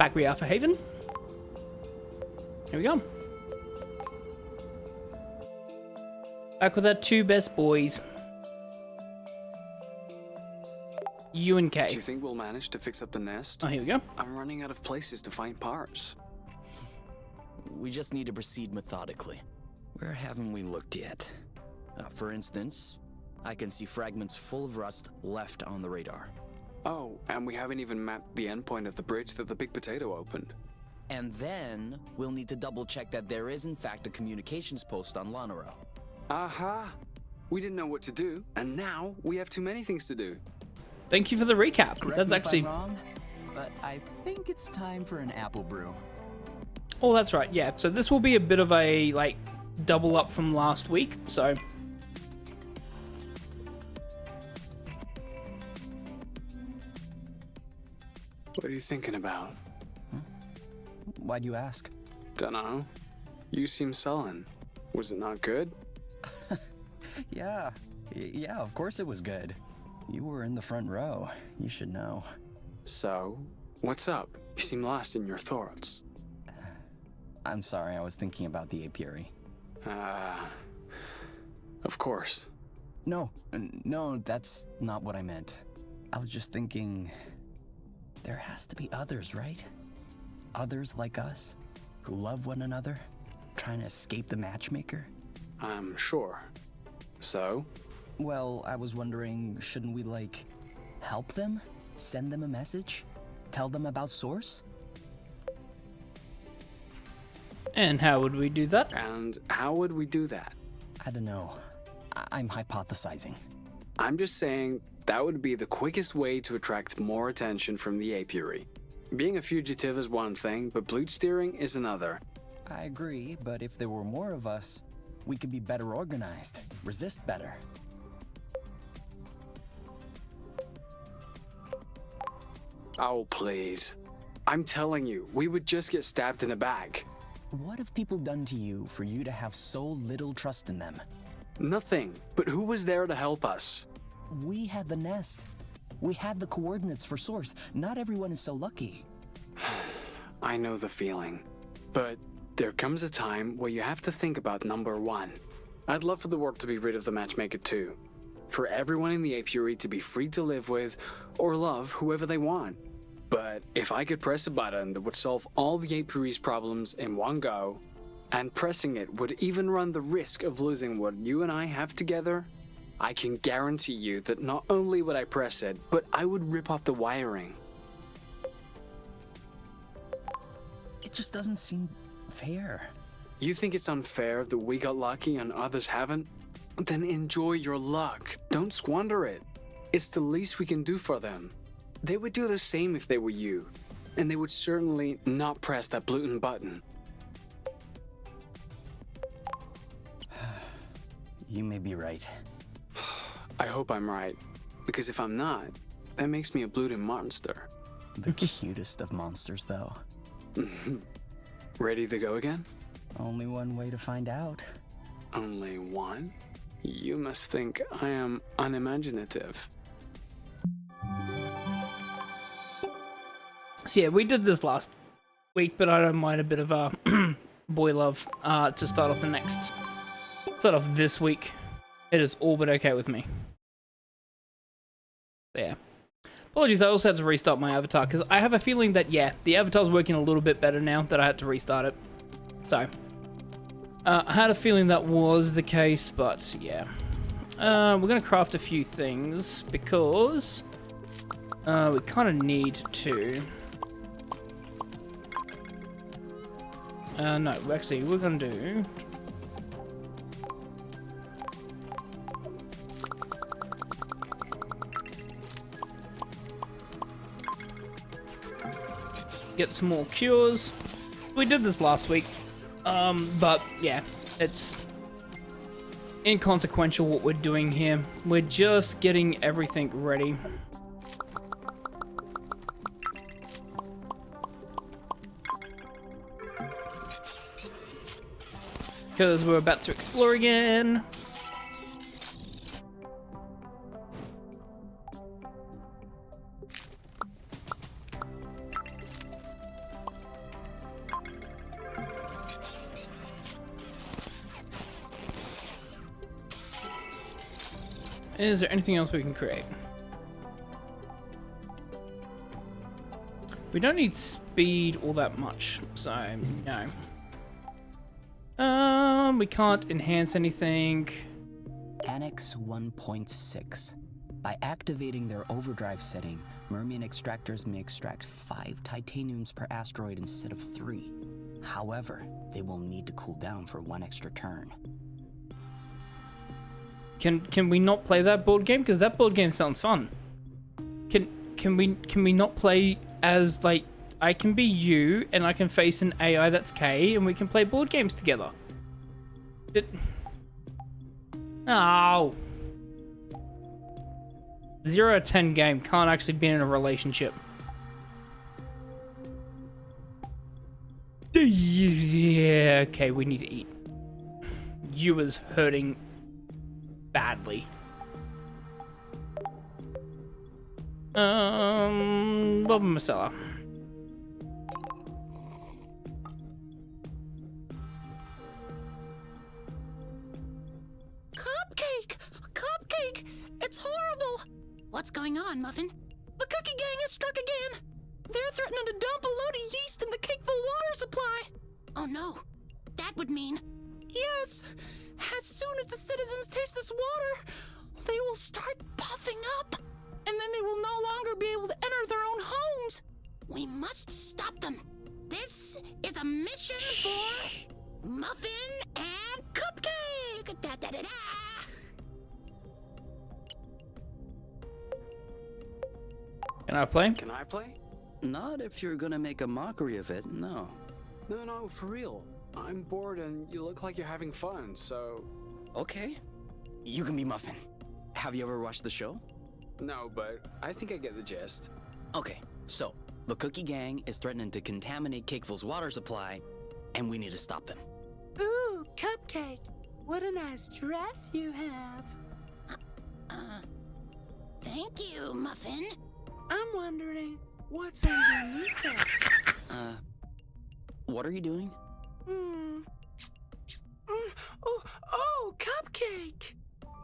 back we are for Haven. Here we go. Back with our two best boys. U and K. Do you think we'll manage to fix up the nest? Oh, here we go. I'm running out of places to find parts. We just need to proceed methodically. Where haven't we looked yet? For instance, I can see fragments full of rust left on the radar. Oh, and we haven't even mapped the endpoint of the bridge that the big potato opened. And then we'll need to double check that there is in fact a communications post on Lanaro. Aha! We didn't know what to do, and now we have too many things to do. Thank you for the recap. Correct That's me if actually... I'm wrong, but I think it's time for an apple brew. Oh, that's right. Yeah. So this will be a bit of a, like, double up from last week. So... What are you thinking about? Why'd you ask? Dunno. You seem sullen. Was it not good? Yeah, of course it was good. You were in the front row. You should know. So, what's up? You seem lost in your thoughts. I'm sorry, I was thinking about the apiary. Of course. No, that's not what I meant. I was just thinking... There has to be others, right? Others like us, who love one another, trying to escape the matchmaker? I'm sure. So? Well, I was wondering, shouldn't we, like, help them? Send them a message? Tell them about Source? And how would we do that? And how would we do that? I don't know. I'm hypothesizing. I'm just saying that would be the quickest way to attract more attention from the apiary. Being a fugitive is one thing, but blood steering is another. I agree, but if there were more of us, we could be better organized, resist better. Oh, please. I'm telling you, we would just get stabbed in the back. What have people done to you for you to have so little trust in them? Nothing. But who was there to help us? We had the nest. We had the coordinates for Source. Not everyone is so lucky. I know the feeling. But there comes a time where you have to think about number one. I'd love for the world to be rid of the matchmaker too. For everyone in the apiary to be free to live with or love whoever they want. But if I could press a button that would solve all the apiary's problems in one go, and pressing it would even run the risk of losing what you and I have together, I can guarantee you that not only would I press it, but I would rip off the wiring. It just doesn't seem fair. You think it's unfair that we got lucky and others haven't? Then enjoy your luck. Don't squander it. It's the least we can do for them. They would do the same if they were you. And they would certainly not press that blue button. You may be right. I hope I'm right. Because if I'm not, that makes me a bloated monster. The cutest of monsters, though. Ready to go again? Only one way to find out. Only one? You must think I am unimaginative. So yeah, we did this last week, but I don't mind a bit of a boy love to start off this week. It is all but okay with me. Yeah. Apologies, I also had to restart my avatar, because I have a feeling that, yeah, the avatar's working a little bit better now that I had to restart it. So, I had a feeling that was the case, but yeah. We're going to craft a few things, because we kind of need to... no, actually, we're going to do... get some more cures. We did this last week, but yeah, it's inconsequential what we're doing here. We're just getting everything ready. Because we're about to explore again. Is there anything else we can create? We don't need speed all that much, so no. We can't enhance anything. Annex 1.6. By activating their overdrive setting, Mermian extractors may extract 5 titaniums per asteroid instead of 3. However, they will need to cool down for 1 extra turn. Can we not play that board game? Because that board game sounds fun. Can we not play as, like, I can be you and I can face an AI that's K and we can play board games together? Oh. 0 out of 10 game can't actually be in a relationship. Yeah, okay, we need to eat. You was hurting badly. Bob Masala. Cupcake! It's horrible! What's going on, Muffin? The cookie gang has struck again! They're threatening to dump a load of yeast in the cakeful water supply! Oh no, that would mean... Yes! As soon as the citizens taste this water, they will start puffing up! And then they will no longer be able to enter their own homes! We must stop them! This is a mission for... Muffin and Cupcake! Da-da-da-da! Can I play? Can I play? Not if you're gonna make a mockery of it, no. No, for real. I'm bored and you look like you're having fun, so... Okay. You can be Muffin. Have you ever watched the show? No, but I think I get the gist. Okay, so the Cookie Gang is threatening to contaminate Cakeville's water supply, and we need to stop them. Ooh, Cupcake! What a nice dress you have! Thank you, Muffin. I'm wondering what's underneath it. What are you doing? Oh, Cupcake!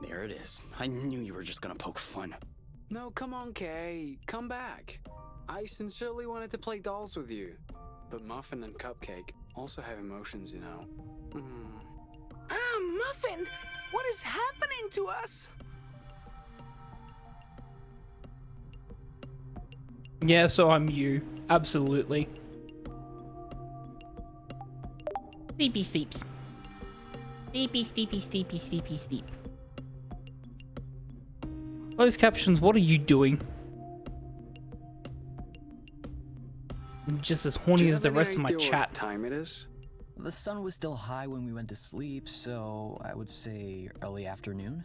There it is. I knew you were just gonna poke fun. No, come on, Kay. Come back. I sincerely wanted to play dolls with you. But Muffin and Cupcake also have emotions, you know. Muffin! What is happening to us? Yeah, so I'm you. Absolutely. Sleepy sleeps. Sleepy, sleepy, sleepy, sleepy, sleep. Closed captions, what are you doing? I'm just as horny as the rest of my chat. What time it is? The sun was still high when we went to sleep, so I would say early afternoon.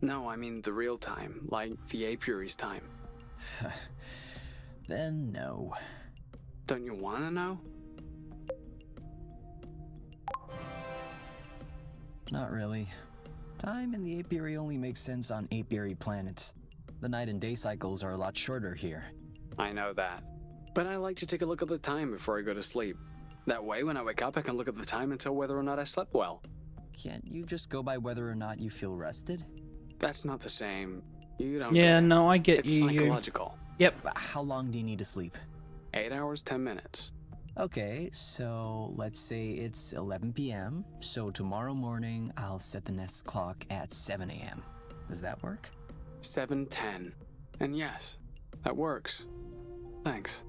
No, I mean the real time, like the apiary's time. Then no. Don't you want to know? Not really. Time in the apiary only makes sense on apiary planets. The night and day cycles are a lot shorter here. I know that. But I like to take a look at the time before I go to sleep. That way, when I wake up, I can look at the time and tell whether or not I slept well. Can't you just go by whether or not you feel rested? That's not the same. You don't Yeah, get it. no, I get It's you. psychological. Yep. But how long do you need to sleep? 8 hours, 10 minutes. Okay, so let's say it's 11 p.m. So tomorrow morning, I'll set the next clock at 7 a.m. Does that work? 7:10. And yes, that works. Thanks.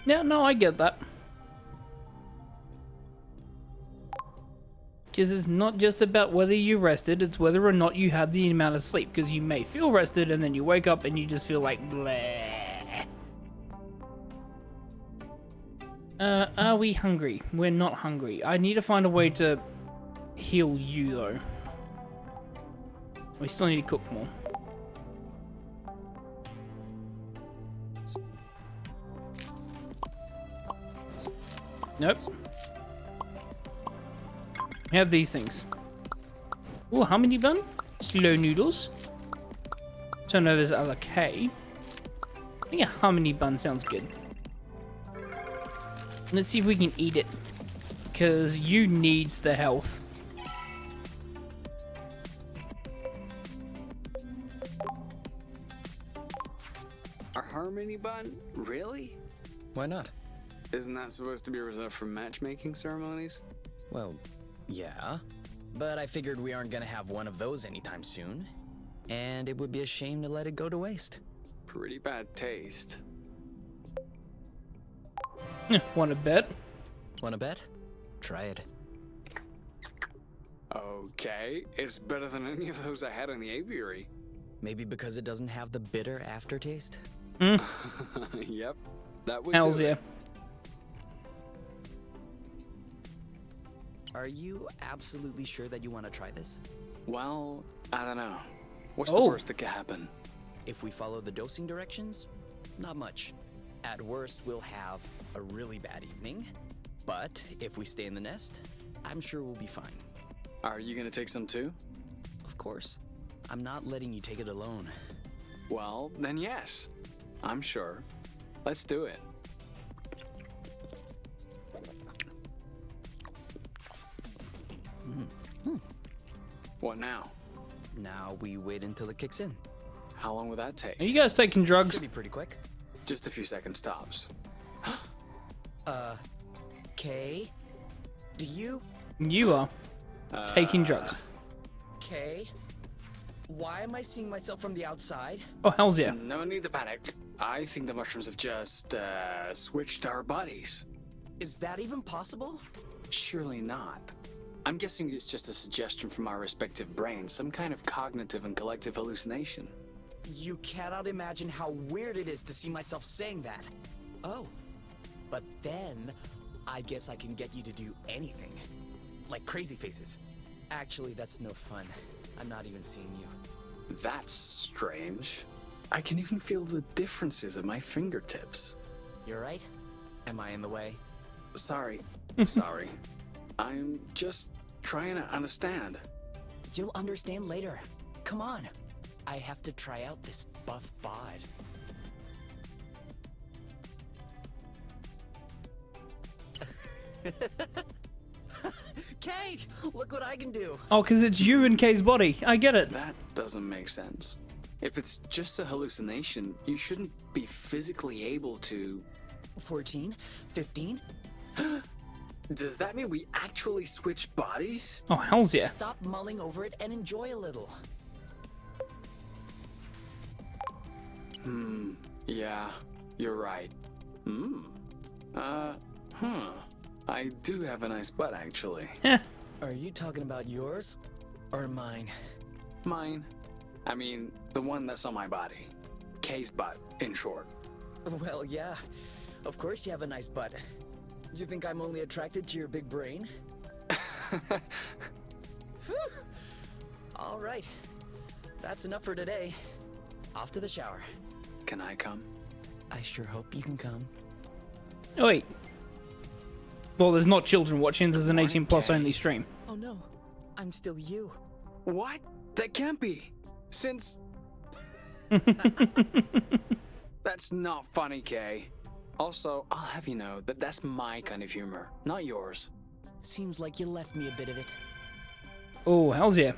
Yeah, no, I get that. Because it's not just about whether you rested, it's whether or not you had the amount of sleep. Because you may feel rested and then you wake up and you just feel like bleh. Are we hungry? We're not hungry. I need to find a way to heal you though. We still need to cook more. Nope. We have these things. Ooh, honey bun? Slow noodles. Turnovers a la K. I think a honey bun sounds good. Let's see if we can eat it. Because you needs the health. harmony bun? Really? Why not? Isn't that supposed to be reserved for matchmaking ceremonies? Well, yeah. But I figured we aren't gonna have one of those anytime soon. And it would be a shame to let it go to waste. Pretty bad taste. Want to bet? Wanna bet? Try it. Okay, it's better than any of those I had in the apiary. Maybe because it doesn't have the bitter aftertaste? Yep, that would Hells do yeah. it. Are you absolutely sure that you want to try this? Well, I don't know. What's Oh. the worst that could happen? If we follow the dosing directions, not much. At worst, we'll have a really bad evening. But if we stay in the nest, I'm sure we'll be fine. Are you gonna take some too? Of course. I'm not letting you take it alone. Well, then yes. I'm sure. Let's do it. What now? Now we wait until it kicks in. How long will that take? Are you guys taking drugs? Should be pretty quick. Just a few seconds tops. Kay? Do you? You are taking drugs. Kay? Why am I seeing myself from the outside? Oh, hells yeah. No need to panic. I think the mushrooms have just switched our bodies. Is that even possible? Surely not. I'm guessing it's just a suggestion from our respective brains, some kind of cognitive and collective hallucination. You cannot imagine how weird it is to see myself saying that. Oh, but then I guess I can get you to do anything. Like crazy faces. Actually, that's no fun. I'm not even seeing you. That's strange. I can even feel the differences at my fingertips. You're right? Am I in the way? Sorry. Sorry. I'm just trying to understand. You'll understand later. Come on. I have to try out this buff bod. Kay, look what I can do. Oh, because it's you in Kay's body. I get it. That doesn't make sense. If it's just a hallucination, you shouldn't be physically able to... 14, 15. Does that mean we actually switch bodies? Oh, hells yeah. Stop mulling over it and enjoy a little. Yeah, you're right. I do have a nice butt, actually. Are you talking about yours or mine? Mine. I mean, the one that's on my body. Kay's butt, in short. Well, yeah. Of course you have a nice butt. Do you think I'm only attracted to your big brain? All right. That's enough for today. Off to the shower. Can I come? I sure hope you can come. Oh, wait. Well, there's not children watching. There's an 18 plus only stream. Oh no, I'm still you. What? That can't be. Since... That's not funny, Kay. Also, I'll have you know that that's my kind of humor, not yours. Seems like you left me a bit of it. Oh, hells yeah.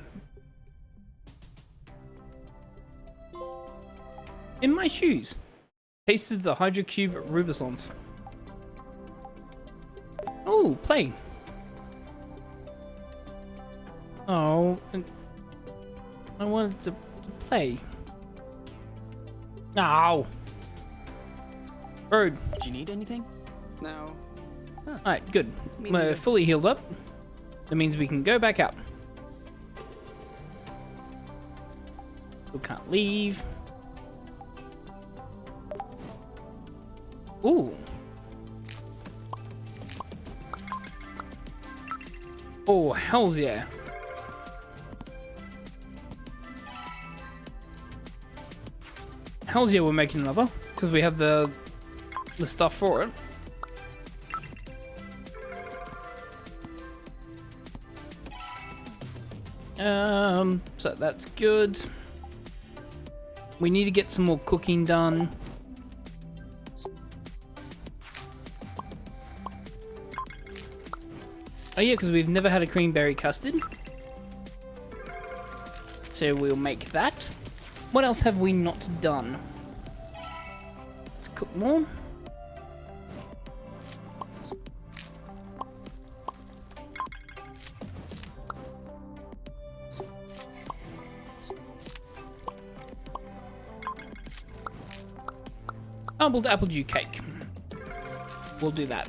In my shoes. Tasted the Hydrocube Rubicons. Oh, play. Oh, I wanted to play. Ow. Bird. Do you need anything? No. Alright, good. Me We're neither. fully healed up. That means we can go back out. We can't leave. Ooh. Oh, hells yeah. Hells yeah, we're making another. Because we have the stuff for it. So that's good. We need to get some more cooking done. Oh yeah, because we've never had a creamberry custard. So we'll make that. What else have we not done? cook more. Crumbled apple dew cake. We'll do that.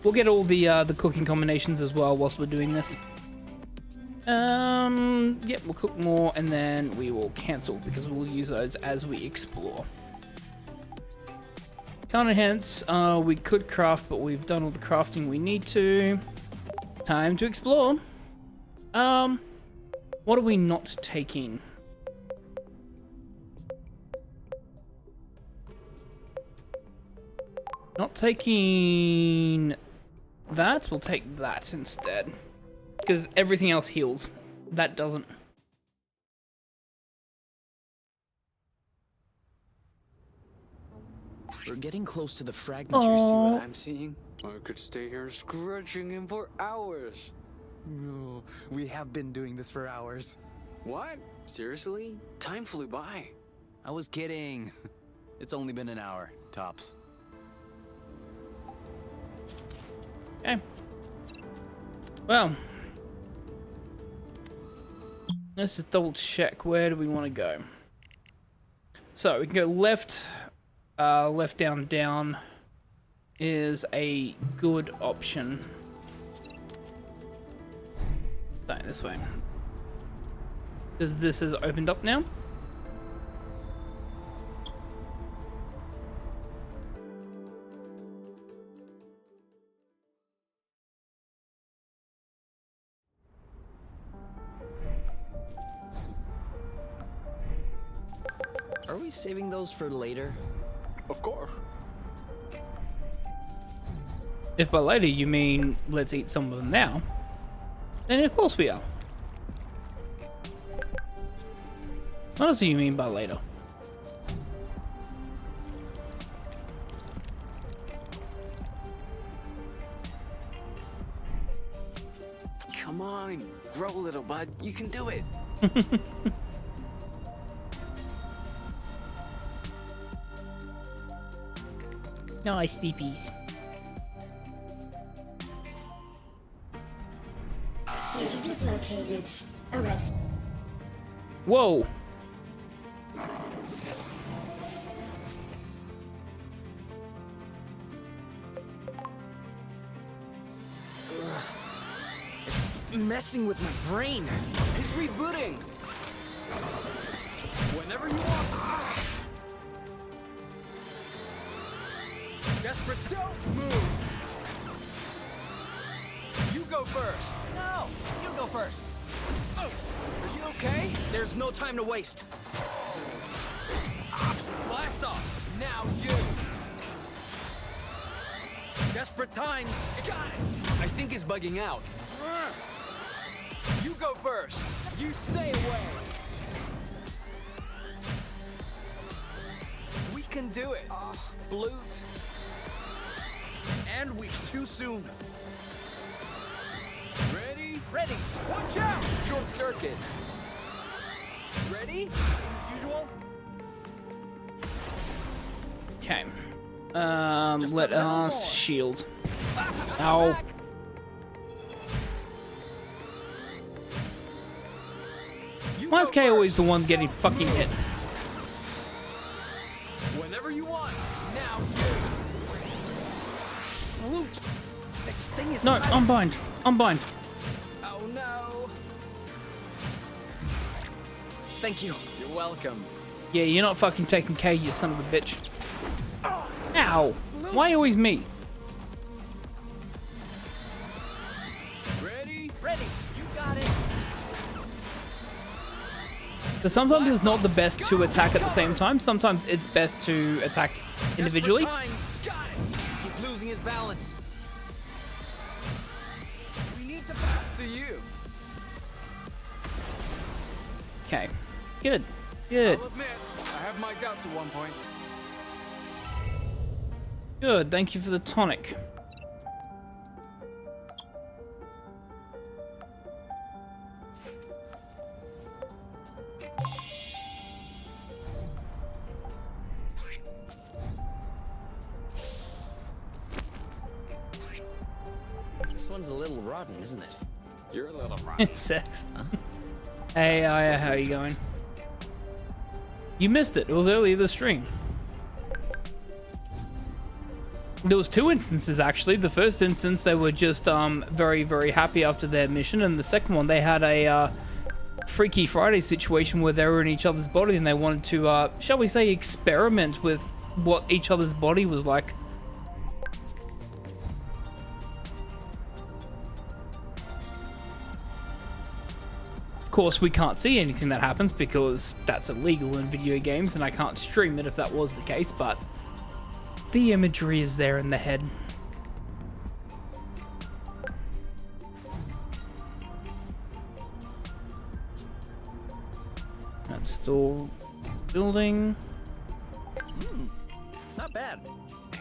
We'll get all the cooking combinations as well whilst we're doing this. Yep, we'll cook more and then we will cancel because we'll use those as we explore. Can't enhance, we could craft, but we've done all the crafting we need to. Time to explore. What are we not taking? Not taking that, we'll take that instead. Because everything else heals. That doesn't. We're getting close to the fragment. Do you see what I'm seeing? I could stay here scratching him for hours. Oh, we have been doing this for hours. What? Seriously? Time flew by. I was kidding. It's only been an hour, tops. Okay. Well. Let's just double check. Where do we want to go? So we can go left. Left, down, down is a good option. No, this way. Because this is opened up now. Are we saving those for later? Of course. If by later you mean let's eat some of them now, then of course we are. What else do you mean by later? Come on, grow a little, bud. You can do it. Nice sleepies. Fugitive located. Arrest. Whoa. It's messing with my brain. He's rebooting. Whenever you want. Desperate, don't move. You go first. No, you go first. Are you okay? There's no time to waste. Blast off. Now you. Desperate times. Got it. I think he's bugging out. You go first. You stay away. We can do it. Blute. And we're too soon. Ready? Ready. Watch out! Short circuit. Ready? As usual. Okay. Just Let a little us more. shield. Ow. You Why go is Kay first. always the one getting fucking hit? Whenever you want. Now you. Loot. This thing is No, tight. unbind. Unbind. Oh no. Thank you. You're welcome. Yeah, you're not fucking taking K, you son of a bitch. Ow. Why always me? Ready? Ready. You got it. So sometimes it's not the best to attack at the same time. Sometimes it's best to attack individually. Desperate times. Got it. He's losing his balance. We need to pass to you. Okay. Good. Good. I'll admit, I have my doubts at one point. Good. Thank you for the tonic. one's a little rotten, isn't it? You're a little rotten. Sex. Hey, Aya, how you going? You missed it. It was earlier this stream. There was 2 instances actually. The first instance, they were just very, very happy after their mission, and the second one, they had a Freaky Friday situation where they were in each other's body and they wanted to, shall we say, experiment with what each other's body was like. Of course, we can't see anything that happens because that's illegal in video games, and I can't stream it if that was the case, but the imagery is there in the head. That's still building. Not bad.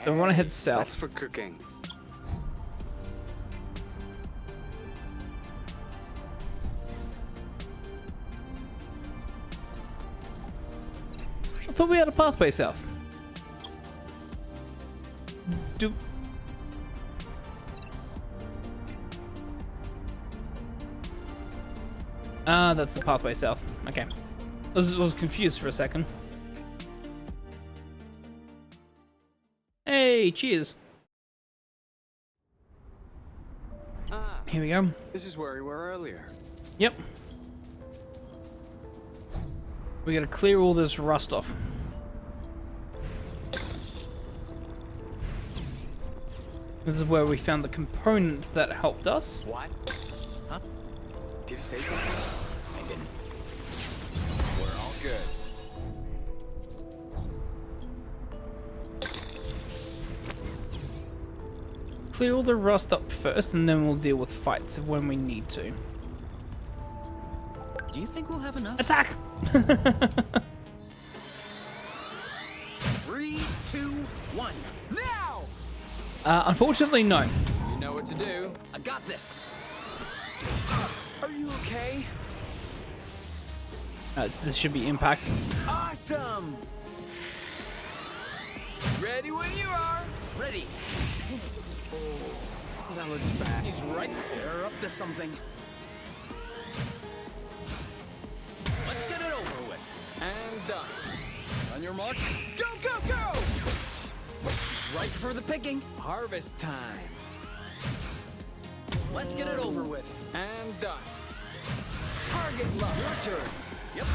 So I want to head south. That's for cooking. I thought we had a pathway south. That's the pathway south. Okay. I was confused for a second. Hey, cheers. Here we go. This is where we were earlier. Yep. We gotta clear all this rust off. This is where we found the component that helped us. What? Huh? Did you say something? I didn't. We're all good. Clear all the rust up first, and then we'll deal with fights when we need to. Do you think we'll have enough? Attack! 3, 2, 1. Now! Unfortunately, no. You know what to do. I got this. Are you okay? This should be impact. Awesome! Ready when you are. Ready. That looks bad. He's right there, up to something. Let's get it over with. And done. On your mark. Go, go, go! He's right for the picking. Harvest time. Let's get it over with. And done. Target lock. Your turn. Yep.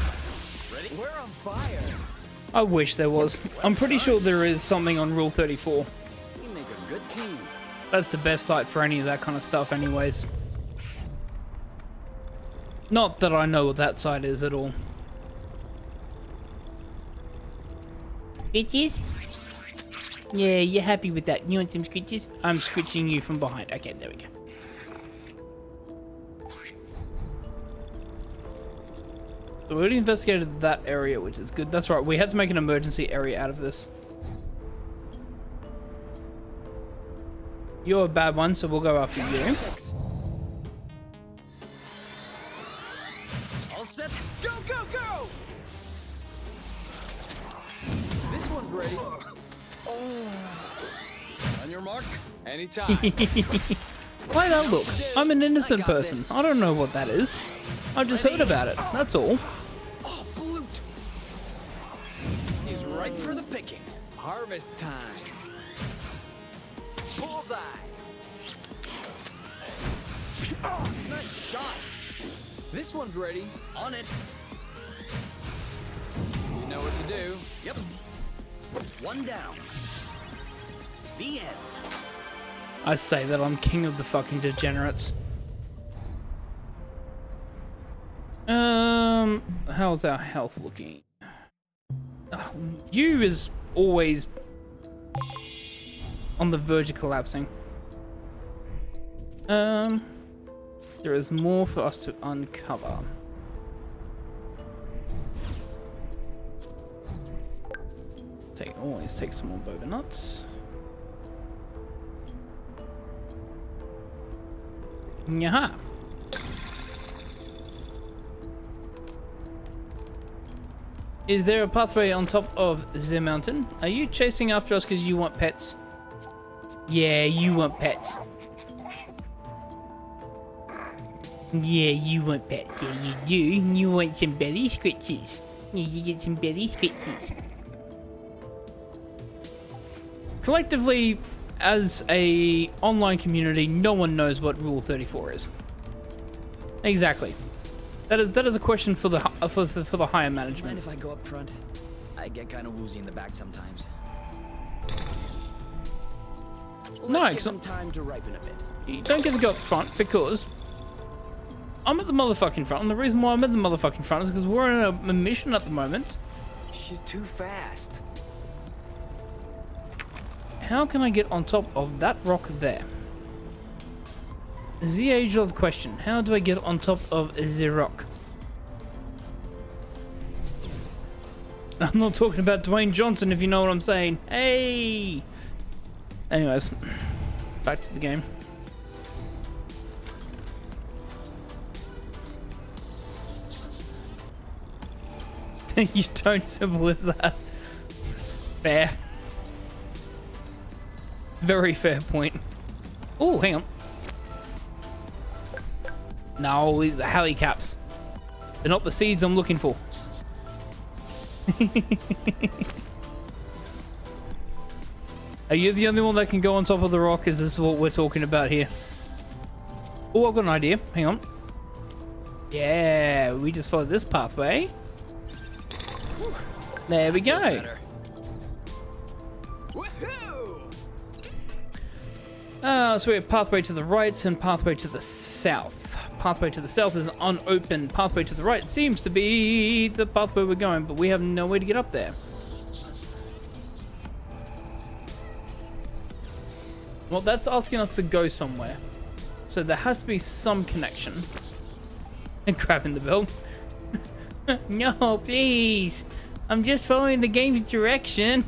Ready? We're on fire. I wish there was. I'm pretty sure there is something on Rule 34. We make a good team. That's the best site for any of that kind of stuff anyways. Not that I know what that site is at all. Bitches? Yeah, you're happy with that. You want some scritches? I'm scritching you from behind. Okay, there we go. So we already investigated that area, which is good. That's right, we had to make an emergency area out of this. You're a bad one, so we'll go after you. 6. All set. Go, go, go! This one's ready. On your mark. Anytime. Why that look? I'm an innocent person. I don't know what that is. I just heard about it. That's all. Oh, blute. He's right for the picking. Harvest time. Bullseye. Oh, nice shot. This one's ready. On it. You know what to do. Yep. One down. The end. I say that I'm king of the fucking degenerates. How's our health looking? You is always on the verge of collapsing. There is more for us to uncover. Always take some more boba nuts. Yaha. Is there a pathway on top of the mountain? Are you chasing after us because you want pets? Yeah, you want pets. Yeah, you want pets. Yeah, you do. You want some belly scratches. Yeah, you get some belly scratches. Collectively, as a online community, no one knows what Rule 34 is. Exactly. That is a question for the for the higher management. Mind if I go up front? I get kind of woozy in the back sometimes. No, Let's give some time to ripen a bit. you don't get to go up front because I'm at the motherfucking front, and the reason why I'm at the motherfucking front is because we're in a mission at the moment. She's too fast. How can I get on top of that rock there? Is the age-old question. How do I get on top of the rock? I'm not talking about Dwayne Johnson, if you know what I'm saying. Hey! Anyways, back to the game. You don't simple as that. Fair. Very fair point. Oh, hang on. No, these are heli caps. They're not the seeds I'm looking for. Are you the only one that can go on top of the rock? Is this what we're talking about here? Oh, I've got an idea. Hang on. Yeah, we just follow this pathway. There we go. So we have pathway to the right and pathway to the south. Pathway to the south is unopened. Pathway to the right seems to be the pathway we're going, but we have no way to get up there. Well, that's asking us to go somewhere. So there has to be some connection. And grabbing the bell. No, please. I'm just following the game's direction.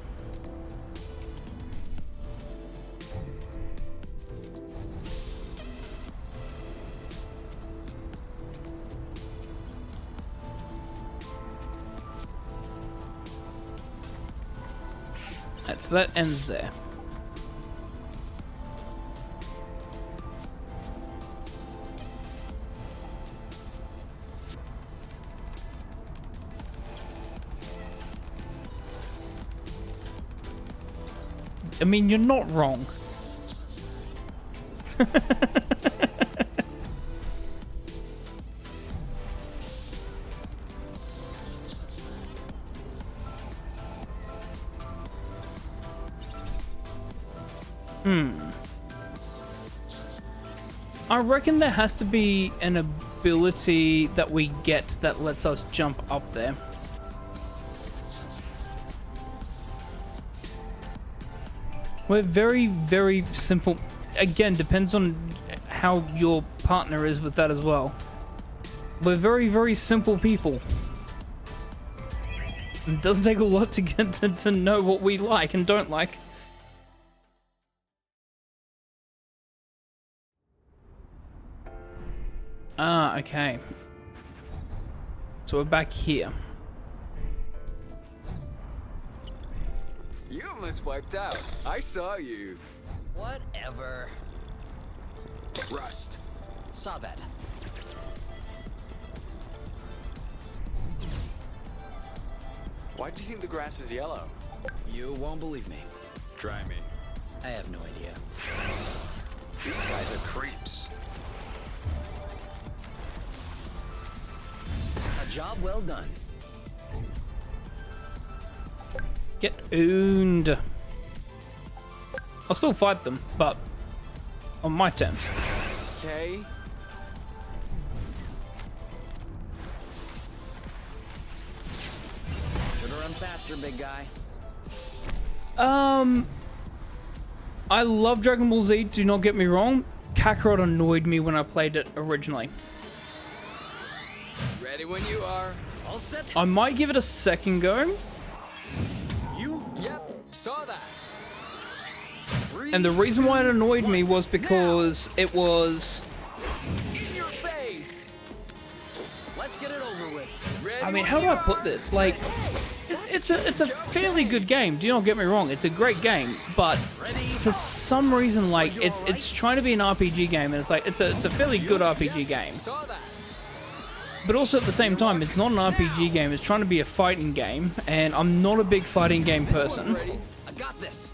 So that ends there. I mean, you're not wrong. I reckon there has to be an ability that we get that lets us jump up there. We're very, very simple. Again, depends on how your partner is with that as well. We're very, very simple people. It doesn't take a lot to get to know what we like and don't like. Ah, okay. So we're back here. You almost wiped out. I saw you. Whatever. Rust. Saw that. Why do you think the grass is yellow? You won't believe me. Try me. I have no idea. These guys are creeps. A job well done. Get owned. I'll still fight them, but on my terms. Okay. Should've run faster, big guy. I love Dragon Ball Z, do not get me wrong. Kakarot annoyed me when I played it originally. Ready when you are. All set. I might give it a second go. You. Yep, saw that. And the reason why it annoyed me was because it was... In your face. Let's get it over with. Ready I mean, when how do you I put are. this? Like, it's it's a fairly good game. Do not get me wrong. It's a great game, but for some reason, like it's trying to be an RPG game, and it's like it's a fairly good RPG game. But also at the same time, it's not an RPG game. It's trying to be a fighting game, and I'm not a big fighting game person. I got this.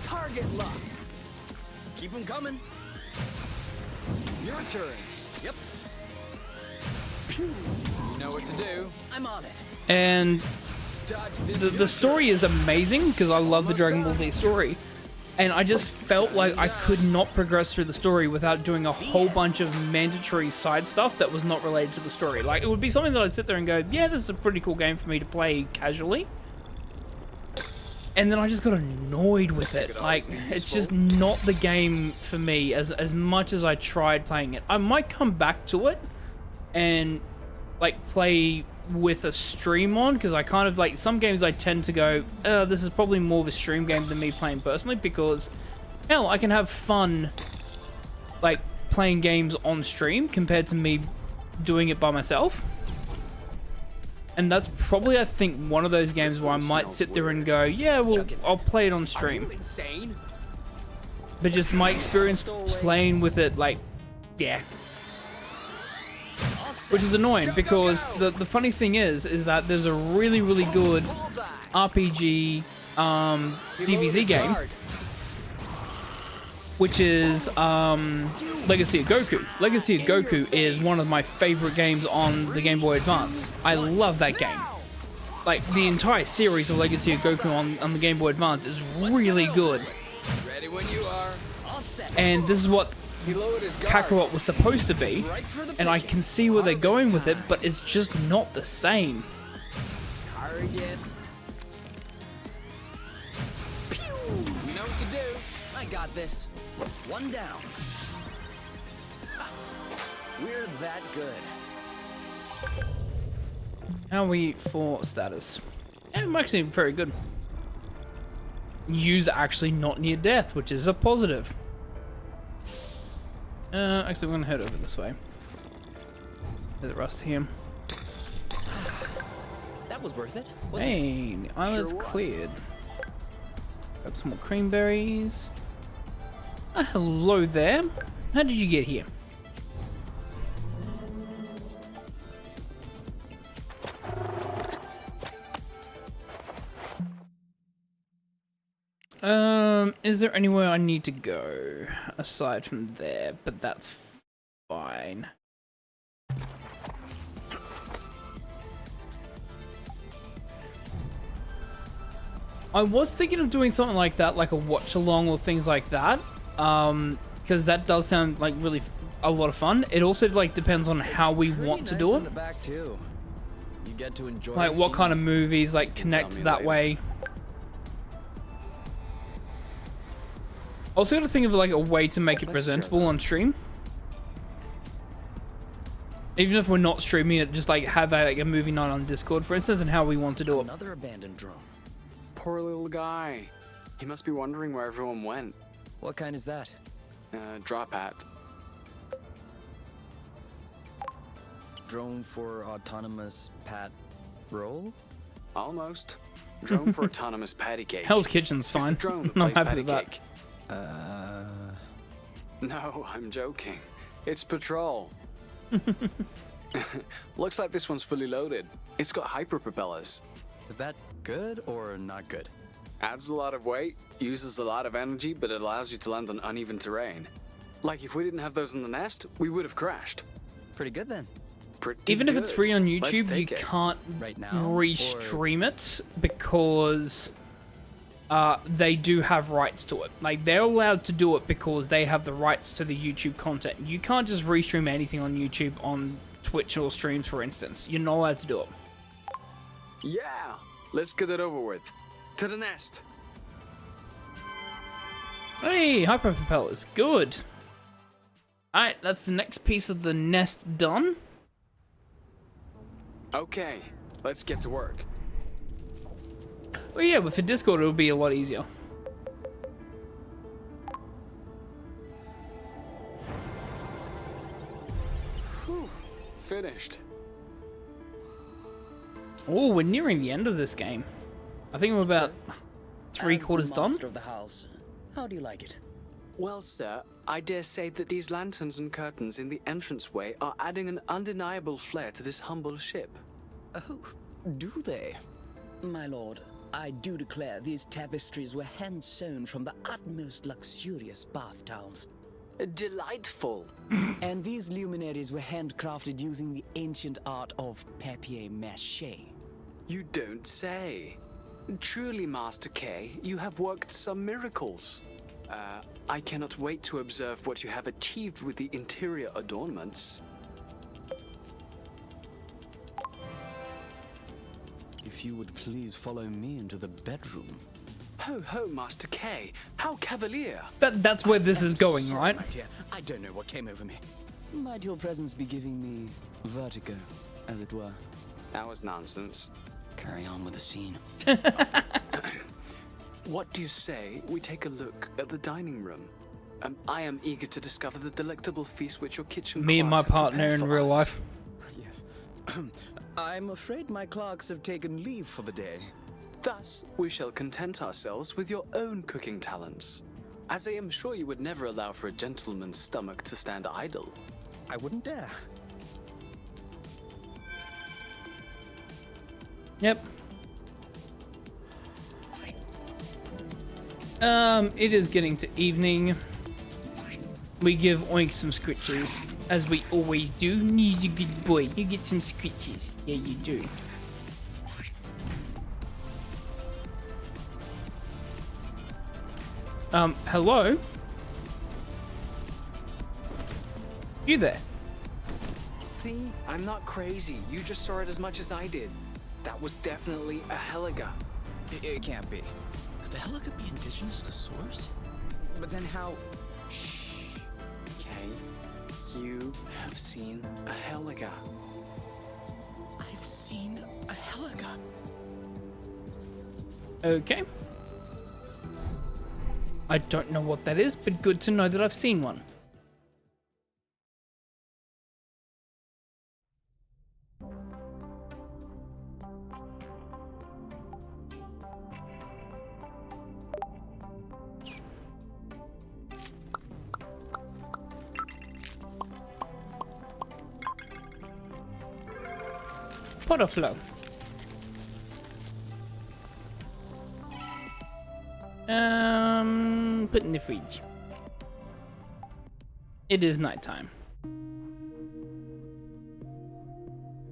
Target lock. Keep them coming. Your turn. Yep. You know what to do. I'm on it. And the story is amazing because I love the Dragon Ball Z story. And I just felt like I could not progress through the story without doing a whole bunch of mandatory side stuff that was not related to the story. Like, it would be something that I'd sit there and go, yeah, this is a pretty cool game for me to play casually. And then I just got annoyed with it. Like, it's just not the game for me as much as I tried playing it. I might come back to it and, like, play with a stream on, because I kind of, like, some games I tend to go, this is probably more of a stream game than me playing personally, because, hell, I can have fun, like, playing games on stream compared to me doing it by myself. And that's probably, I think, one of those games where I might sit there and go, yeah, well, I'll play it on stream. But just my experience playing with it, like, yeah. Which is annoying, because the funny thing is that there's a really, really good RPG DBZ game, which is Legacy of Goku. Legacy of Goku is one of my favorite games on the Game Boy Advance. I love that game. Like, the entire series of Legacy of Goku on the Game Boy Advance is really good. Ready when you are. And this is what Kakarot was supposed to be, and I can see where they're going with it, but it's just not the same. Target. Pew! You know what to do. I got this. One down. Ha! We're that good. How are we for status? Yeah, I'm actually very good. User actually not near death, which is a positive. Actually, we're gonna head over this way. There's the rust here. That was worth it. Hey, the island's cleared. Grab some more creamberries. Hello there. How did you get here? Is there anywhere I need to go aside from there? But that's fine. I was thinking of doing something like that, like a watch along or things like that. Because that does sound like really a lot of fun. It also like depends on how we want to do it. You get to enjoy like what kind of movies like connect that way. Also gotta think of like a way to make it presentable on stream. Even if we're not streaming it, just like have a movie night on Discord, for instance, and how we want to do it. Another abandoned drone. Poor little guy. He must be wondering where everyone went. What kind is that? Drop hat. Drone for autonomous pat roll? Almost. Drone for autonomous patty cake. Hell's Kitchen's It's the fine. drone that I'm plays happy patty with that. cake. No, I'm joking. It's patrol. Looks like this one's fully loaded. It's got hyper propellers. Is that good or not good? Adds a lot of weight, uses a lot of energy, but it allows you to land on uneven terrain. Like if we didn't have those in the nest, we would have crashed. Pretty good then. Pretty Even if it's good. free on Let's YouTube, you take it. can't Right now, restream it because they do have rights to it. Like, they're allowed to do it because they have the rights to the YouTube content. You can't just restream anything on YouTube on Twitch or streams, for instance. You're not allowed to do it. Yeah, let's get it over with. To the nest. Hey, hyper propellers, good. Alright, that's the next piece of the nest done. Okay, let's get to work. Well, yeah, but for Discord, it'll be a lot easier. Whew, finished. Oh, we're nearing the end of this game. I think we're about three quarters As the done. master of the house, how do you like it? Well, sir, I dare say that these lanterns and curtains in the entranceway are adding an undeniable flair to this humble ship. Oh, do they? My lord, I do declare these tapestries were hand-sewn from the utmost luxurious bath towels. Delightful. And these luminaries were handcrafted using the ancient art of papier-mâché. You don't say. Truly, Master K, you have worked some miracles. I cannot wait to observe what you have achieved with the interior adornments. If you would please follow me into the bedroom. Ho ho, Master K, how cavalier. That's where this is going, Sorry, right? my dear, I don't know what came over me. Might your presence be giving me vertigo, as it were? That was nonsense. Carry on with the scene. What do you say we take a look at the dining room? I am eager to discover the delectable feast which your kitchen Me and my clerks have partner prepared in for real us. life. Yes. I'm afraid my clerks have taken leave for the day. Thus, we shall content ourselves with your own cooking talents, as I am sure you would never allow for a gentleman's stomach to stand idle. I wouldn't dare. Yep. It is getting to evening. We give Oink some scritches, as we always do. He's a good boy. You get some scritches. Yeah, you do. Hello? You there? See, I'm not crazy. You just saw it as much as I did. That was definitely a Heliga. It can't be. Could the Helica be indigenous to Source? But then how? Okay, you have seen a Heliga. I've seen a Helica. Okay. I don't know what that is, but good to know that I've seen one. Potterflow. Put in the fridge. It is nighttime.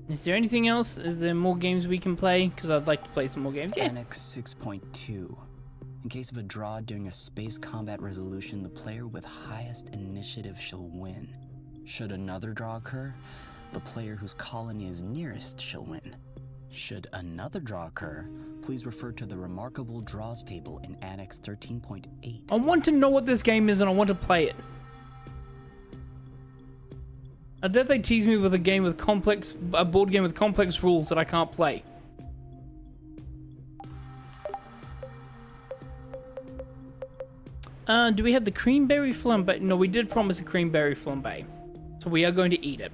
Is there anything else? Is there more games we can play? Because I'd like to play some more games. Yeah. Annex 6.2. In case of a draw during a space combat resolution, the player with highest initiative shall win. Should another draw occur, the player whose colony is nearest shall win. Should another draw occur, please refer to the Remarkable Draws table in Annex 13.8. I want to know what this game is and I want to play it. I dare they tease me with a board game with complex rules that I can't play. Do we have the creamberry flambe? No, we did promise a creamberry flambe. So we are going to eat it.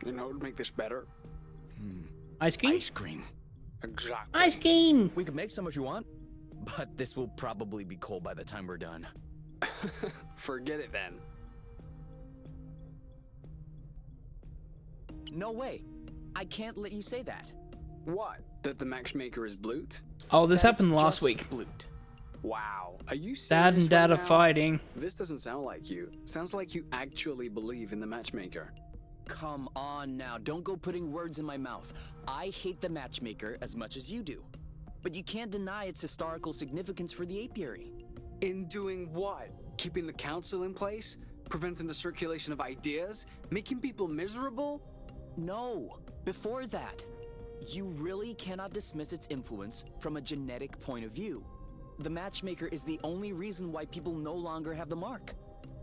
You know what would make this better? Ice cream? Ice cream. Exactly. Ice cream! We can make some if you want, but this will probably be cold by the time we're done. Forget it then. No way. I can't let you say that. What? That the matchmaker is Bloot? Oh, this That's happened last just week. Bloot. Wow. Are you serious Dad and Dad right are now? fighting. This doesn't sound like you. Sounds like you actually believe in the matchmaker. Come on now, don't go putting words in my mouth. I hate the matchmaker as much as you do. But you can't deny its historical significance for the apiary. In doing what? Keeping the council in place? Preventing the circulation of ideas? Making people miserable? No, before that. You really cannot dismiss its influence from a genetic point of view. The matchmaker is the only reason why people no longer have the mark.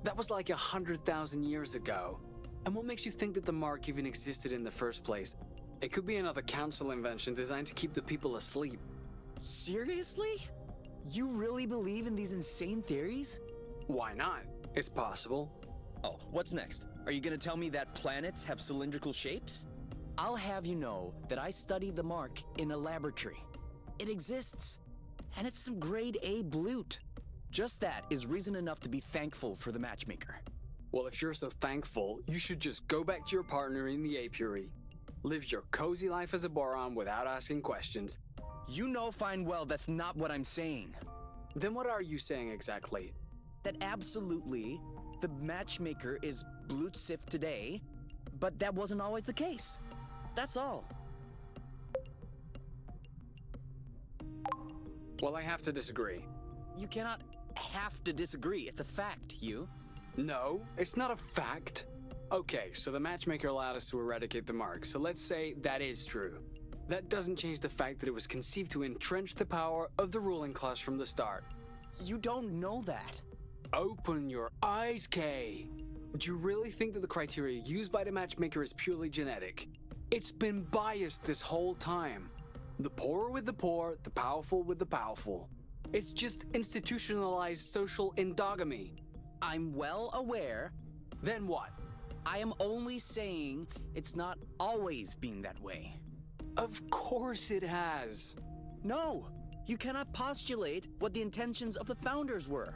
That was like 100,000 years ago. And what makes you think that the mark even existed in the first place? It could be another council invention designed to keep the people asleep. Seriously? You really believe in these insane theories? Why not? It's possible. Oh, what's next? Are you gonna tell me that planets have cylindrical shapes? I'll have you know that I studied the mark in a laboratory. It exists, and it's some grade A loot. Just that is reason enough to be thankful for the matchmaker. Well, if you're so thankful, you should just go back to your partner in the apiary. Live your cozy life as a boron without asking questions. You know fine well that's not what I'm saying. Then what are you saying exactly? That absolutely the matchmaker is Blutsif today, but that wasn't always the case. That's all. Well, I have to disagree. You cannot have to disagree. It's a fact, Hugh. No, it's not a fact. Okay, so the matchmaker allowed us to eradicate the mark, so let's say that is true. That doesn't change the fact that it was conceived to entrench the power of the ruling class from the start. You don't know that. Open your eyes, Kay. Do you really think that the criteria used by the matchmaker is purely genetic? It's been biased this whole time. The poor with the poor, the powerful with the powerful. It's just institutionalized social endogamy. I'm well aware. Then what? I am only saying it's not always been that way. Of course it has. No, you cannot postulate what the intentions of the founders were.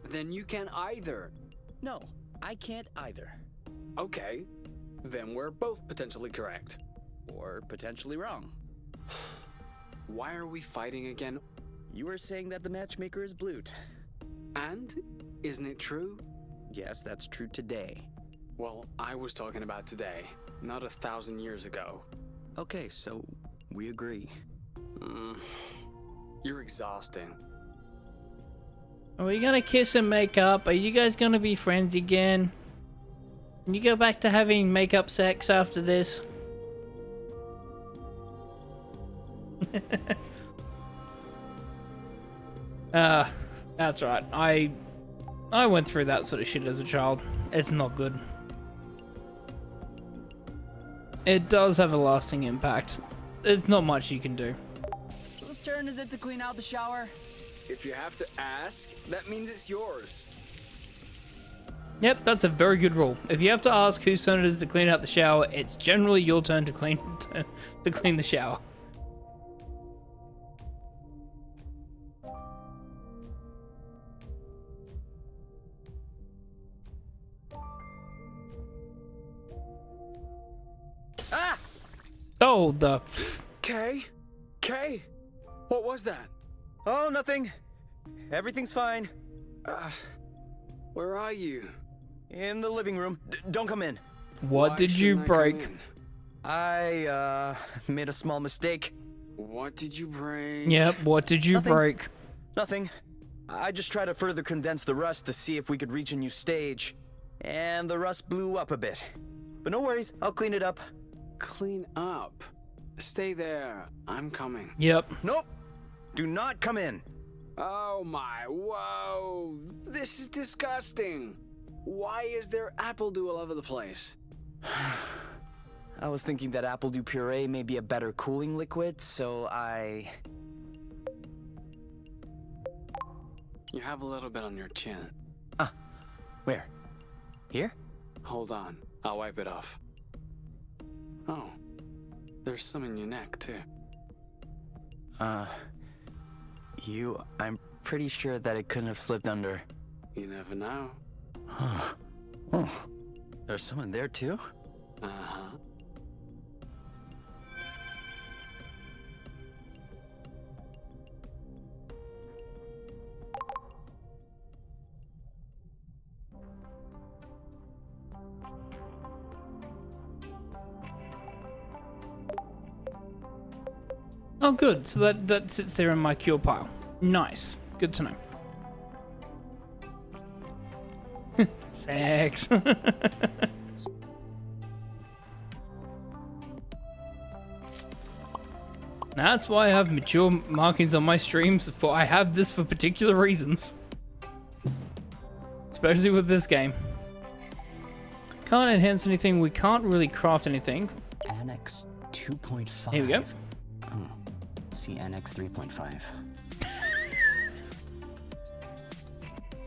Then you can't either. No, I can't either. Okay, then we're both potentially correct. Or potentially wrong. Why are we fighting again? You were saying that the matchmaker is Blut. And? Isn't it true? Yes, that's true today. Well, I was talking about today, not 1,000 years ago. Okay, so we agree. You're exhausting. Are we gonna kiss and make up? Are you guys gonna be friends again? Can you go back to having makeup sex after this? That's right. I went through that sort of shit as a child. It's not good. It does have a lasting impact. There's not much you can do. Whose turn is it to clean out the shower? If you have to ask, that means it's yours. Yep, that's a very good rule. If you have to ask whose turn it is to clean out the shower, it's generally your turn to clean the shower. Ah! Oh, the... Kay? Kay? What was that? Oh, nothing. Everything's fine. Where are you? In the living room. Don't come in. What Why did you shouldn't I come break? in? I, made a small mistake. What did you break? Yep, what did you Nothing. break? Nothing. I just tried to further condense the rust to see if we could reach a new stage. And the rust blew up a bit. But no worries, I'll clean it up. Clean up. Stay there. I'm coming. Yep. Nope. Do not come in. Oh my, whoa. This is disgusting. Why is there apple dew all over the place? I was thinking that apple dew puree may be a better cooling liquid, so I... You have a little bit on your chin. Ah, where? Here? Hold on. I'll wipe it off. Oh. There's some in your neck, too. I'm pretty sure that it couldn't have slipped under. You never know. Huh. Oh, there's someone there too? Uh-huh. Oh, good. So that sits there in my cure pile. Nice. Good to know. Sex. That's why I have mature markings on my streams. For I have this for particular reasons. Especially with this game. Can't enhance anything. We can't really craft anything. Annex 2.5. Here we go. Oh, see Annex 3.5.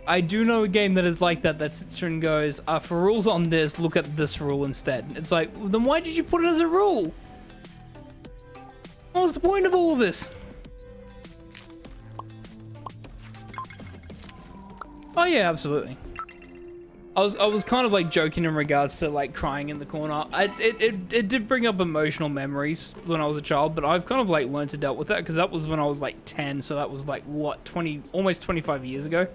I do know a game that is like that sits here and goes, for rules on this, look at this rule instead. It's like, then why did you put it as a rule? What was the point of all of this? Oh yeah, absolutely. I was kind of like joking in regards to like crying in the corner. It did bring up emotional memories when I was a child, but I've kind of like learned to deal with that because that was when I was like 10, so that was like what, almost 25 years ago.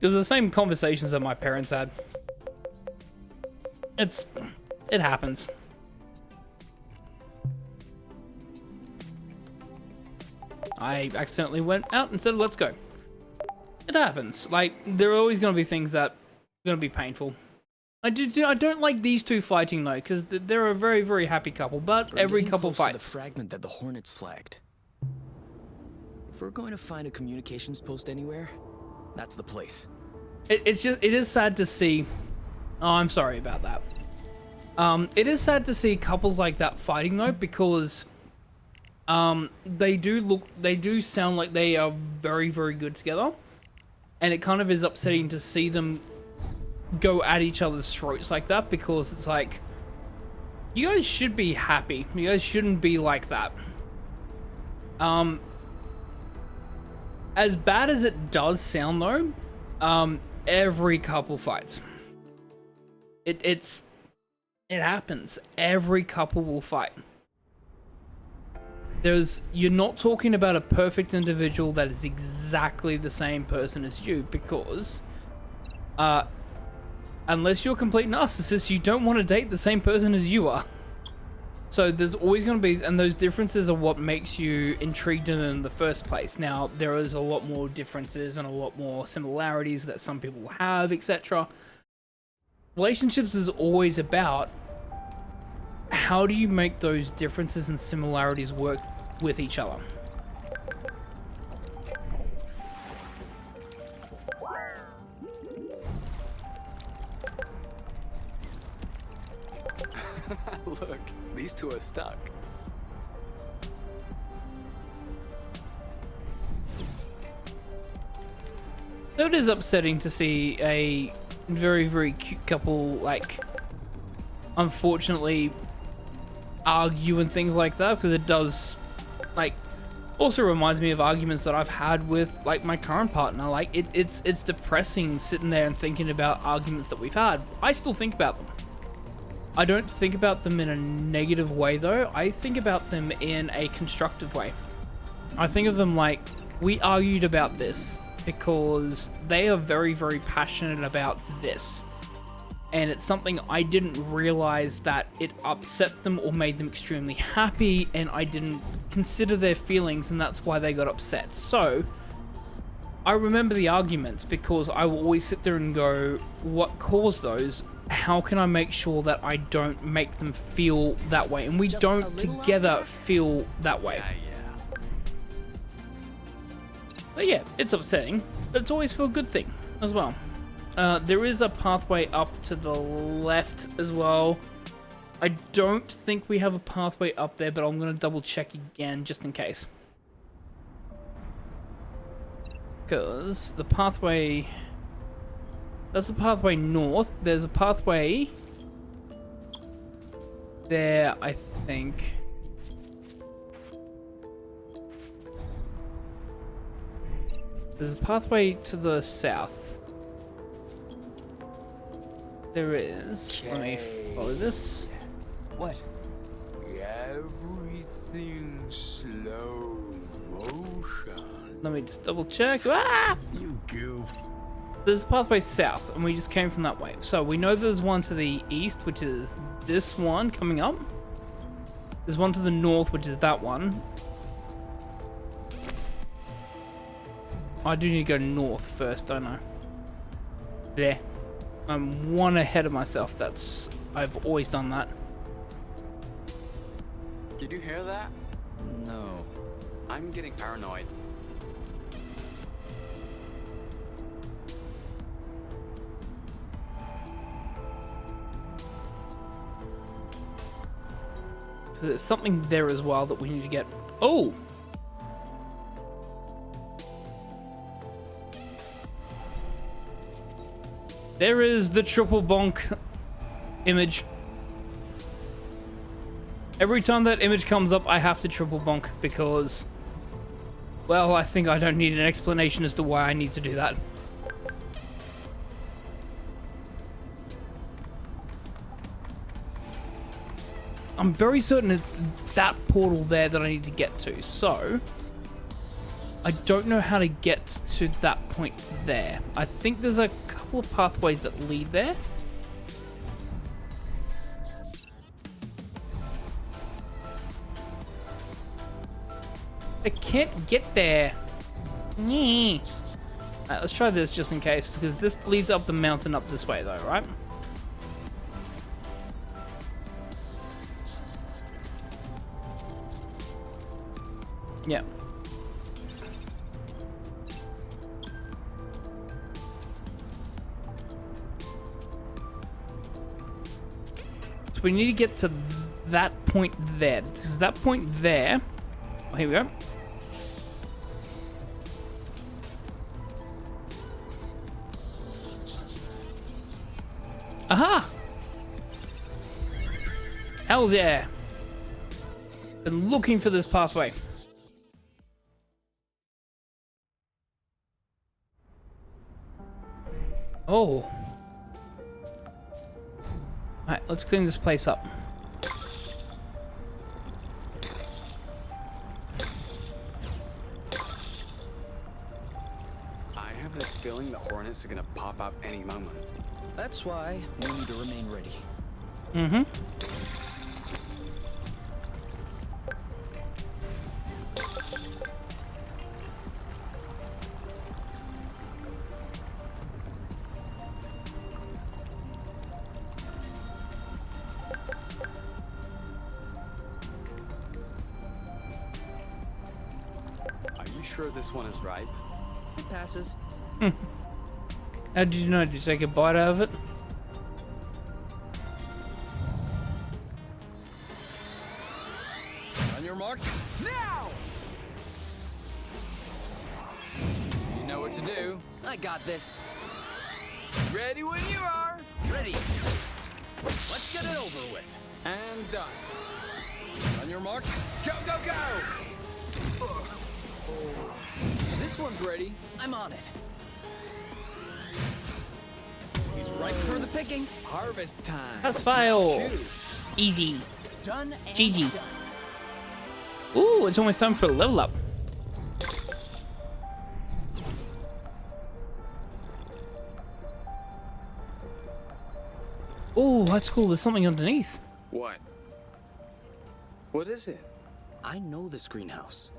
It was the same conversations that my parents had. It happens. I accidentally went out and said, let's go. It happens. Like, there are always going to be things that are going to be painful. I don't like these two fighting though, because they're a very, very happy couple, but every couple close to fights. the fragment that the Hornets flagged. If we're going to find a communications post anywhere, that's the place. It is sad to see. Oh, I'm sorry about that. It is sad to see couples like that fighting though, because they do sound like they are very, very good together. And it kind of is upsetting to see them go at each other's throats like that, because it's like, you guys should be happy. You guys shouldn't be like that. As bad as it does sound though, every couple fights. It happens. Every couple will fight. You're not talking about a perfect individual that is exactly the same person as you, because unless you're a complete narcissist, you don't want to date the same person as you are. So there's always going to be, and those differences are what makes you intrigued in the first place. Now, there is a lot more differences and a lot more similarities that some people have, etc. Relationships is always about how do you make those differences and similarities work with each other. Look, these two are stuck. So it is upsetting to see a very, very cute couple, like, unfortunately argue and things like that, because it does, like, also reminds me of arguments that I've had with, like, my current partner. Like, it's depressing sitting there and thinking about arguments that we've had. I still think about them. I don't think about them in a negative way though. I think about them in a constructive way. I think of them like, we argued about this because they are very, very passionate about this. And it's something I didn't realize that it upset them or made them extremely happy, and I didn't consider their feelings, and that's why they got upset. So I remember the arguments because I will always sit there and go, what caused those? How can I make sure that I don't make them feel that way, and we don't together feel that way? But yeah, it's upsetting, but it's always for a good thing as well. There is a pathway up to the left as well. I don't think we have a pathway up there, but I'm going to double check again just in case. Because the pathway... That's the pathway north. There's a pathway there, I think. There's a pathway to the south. There is. Let me follow this. What? Everything slow motion. Let me just double check. Ah! You goof. There's a pathway south, and we just came from that way. So we know there's one to the east, which is this one coming up. There's one to the north, which is that one. I do need to go north first, don't I? There. I'm one ahead of myself. I've always done that. Did you hear that? No. I'm getting paranoid. There's something there as well that we need to get. Oh! There is the triple bonk image. Every time that image comes up, I have to triple bonk because, well, I think I don't need an explanation as to why I need to do that. I'm very certain it's that portal there that I need to get to, so I don't know how to get to that point there. I think there's a couple of pathways that lead there. I can't get there. Alright, let's try this just in case, because this leads up the mountain up this way though, right? Yeah. So we need to get to that point there. This is that point there. Oh, here we go. Aha! Hells yeah! Been looking for this pathway. Oh. Alright, let's clean this place up. I have this feeling the hornets are gonna pop up any moment. That's why we need to remain ready. Mm-hmm. Are you sure this one is ripe? It passes. How did you know? Did you take a bite out of it? On your mark, now! You know what to do. I got this. Ready when you are. Ready. Let's get it over with. And done. On your mark, Go, go, go! This one's ready. I'm on it. He's ripe for the picking. Harvest time. Pass fail. Choose. Easy. Done and GG. done. Ooh, it's almost time for a level up. Ooh, that's cool. There's something underneath. What? What is it? I know this greenhouse.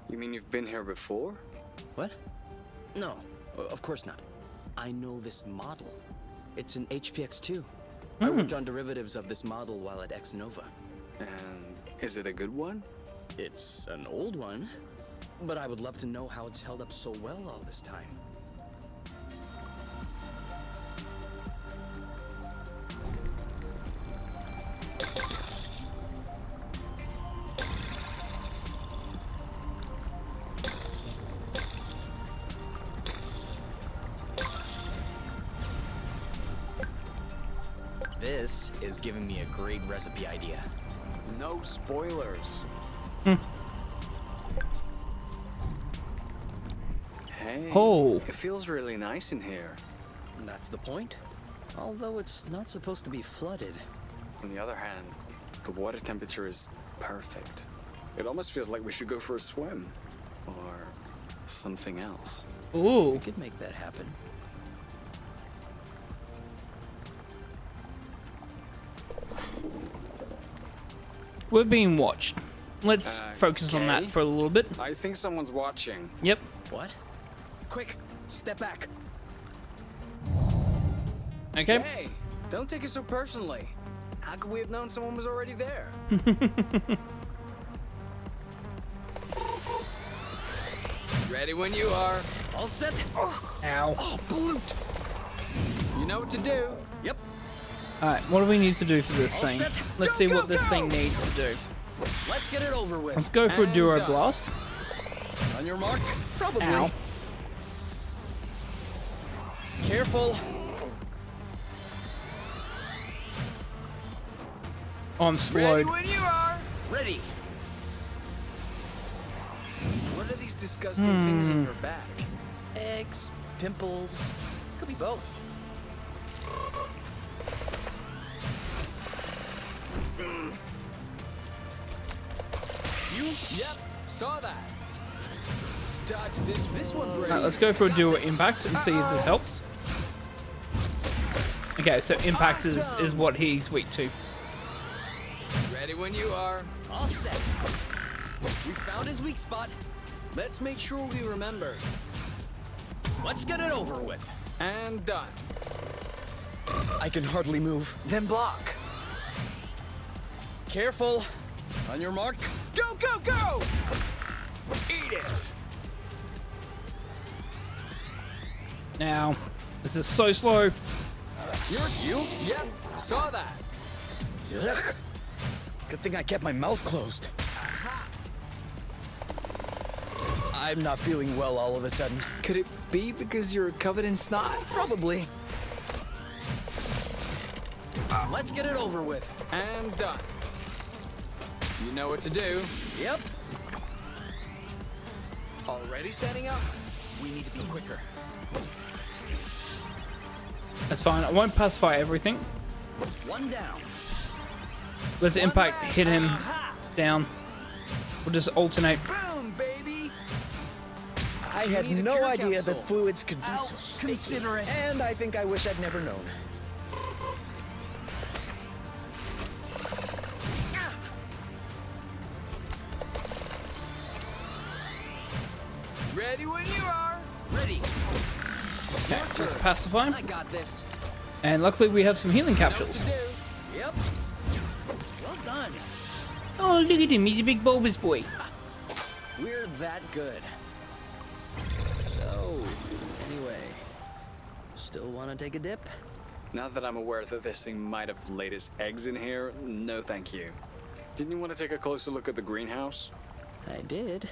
You mean you've been here before? What? No, of course not. I know this model. It's an HPX2. I worked on derivatives of this model while at X-Nova. And is it a good one? It's an old one, but I would love to know how it's held up so well all this time. This is giving me a great recipe idea. No spoilers. Hey, Oh. it feels really nice in here. That's the point. Although it's not supposed to be flooded. On the other hand, the water temperature is perfect. It almost feels like we should go for a swim. Or something else. Ooh. We could make that happen. We're being watched. Let's focus on that okay. for a little bit. I think someone's watching. Yep. What? Quick, step back. Okay. Hey, don't take it so personally. How could we have known someone was already there? Ready when you are. All set? Ow. Oh, bloot! You know what to do. Yep. Alright, what do we need to do for this All thing? set. Let's Go, see go, what this go. thing needs to do. Let's get it over with. Let's go for a And Duro done. Blast. On your mark? Probably. Ow. Careful. Oh, I'm slowed. Ready when you are. Ready. What are these disgusting things in your back? Eggs, pimples, could be both. You? Yep, saw that. Dodge this. This one's ready. Alright, let's go for a dual impact and see if this helps. Okay, so impact is what he's weak to. Ready when you are. All set. We found his weak spot. Let's make sure we remember. Let's get it over with. And done. I can hardly move. Then block. Careful. On your mark. Go, go, go! Eat it. Now, this is so slow. You? Yep, saw that. Ugh. Good thing I kept my mouth closed. I'm not feeling well all of a sudden. Could it be because you're covered in snot? Probably. Let's get it over with. And done. You know what to do. Yep. Already standing up? We need to be quicker. That's fine. I won't pacify everything. One down. Let's impact hit him down. We'll just alternate. Boom, baby! I You had need a no cure idea capsule. that fluids could be so sticky. consider it. And I think I wish I'd never known. Ready when you are. Ready. Okay, let's pacify him. I got this. And luckily we have some healing Know what capsules. to do. Yep. Well done. Oh, look at him. He's a big bulbous boy. We're that good. So, anyway, still want to take a dip? Now that I'm aware that this thing might have laid its eggs in here, no thank you. Didn't you want to take a closer look at the greenhouse? I did.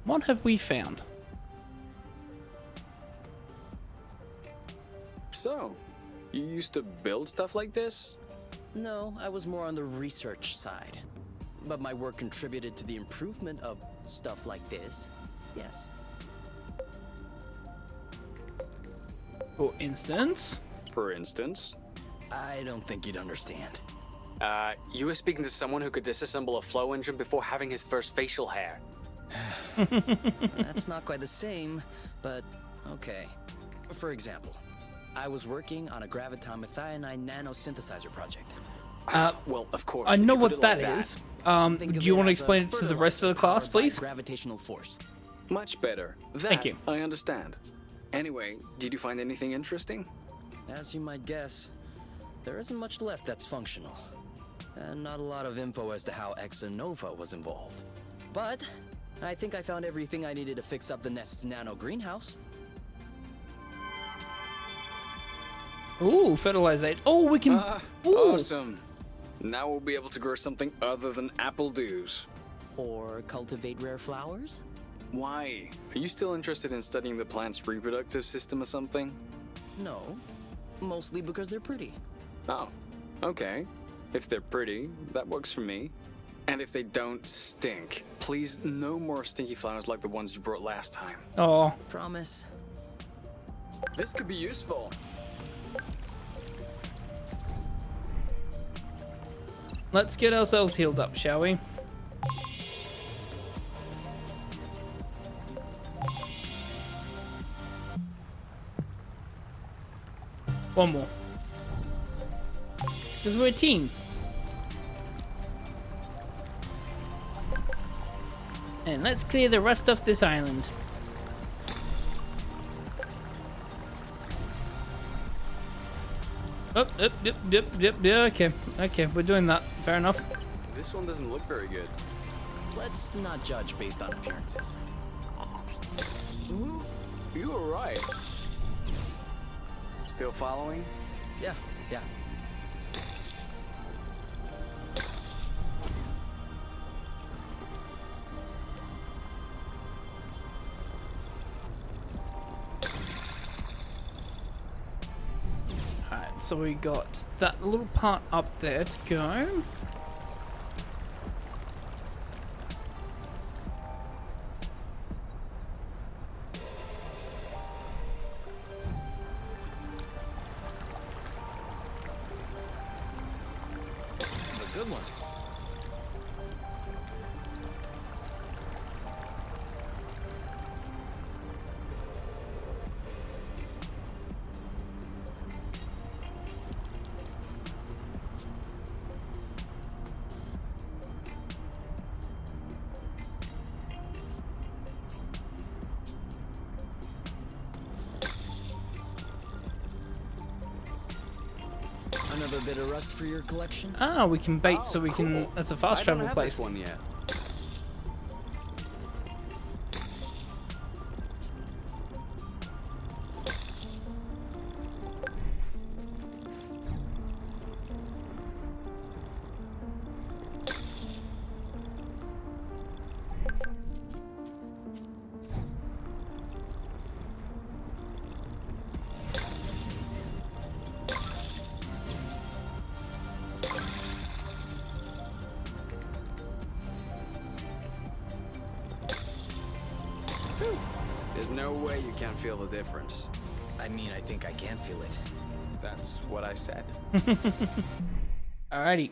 What have we found? So, you used to build stuff like this? No, I was more on the research side. But my work contributed to the improvement of stuff like this. Yes. For instance, For instance? I don't think you'd understand. You were speaking to someone who could disassemble a flow engine before having his first facial hair. That's not quite the same, but okay. For example, I was working on a graviton methionine nanosynthesizer project. Well, of course. I if know you put what it that like is. Think Do of you it want to as a explain it to the rest of the class, fertilizer powered by please? Gravitational force. Much better. That, Thank you. I understand. Anyway, did you find anything interesting? As you might guess, there isn't much left that's functional. And not a lot of info as to how Exonova was involved. But I think I found everything I needed to fix up the Nest's nano greenhouse. Ooh, fertilizate. Oh, we can. Ooh. Awesome. Now we'll be able to grow something other than apple dews. Or cultivate rare flowers? Why? Are you still interested in studying the plant's reproductive system or something? No, mostly because they're pretty. Oh, okay. If they're pretty, that works for me. And if they don't stink, please no more stinky flowers like the ones you brought last time. Oh, Promise. This could be useful. let's get ourselves healed up, shall we? One more. Because we're a team. And let's clear the rest of this island. Oh, okay, we're doing that. Fair enough. This one doesn't look very good. Let's not judge based on appearances. You were right. Still following? Yeah. Alright, so we got that little part up there to go. A good one. Another bit of rust for your collection? Ah, we can bait, so we can. Cool. That's a fast I travel don't have place. this one yet. There's no way you can't feel the difference. I mean, I think I can feel it. That's what I said. Alrighty.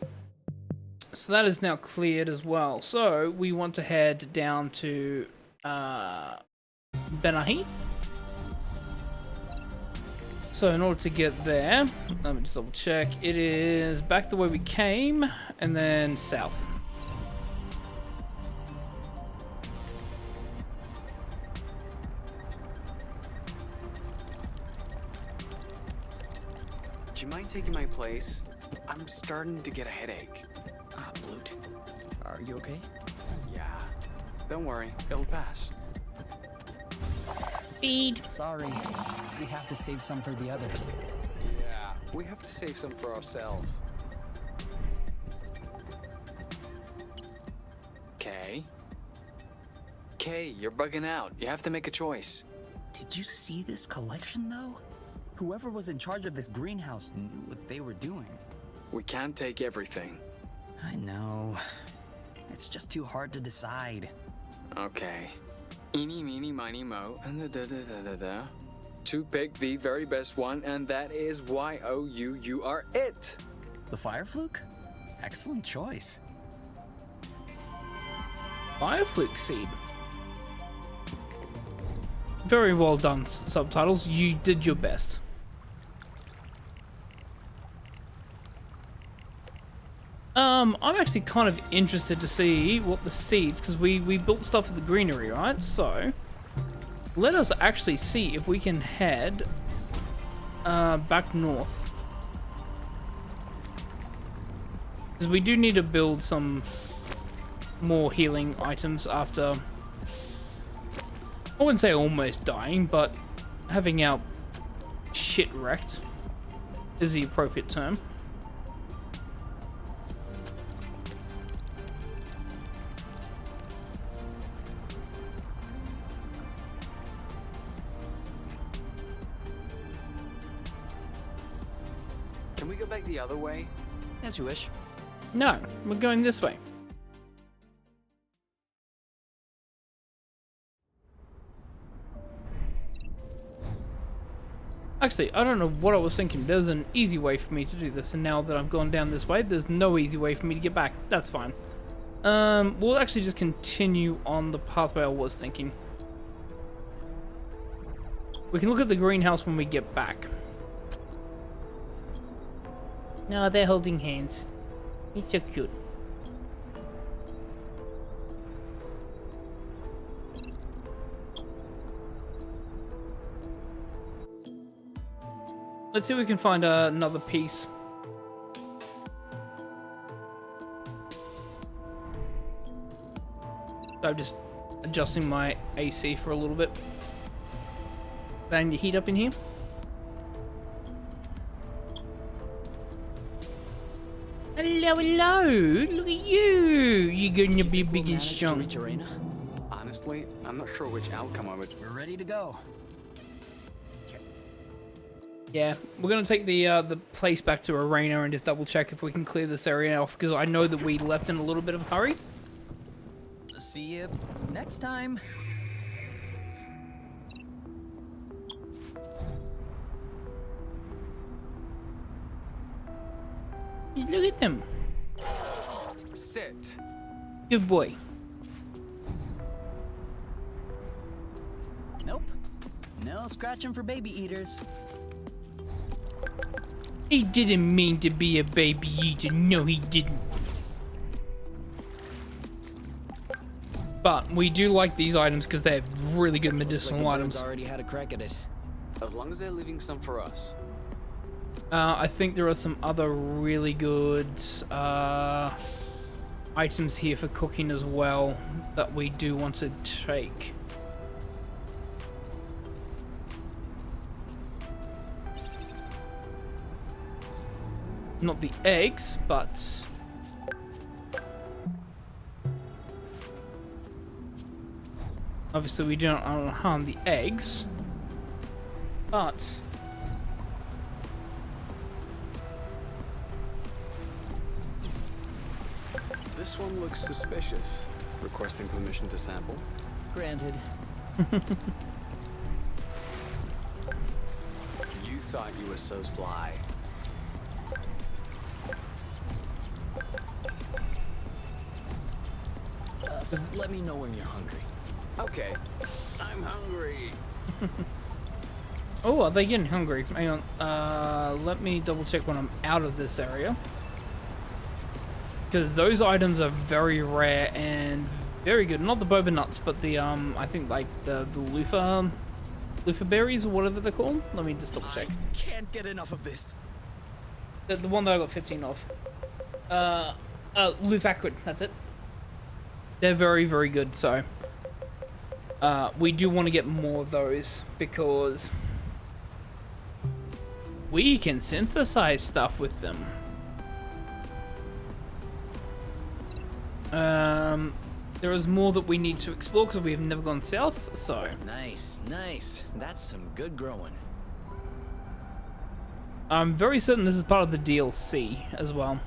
So that is now cleared as well. So we want to head down to Benahi. So in order to get there, let me just double check. It is back the way we came and then south. Do you mind taking my place? I'm starting to get a headache. Ah, Blute. Are you okay? Yeah. Don't worry, it'll pass. Speed. Sorry, we have to save some for the others. Yeah, we have to save some for ourselves. Kay? Kay, you're bugging out. You have to make a choice. Did you see this collection, though? Whoever was in charge of this greenhouse knew what they were doing. We can't take everything. I know. It's just too hard to decide. Okay. Eeny, meeny, miny, mo, and da-da-da-da-da-da. To pick the very best one, and that is Y-O-U, you are it! The fire fluke? Excellent choice. Firefluke seed. Very well done, subtitles. You did your best. I'm actually kind of interested to see what the seeds, because we built stuff at the greenery, right? So let us actually see if we can head back north, because we do need to build some more healing items after, I wouldn't say almost dying, but having our shit wrecked is the appropriate term. Can we go back the other way? As you wish. No, we're going this way. Actually, I don't know what I was thinking. There's an easy way for me to do this, and now that I've gone down this way, there's no easy way for me to get back. That's fine. We'll actually just continue on the pathway I was thinking. We can look at the greenhouse when we get back. No, they're holding hands. It's so cute. Let's see if we can find another piece. So I'm just adjusting my AC for a little bit. Then you heat up in here. Hello, hello! Look at you! You're gonna be big and strong. Honestly, I'm not sure which outcome I would. We're ready to go. Yeah, we're gonna take the place back to Arena and just double check if we can clear this area off, because I know that we left in a little bit of a hurry. See you next time. Look at them. Sit. Good boy. Nope. No scratching for baby eaters. He didn't mean to be a baby eater. No, he didn't. But we do like these items because they're really good medicinal items. Already had a crack at it. As long as they're leaving some for us. I think there are some other really good items here for cooking as well that we do want to take. Not the eggs, but obviously we don't want to harm the eggs, but This one looks suspicious. Requesting permission to sample. Granted. You thought you were so sly. Let me know when you're hungry. Okay. I'm hungry. oh, are they getting hungry? Hang on. Let me double check when I'm out of this area. Because those items are very rare and very good. Not the boba nuts, but the I think like the loofah berries or whatever they're called. Let me just double check. I can't get enough of this. The one that I got 15 of. Loofacrid, that's it. They're very, very good, so we do want to get more of those because we can synthesize stuff with them. There is more that we need to explore because we have never gone south, so. Nice, nice. That's some good growing. I'm very certain this is part of the DLC as well.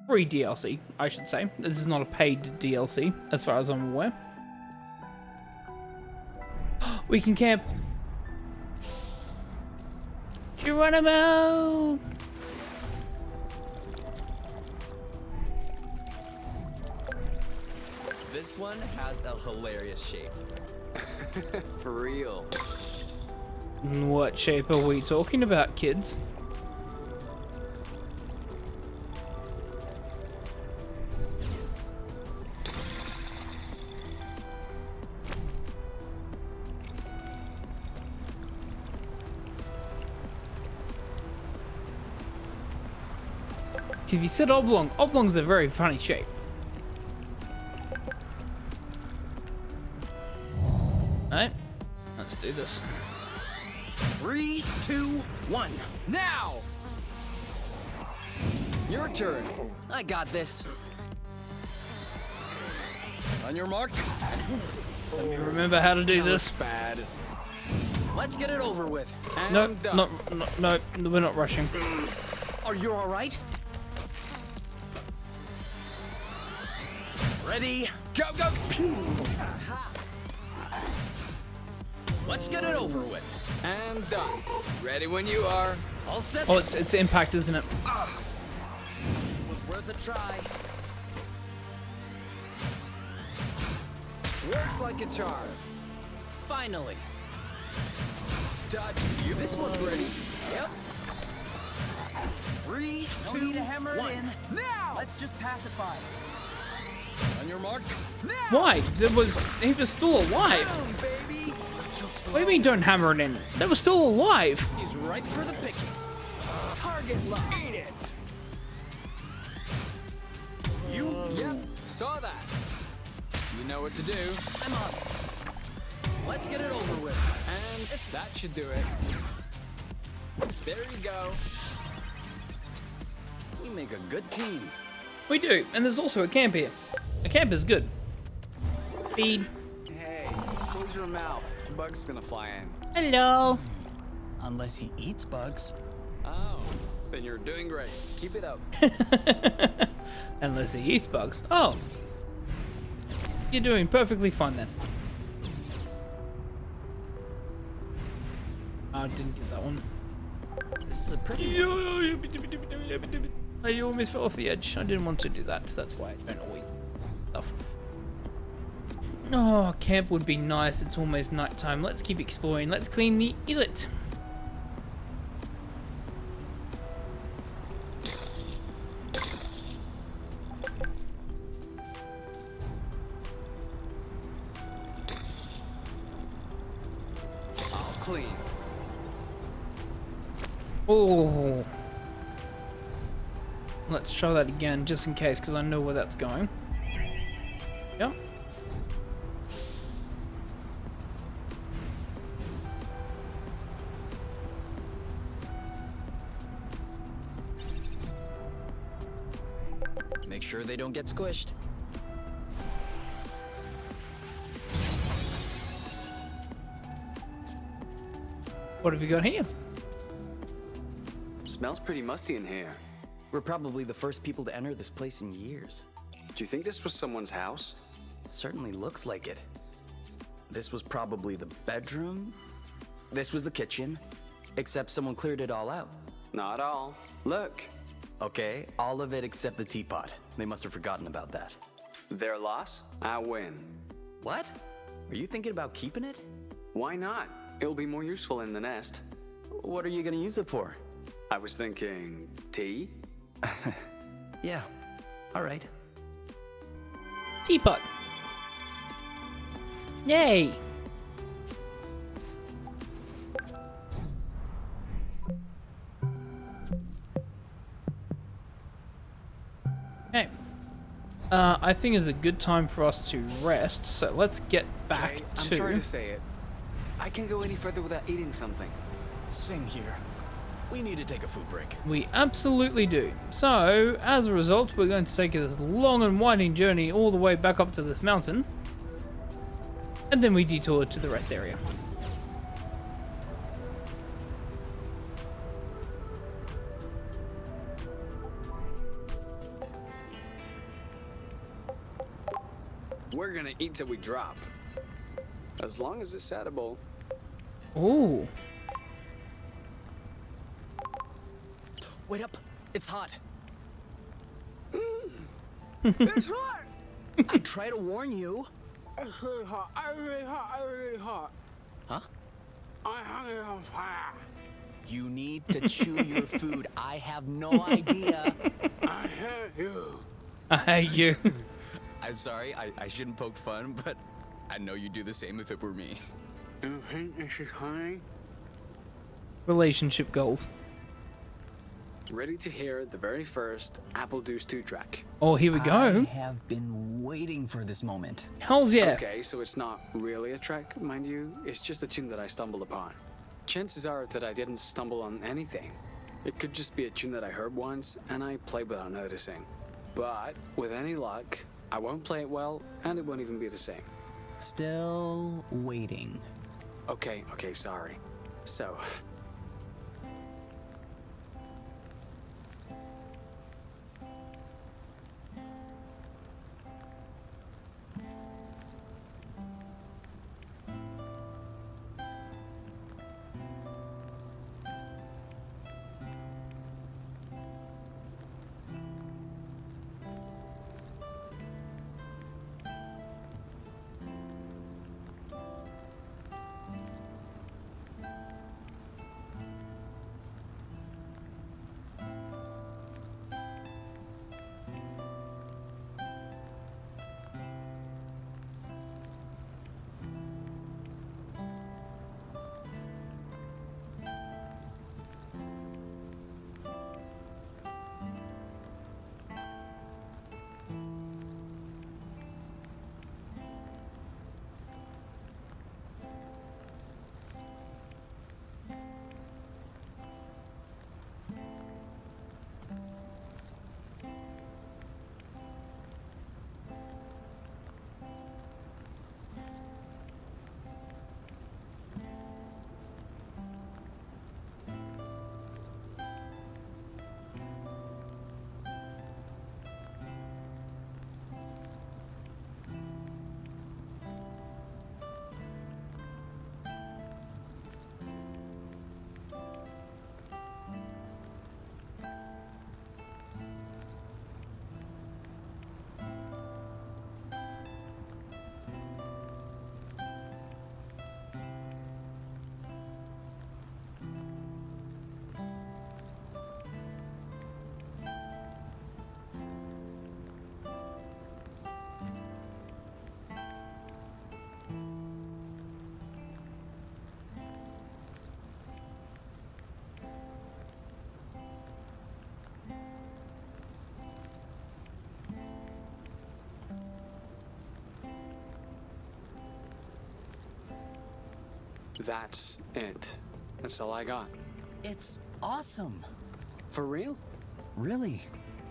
Free DLC, I should say. This is not a paid DLC, as far as I'm aware. We can camp. Geronimo! This one has a hilarious shape. For real. What shape are we talking about, kids? If you said oblong, oblong's a very funny shape. Alright, let's do this. 3, 2, 1. Now! Your turn. I got this. On your mark. Let me remember how to do this. Bad. Let's get it over with. No, And done. no, we're not rushing. Are you all right? Ready? Go, go! Let's get it over with. And done. Ready when you are. All set. Oh, it's impact, isn't it? Was worth a try. Works like a charm. Finally. Dodge. You. This one's ready. Yep. 3, No 2, need to hammer 1. it in. Now! Let's just pacify. On your mark. Why? He was still alive. Down, baby! What do you mean don't hammer it in? They were still alive. He's ripe for the picking. Target lock. Eat it! You? Yep, saw that. You know what to do. I'm on it. Let's get it over with. And that should do it. There you go. We make a good team. We do, and there's also a camp here. A camp is good. Feed. Hey, Close your mouth. The bug's gonna fly in. Hello. Unless he eats bugs. Oh, then you're doing great. Keep it up. Unless he eats bugs. Oh. You're doing perfectly fine then. I didn't get that one. This is a pretty. I almost fell off the edge. I didn't want to do that. That's why I don't always stuff. Oh, camp would be nice. It's almost nighttime. Let's keep exploring. Let's clean the islet. I'll clean. Oh. Let's try that again, just in case, because I know where that's going. Yep. Make sure they don't get squished. What have we got here? Smells pretty musty in here. We're probably the first people to enter this place in years. Do you think this was someone's house? Certainly looks like it. This was probably the bedroom. This was the kitchen. Except someone cleared it all out. Not all. Look. Okay, all of it except the teapot. They must have forgotten about that. Their loss, I win. What? Are you thinking about keeping it? Why not? It'll be more useful in the nest. What are you gonna use it for? I was thinking tea? Yeah, all right. Teapot. Yay. Okay. I think it's a good time for us to rest, so let's get back Jay, to... I'm sorry to say it. I can't go any further without eating something. Same here. We need to take a food break. We absolutely do. So, as a result, we're going to take this long and winding journey all the way back up to this mountain. And then we detour to the rest area. We're gonna eat till we drop. As long as it's edible. Ooh. Wait up! It's hot. It's hot! I try to warn you. It's really hot. I'm really hot. I'm really hot. Huh? I'm hungry on fire. You need to chew your food. I have no idea. I hate you. I hate you. I'm sorry, I shouldn't poke fun, but I know you'd do the same if it were me. You think this is honey? Relationship goals. Ready to hear the very first Apple Deuce 2 track. Oh, here we go. I have been waiting for this moment. Hells yeah. Okay, so it's not really a track, mind you. It's just a tune that I stumbled upon. Chances are that I didn't stumble on anything. It could just be a tune that I heard once and I played without noticing. But with any luck, I won't play it well and it won't even be the same. Still waiting. Okay, sorry. So, That's it. That's all I got. It's awesome. For real? Really.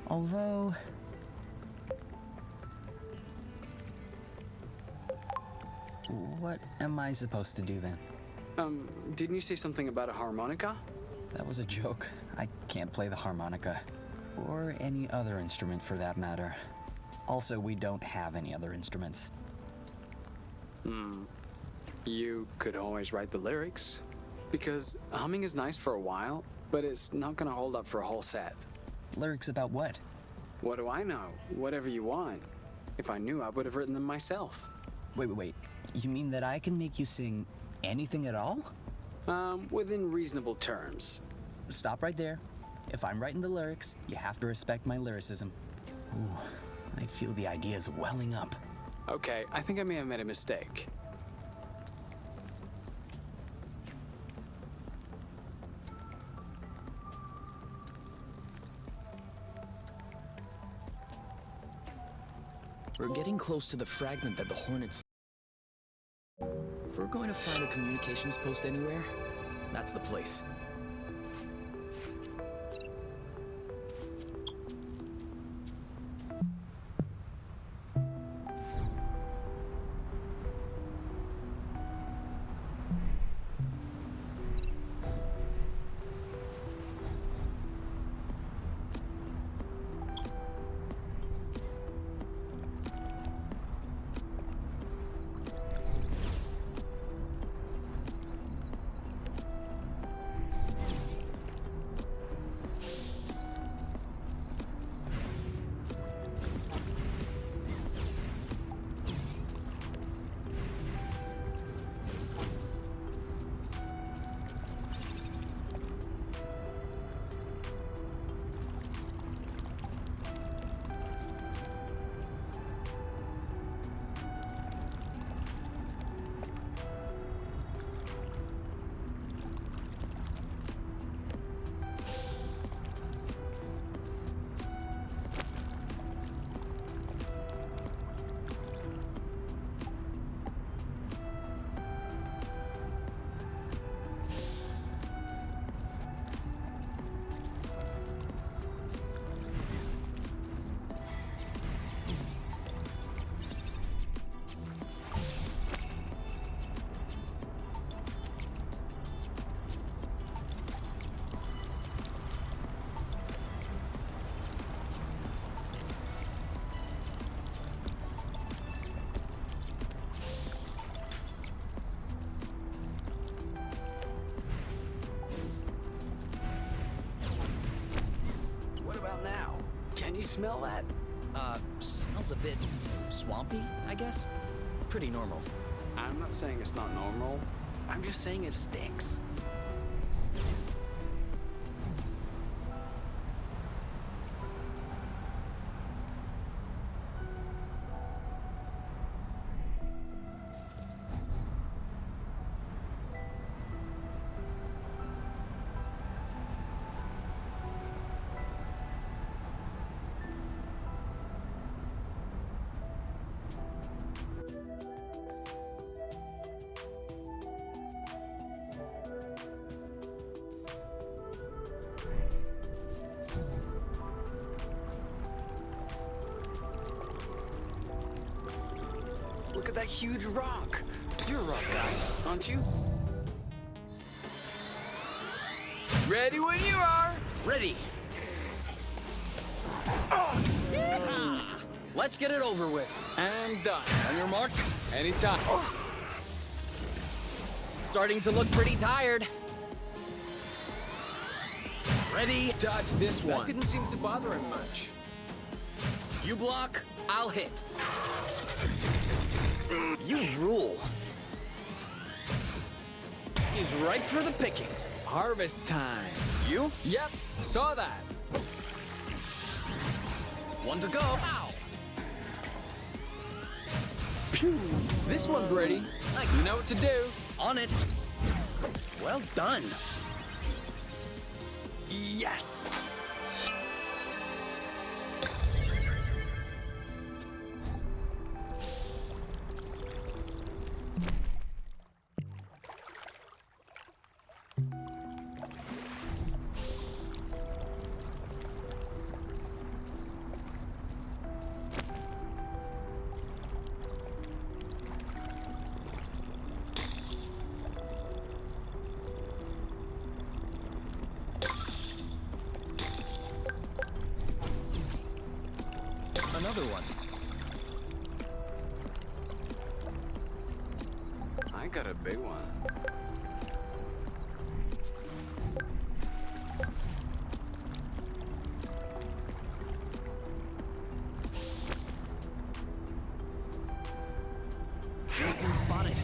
Although... What am I supposed to do then? Didn't you say something about a harmonica? That was a joke. I can't play the harmonica. Or any other instrument for that matter. Also, we don't have any other instruments. You could always write the lyrics. Because humming is nice for a while, but it's not gonna hold up for a whole set. Lyrics about what? What do I know? Whatever you want. If I knew, I would have written them myself. Wait. You mean that I can make you sing anything at all? Within reasonable terms. Stop right there. If I'm writing the lyrics, you have to respect my lyricism. Ooh, I feel the ideas welling up. Okay, I think I may have made a mistake. We're getting close to the fragment that the Hornets... If we're going to find a communications post anywhere, that's the place. Can you smell that? Smells a bit swampy, I guess. Pretty normal. I'm not saying it's not normal. I'm just saying it stinks. Look at that huge rock. You're a rock guy, aren't you? Ready when you are! Ready! Let's get it over with. And done. On your mark. Anytime. Starting to look pretty tired. Ready? Dodge this one. That Didn't seem to bother him much. You block, I'll hit. You rule. He's ripe for the picking. Harvest time. You? Yep, saw that. One to go. Ow. Phew. This one's ready. You know what to do. On it. Well done. Yes. Another one. I got a big one. Been spotted.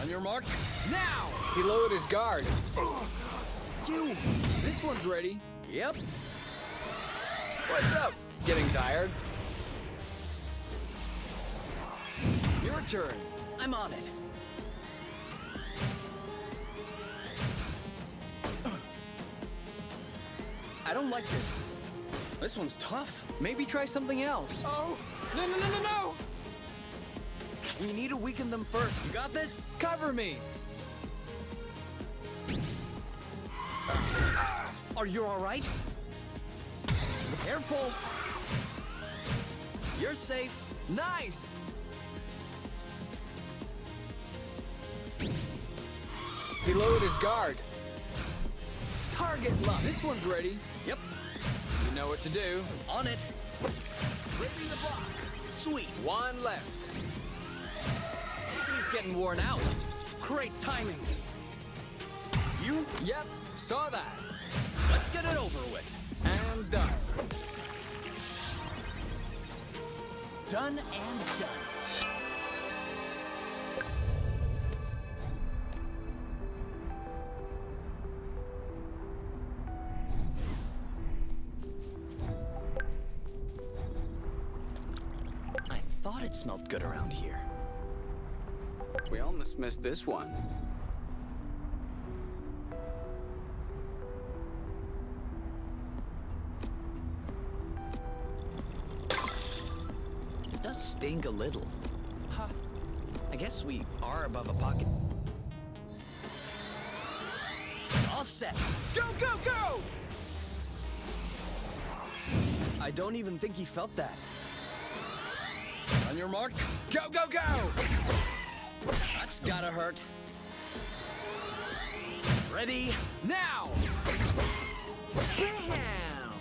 On your mark. Now! He lowered his guard. You! This one's ready. Yep. What's up? Getting tired? Your turn. I'm on it. I don't like this. This one's tough. Maybe try something else. Oh! No, no, no, no, no! We need to weaken them first. You got this? Cover me! Are you all right? Careful. You're safe. Nice! He lowered his guard. Target lock. This one's ready. Yep. You know what to do. On it. Ripping the block. Sweet. One left. He's getting worn out. Great timing. You? Yep, saw that. Let's get it over with. And done. Done and done. I thought it smelled good around here. We almost missed this one. It does stink a little. Huh. I guess we are above a pocket. All set. Go, go, go! I don't even think he felt that. On your mark. Go, go, go! That's gotta hurt. Ready? Now! Bam!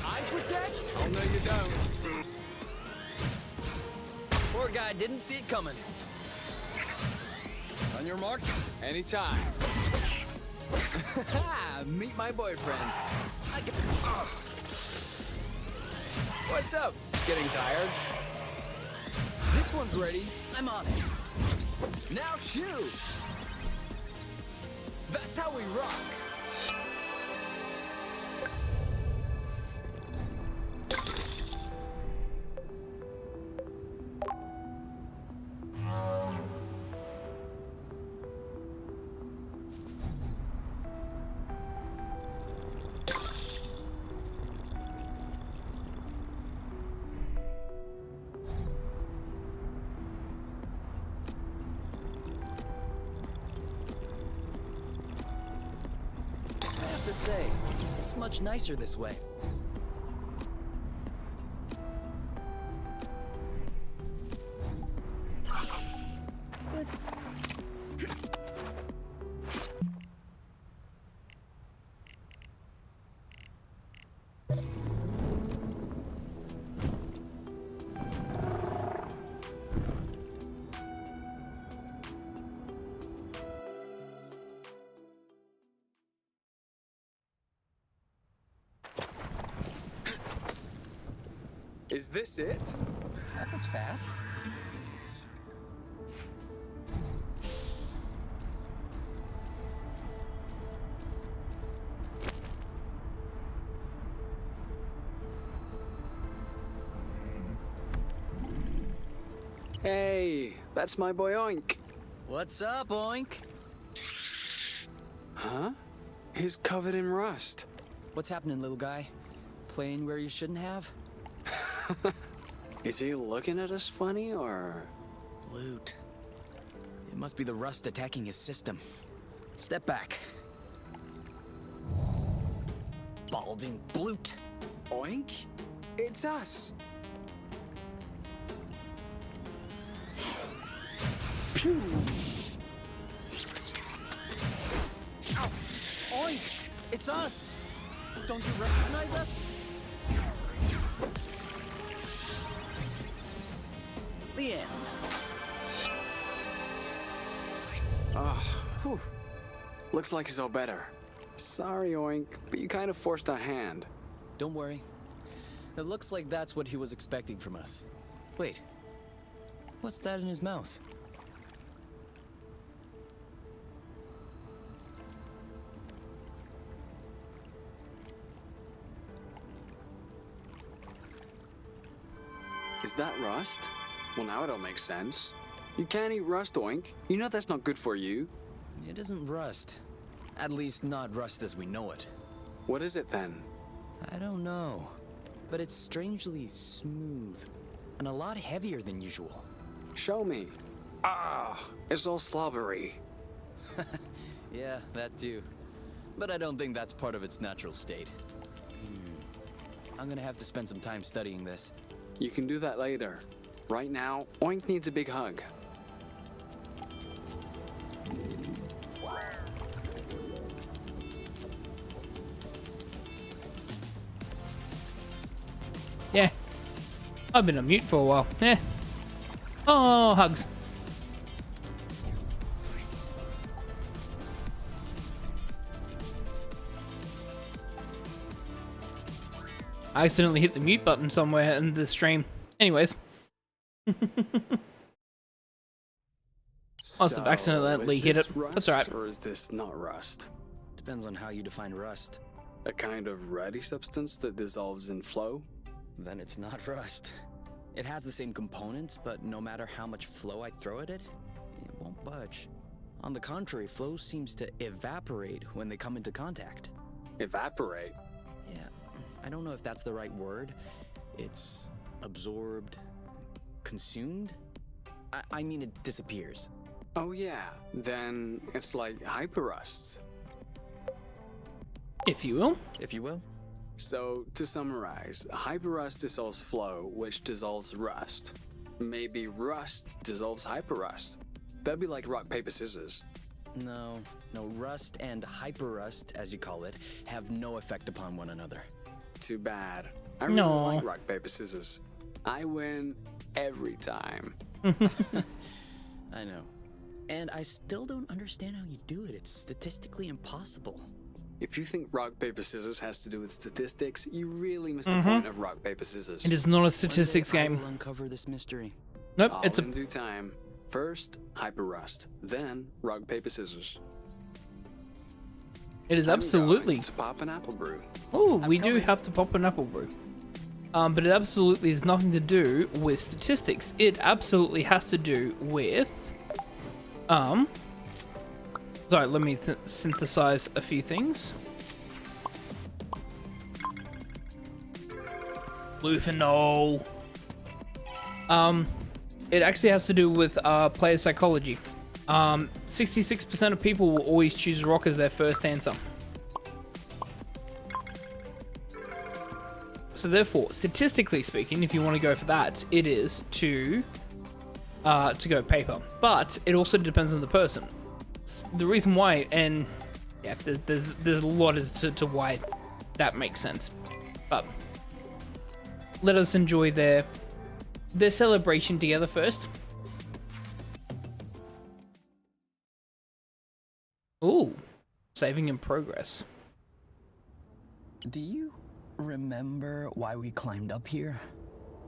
I protect? Oh, no, you don't. Poor guy didn't see it coming. On your mark. Anytime. Meet my boyfriend. What's up? Getting tired? This one's ready. I'm on it. Now shoot! That's how we rock. I have to say, it's much nicer this way. Is this it? That was fast. Hey, that's my boy Oink. What's up, Oink? Huh? He's covered in rust. What's happening, little guy? Playing where you shouldn't have? Is he looking at us funny or? Loot. It must be the rust attacking his system. Step back. Balding blute. Oink? It's us. Pew! Ow! Oink! It's us! Don't you recognize us? The end. Whew. Looks like it's all better. Sorry, Oink, but you kind of forced our hand. Don't worry. It looks like that's what he was expecting from us. Wait. What's that in his mouth? Is that rust? Well, now it all makes sense. You can't eat rust, Oink. You know that's not good for you. It isn't rust. At least not rust as we know it. What is it then? I don't know. But it's strangely smooth. And a lot heavier than usual. Show me. Ah, it's all slobbery. Yeah, that too. But I don't think that's part of its natural state. I'm gonna have to spend some time studying this. You can do that later. Right now, Oink needs a big hug. Yeah. I've been on mute for a while. Yeah. Oh, hugs. I accidentally hit the mute button somewhere in the stream. Anyways. Must have accidentally hit it. Rust, That's alright. Or is this not rust? Depends on how you define rust. A kind of ruddy substance that dissolves in flow? Then it's not rust. It has the same components, but no matter how much flow I throw at it, it won't budge. On the contrary, flow seems to evaporate when they come into contact. Evaporate? Yeah, I don't know if that's the right word. It's absorbed, consumed? I mean it disappears. Oh yeah, then it's like hyperrust. If you will. If you will. So, to summarize, hyperrust dissolves flow, which dissolves rust. Maybe rust dissolves hyperrust. That'd be like rock, paper, scissors. No, rust and hyperrust, as you call it, have no effect upon one another. Too bad. I really No. like rock, paper, scissors. I win every time. I know. And I still don't understand how you do it. It's statistically impossible. If you think rock, paper, scissors has to do with statistics, you really missed the point of rock, paper, scissors. It is not a statistics One day I game. will uncover this mystery. Nope, All it's a in due time. First, hyperrust. Then, rock, paper, scissors. it is I'm absolutely. going to pop an apple brew. Oh, we do have to pop an apple brew. But it absolutely has nothing to do with statistics. It absolutely has to do with sorry, let me synthesize a few things. Luthanol. It actually has to do with player psychology. 66% of people will always choose rock as their first answer. So therefore, statistically speaking, if you want to go for that, it is to go paper. But it also depends on the person. The reason why, and yeah, there's a lot as to why that makes sense. But let us enjoy their celebration together first. Ooh, saving in progress. Do you remember why we climbed up here?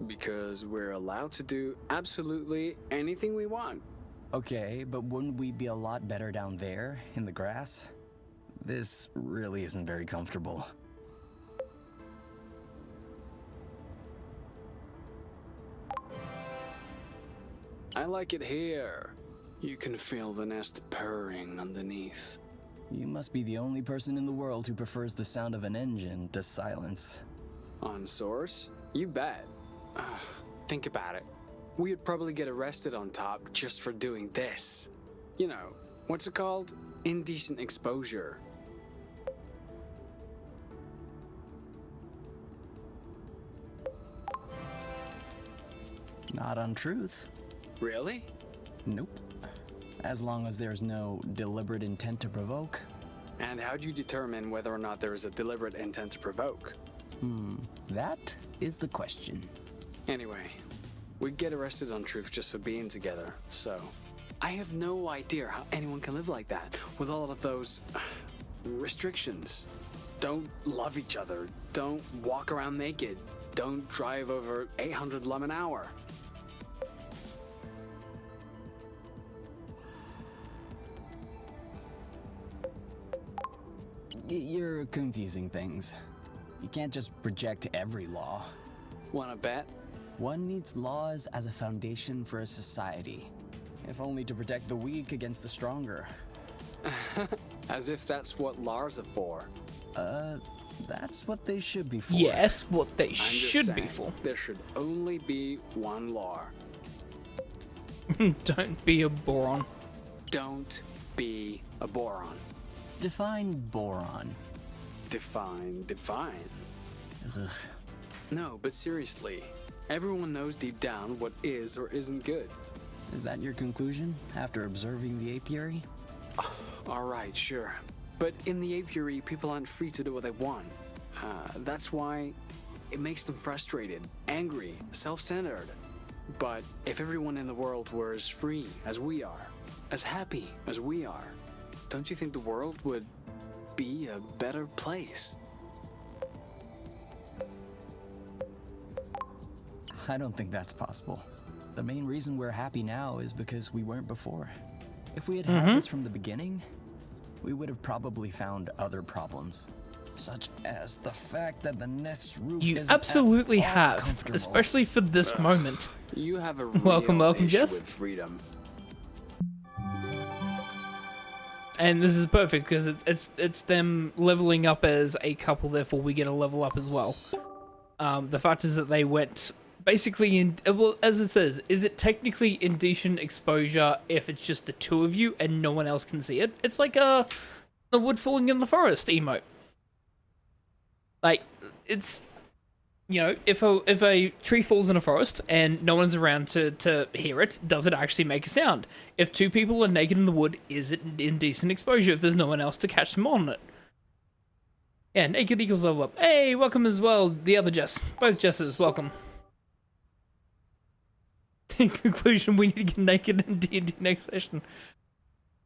Because we're allowed to do absolutely anything we want. Okay, but wouldn't we be a lot better down there, in the grass? This really isn't very comfortable. I like it here. You can feel the nest purring underneath. You must be the only person in the world who prefers the sound of an engine to silence. On Source? You bet. Think about it. We would probably get arrested on top just for doing this. You know, what's it called? Indecent exposure. Not untruth. Really? Nope. As long as there's no deliberate intent to provoke. And how do you determine whether or not there is a deliberate intent to provoke? That is the question. Anyway, we get arrested on truth just for being together, so I have no idea how anyone can live like that with all of those restrictions. Don't love each other, don't walk around naked, don't drive over 800 lum an hour. You're confusing things. You can't just reject every law. Wanna bet? One needs laws as a foundation for a society, if only to protect the weak against the stronger. As if that's what laws are for. That's what they should be for. Yes, what they I'm just should be saying, for. There should only be one law. Don't be a boron. Don't be a boron. Define boron. Define. Ugh. No, but seriously, everyone knows deep down what is or isn't good. Is that your conclusion after observing the apiary? Alright, sure. But in the apiary, people aren't free to do what they want. That's why it makes them frustrated, angry, self-centered. But if everyone in the world were as free as we are, as happy as we are, don't you think the world would be a better place? I don't think that's possible. The main reason we're happy now is because we weren't before. If we had had this from the beginning, we would have probably found other problems, such as the fact that the nest's roof You isn't absolutely at all have, comfortable. especially for this moment. You have a Welcome, real welcome, issue Jess. with freedom. And this is perfect because it's them leveling up as a couple, therefore we get a level up as well. The fact is that they went basically in, well, as it says, is it technically indecent exposure if it's just the two of you and no one else can see it? It's like the wood falling in the forest emote. Like, it's, you know, if a tree falls in a forest and no one's around to hear it, does it actually make a sound? If two people are naked in the wood, is it indecent exposure if there's no one else to catch them on it? Yeah, naked equals level up. Hey, welcome as well, the other Jess. Both Jesses, welcome. In conclusion, we need to get naked in D&D next session.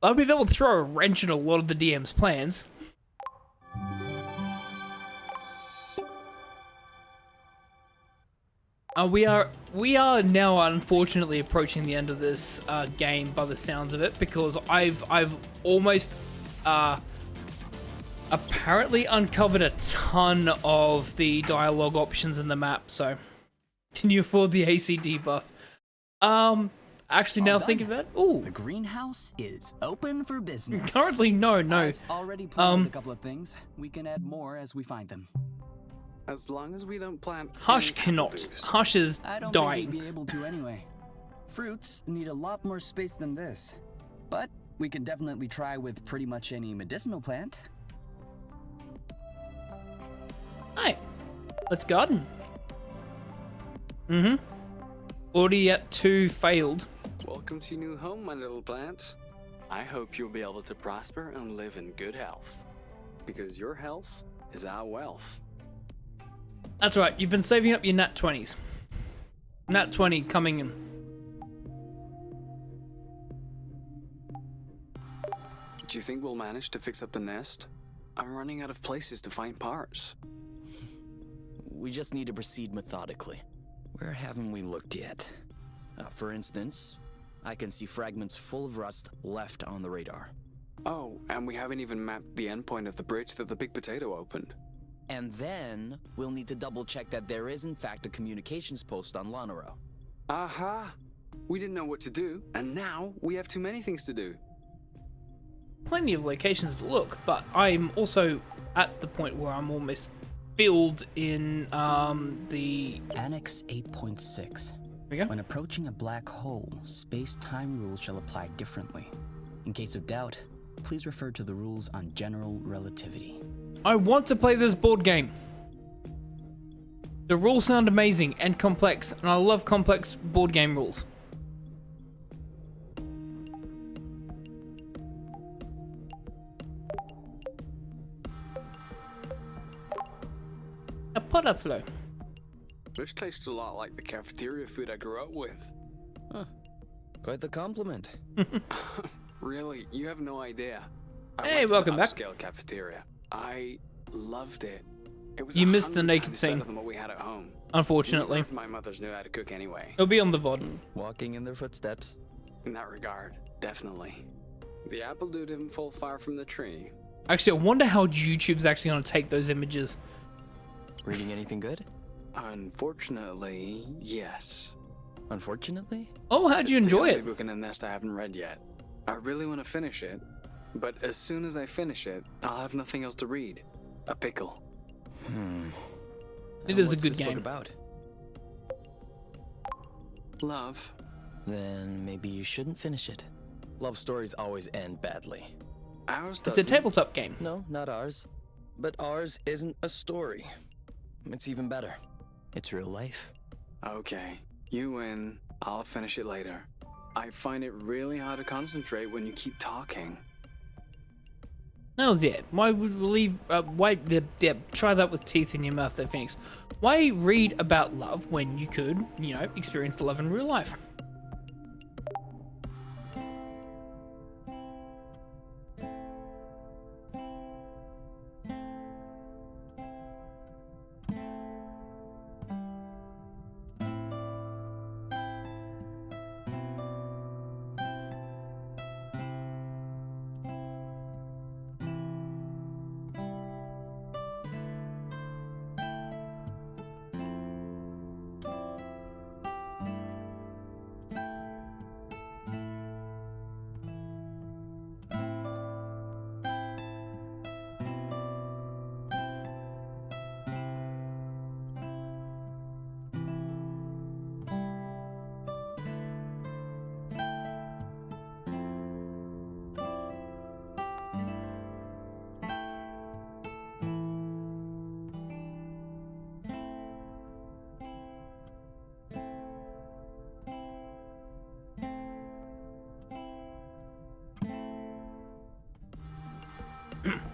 I mean, that will throw a wrench in a lot of the DM's plans. We are now unfortunately approaching the end of this game by the sounds of it, because I've almost apparently uncovered a ton of the dialogue options in the map. So can you afford the AC debuff? Actually, now thinking about it, ooh, The greenhouse is open for business. currently no. I've already planted a couple of things. We can add more as we find them. As long as we don't plant Hush any cannot. appledews. Hush is I don't dying. think we'd be able to anyway. Fruits need a lot more space than this. But we can definitely try with pretty much any medicinal plant. Hey, let's garden. Already at 2 failed. Welcome to your new home, my little plant. I hope you'll be able to prosper and live in good health. Because your health is our wealth. That's right, you've been saving up your nat 20s. Nat 20 coming in. Do you think we'll manage to fix up the nest? I'm running out of places to find parts. We just need to proceed methodically. Where haven't we looked yet? For instance, I can see fragments full of rust left on the radar. Oh, and we haven't even mapped the endpoint of the bridge that the big potato opened. And then we'll need to double check that there is in fact a communications post on Lonero. Aha! We didn't know what to do, and now we have too many things to do. Plenty of locations to look, but I'm also at the point where I'm almost filled in the... Annex 8.6. There we go. When approaching a black hole, space-time rules shall apply differently. In case of doubt, please refer to the rules on general relativity. I want to play this board game. The rules sound amazing and complex, and I love complex board game rules. A butterfly. This tastes a lot like the cafeteria food I grew up with. Quite the compliment. Really, you have no idea. I Hey, went to welcome the back. upscale cafeteria. I loved it. It was You missed the 100 naked times scene. better than what we had at home. Unfortunately. Neither of my mothers knew how to cook anyway. It'll be on the VOD. Walking in their footsteps. In that regard, definitely. The apple dude didn't fall far from the tree. Actually, I wonder how YouTube's actually going to take those images. Reading anything good? Unfortunately, yes. Unfortunately? Oh, how'd you It's the enjoy only it? book in the nest I haven't read yet. I really want to finish it, but as soon as I finish it, I'll have nothing else to read. A pickle. It is a What's good this book game. about? Love. Then maybe you shouldn't finish it. Love stories always end badly. Ours It's a doesn't. tabletop game. No, not ours. But ours isn't a story. It's even better. It's real life. Okay, you win. I'll finish it later. I find it really hard to concentrate when you keep talking. That was it. Why would we leave? Why? Try that with teeth in your mouth, there, Phoenix. Why read about love when you could, experience love in real life?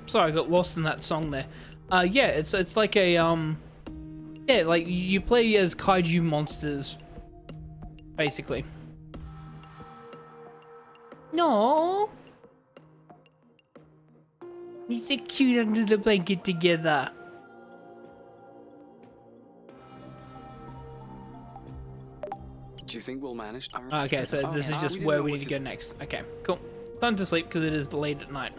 Sorry, I got lost in that song there. Yeah, it's like a yeah, like you play as kaiju monsters, basically. No, he's so cute under the blanket together. Do you think we'll manage? Okay, so this is just where we need to go next. Okay, cool. Time to sleep because it is late at night.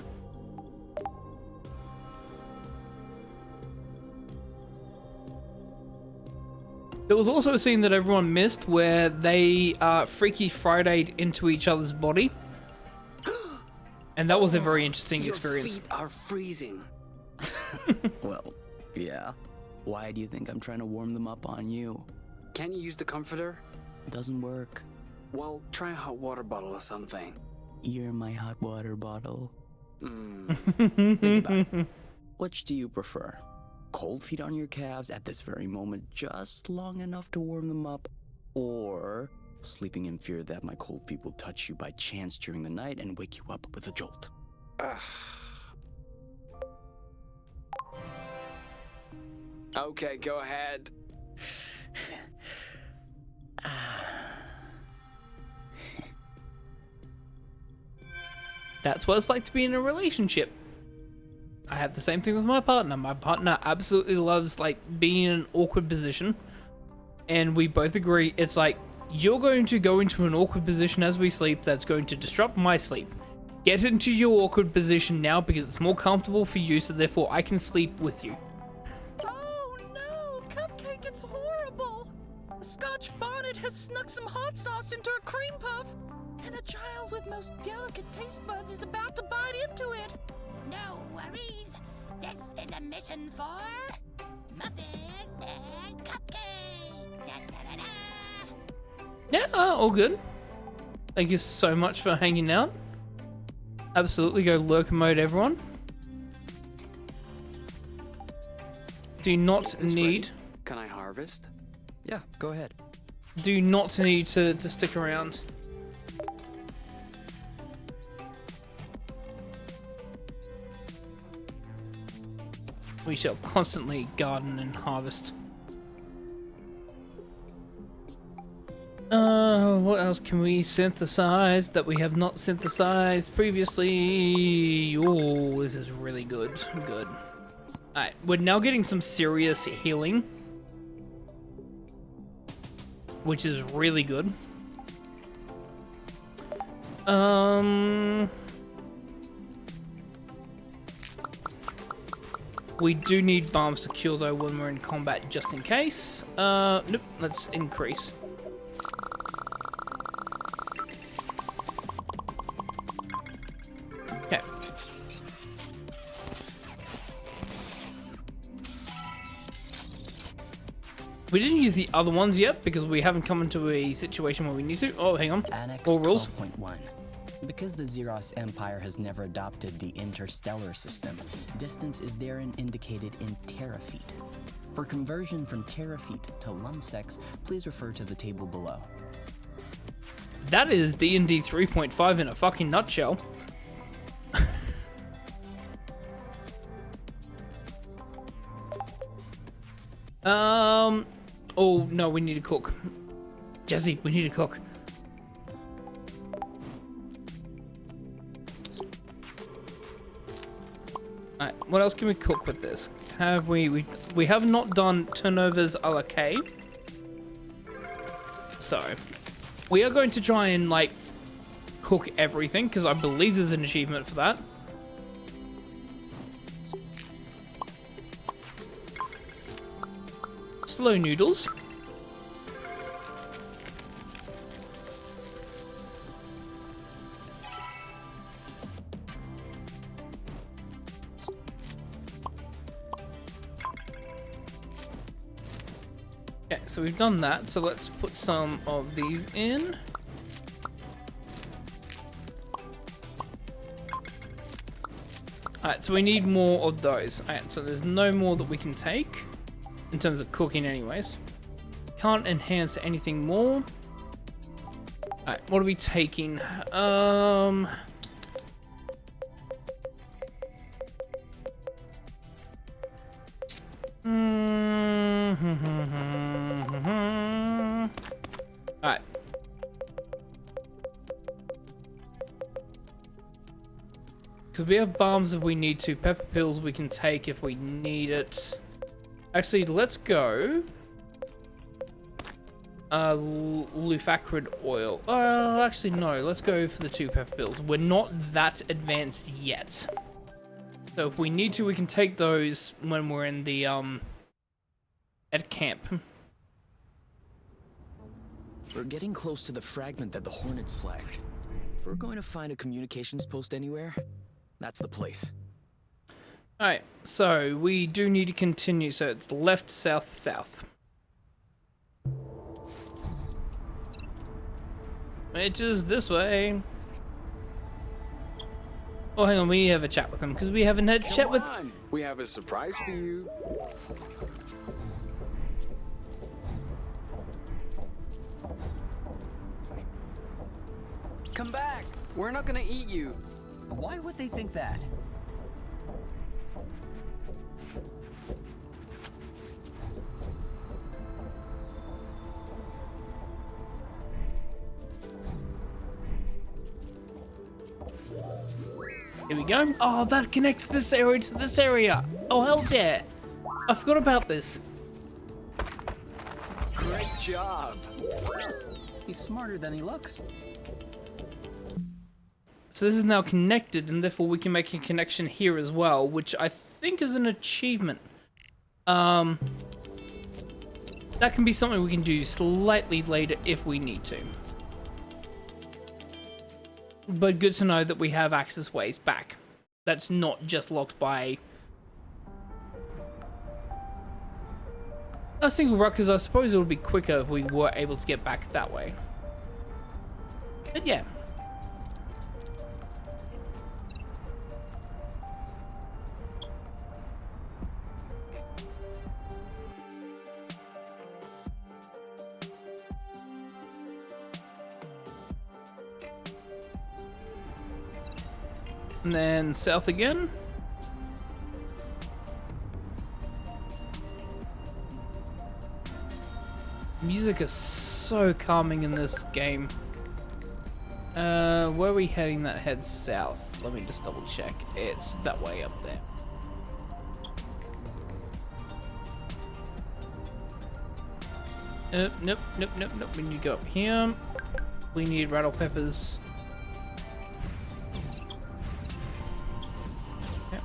There was also a scene that everyone missed where they Freaky Friday'd into each other's body. And that was a very interesting experience. Your feet are freezing. Well, yeah. Why do you think I'm trying to warm them up on you? Can't you use the comforter? Doesn't work. Well, try a hot water bottle or something. You're my hot water bottle. Mm. Think about it. Which do you prefer? Cold feet on your calves at this very moment, just long enough to warm them up, or sleeping in fear that my cold feet will touch you by chance during the night and wake you up with a jolt? Okay, go ahead. That's what it's like to be in a relationship. I have the same thing with my partner. My partner absolutely loves like being in an awkward position, and we both agree it's like you're going to go into an awkward position as we sleep that's going to disrupt my sleep. Get into your awkward position now because it's more comfortable for you, so therefore I can sleep with you. Oh no, Cupcake, it's horrible. A Scotch bonnet has snuck some hot sauce into a cream puff, and a child with most delicate taste buds is about to bite into it. No worries. This is a mission for Muffin and Cupcake. Da-da-da-da. Yeah, all good. Thank you so much for hanging out. Absolutely, go lurk mode, everyone. Do not need... Can I harvest? Yeah, go ahead. Do not need to stick around. We shall constantly garden and harvest. What else can we synthesize that we have not synthesized previously? Oh, this is really good. Good. Alright, we're now getting some serious healing, which is really good. We do need bombs to kill though when we're in combat, just in case. Nope, let's increase. Okay. We didn't use the other ones yet because we haven't come into a situation where we need to. Oh, hang on. Annex More rules. 12.1. Because the Xeros Empire has never adopted the interstellar system, distance is therein indicated in terafeet. For conversion from terafeet to lumsecs, please refer to the table below. That is D&D 3.5 in a fucking nutshell. Oh no, we need to cook. Jesse, we need to cook. Alright, what else can we cook with this? Have we have not done turnovers a la K. So, we are going to try and like cook everything because I believe there's an achievement for that. Slow noodles. Okay, so we've done that. So let's put some of these in. Alright, so we need more of those. Alright, so there's no more that we can take. In terms of cooking anyways. Can't enhance anything more. Alright, what are we taking? Alright, because we have bombs if we need to. Pepper pills we can take if we need it. Actually, let's go. Lufacrid oil. Actually, no. Let's go for the 2 pepper pills. We're not that advanced yet. So if we need to, we can take those when we're in the, at camp. We're getting close to the fragment that the Hornets flagged. If we're going to find a communications post anywhere, that's the place. Alright, so we do need to continue, so it's left, south, south. Which is this way. Oh, hang on, we need to have a chat with him, because we haven't had a chat with... Come on, we have a surprise for you. Come back! We're not gonna eat you. Why would they think that? Here we go. Oh, that connects this area to this area. Oh, hell yeah. I forgot about this. Great job! He's smarter than he looks. So this is now connected, and therefore we can make a connection here as well, which I think is an achievement. That can be something we can do slightly later if we need to. But good to know that we have access ways back. That's not just locked by a single rock, because I suppose it would be quicker if we were able to get back that way. But yeah. And then south again. Music is so calming in this game. Where are we heading that heads south? Let me just double check. It's that way up there. Nope. We need to go up here. We need rattle peppers. Yep.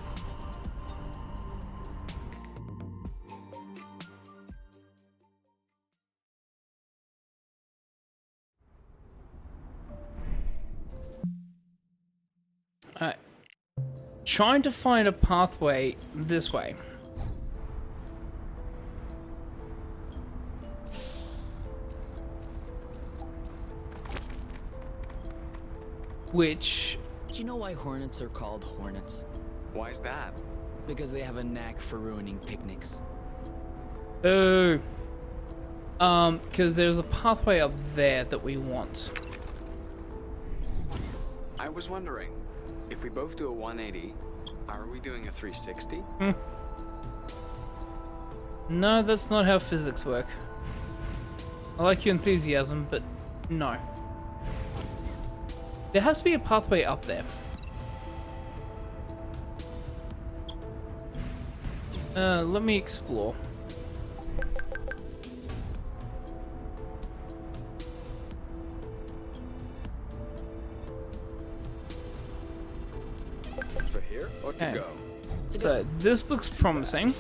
Alright. Trying to find a pathway this way. Which... Do you know why hornets are called hornets? Why's that? Because they have a knack for ruining picnics. Oh. Because there's a pathway up there that we want. I was wondering, if we both do a 180, are we doing a 360? No, that's not how physics work. I like your enthusiasm, but no. There has to be a pathway up there. Let me explore. For here or to Okay. go? So this looks promising.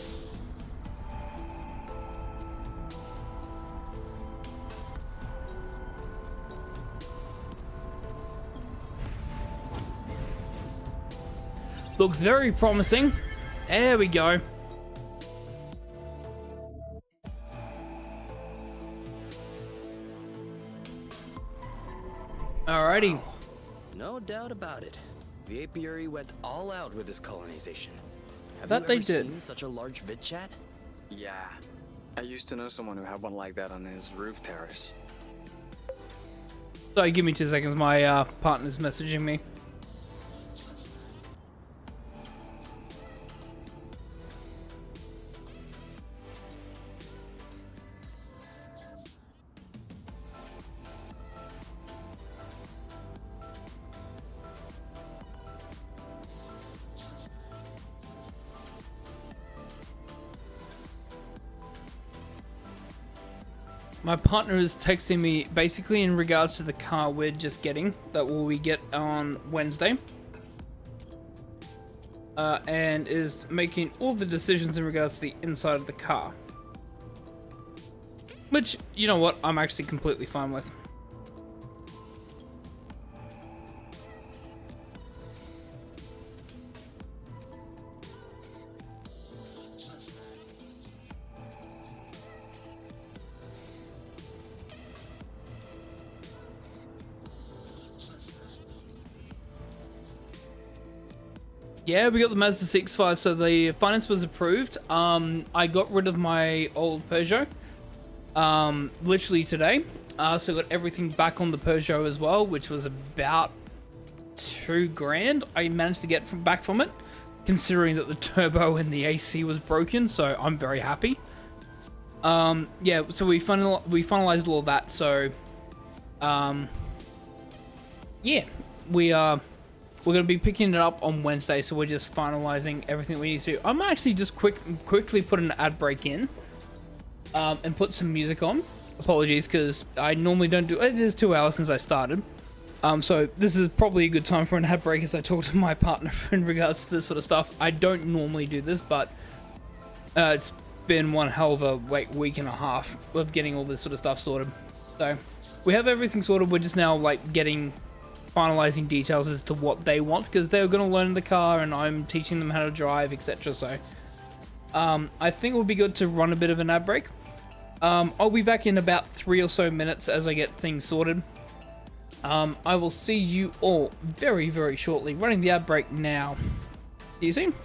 Looks very promising. There we go. Alrighty. No doubt about it. The apiary went all out with this colonization. Have That you they ever did. seen such a large vid chat? Yeah. I used to know someone who had one like that on his roof terrace. Sorry, give me 2 seconds. My partner's messaging me. My partner is texting me basically in regards to the car we're just getting, that we get on Wednesday. And is making all the decisions in regards to the inside of the car. Which, you know what, I'm actually completely fine with. Yeah, we got the Mazda 6.5, so the finance was approved. I got rid of my old Peugeot, literally today. So got everything back on the Peugeot as well, which was about $2,000 I managed to get back from it, considering that the turbo and the AC was broken, so I'm very happy. Yeah, so we finalized all that, so, yeah, we're going to be picking it up on Wednesday, so we're just finalizing everything we need to. I'm actually just quickly put an ad break in and put some music on. Apologies, because I normally don't do it. It is 2 hours since I started. So this is probably a good time for an ad break as I talk to my partner in regards to this sort of stuff. I don't normally do this, but it's been one hell of a week and a half of getting all this sort of stuff sorted. So we have everything sorted. We're just now finalizing details as to what they want, because they're going to learn the car and I'm teaching them how to drive, etc. So I think it would be good to run a bit of an ad break. I'll be back in about 3 or so minutes as I get things sorted. I will see you all very, very shortly. Running the ad break now. See you soon.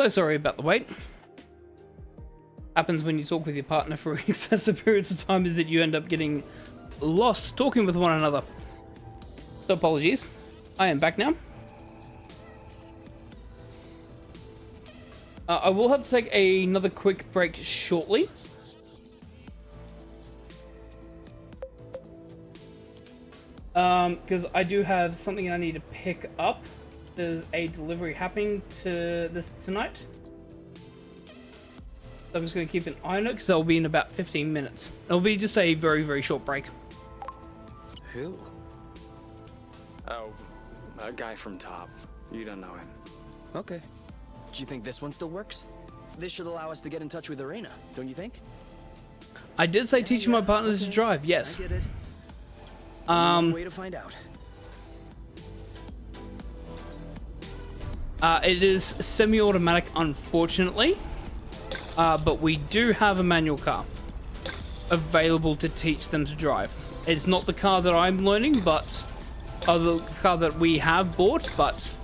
So sorry about the wait. Happens when you talk with your partner for excessive periods of time is that you end up getting lost talking with one another. So apologies. I am back now. I will have to take another quick break shortly. Because I do have something I need to pick up. There's a delivery happening tonight. So I'm just going to keep an eye on it because that'll be in about 15 minutes. It'll be just a very, very short break. Who? Oh, a guy from Top. You don't know him. Okay. Do you think this one still works? This should allow us to get in touch with Arena, don't you think? I did say teaching my partner to drive, yes. I get it. Way to find out. It is semi-automatic, unfortunately. But we do have a manual car available to teach them to drive. It's not the car that I'm learning, but the car that we have bought, but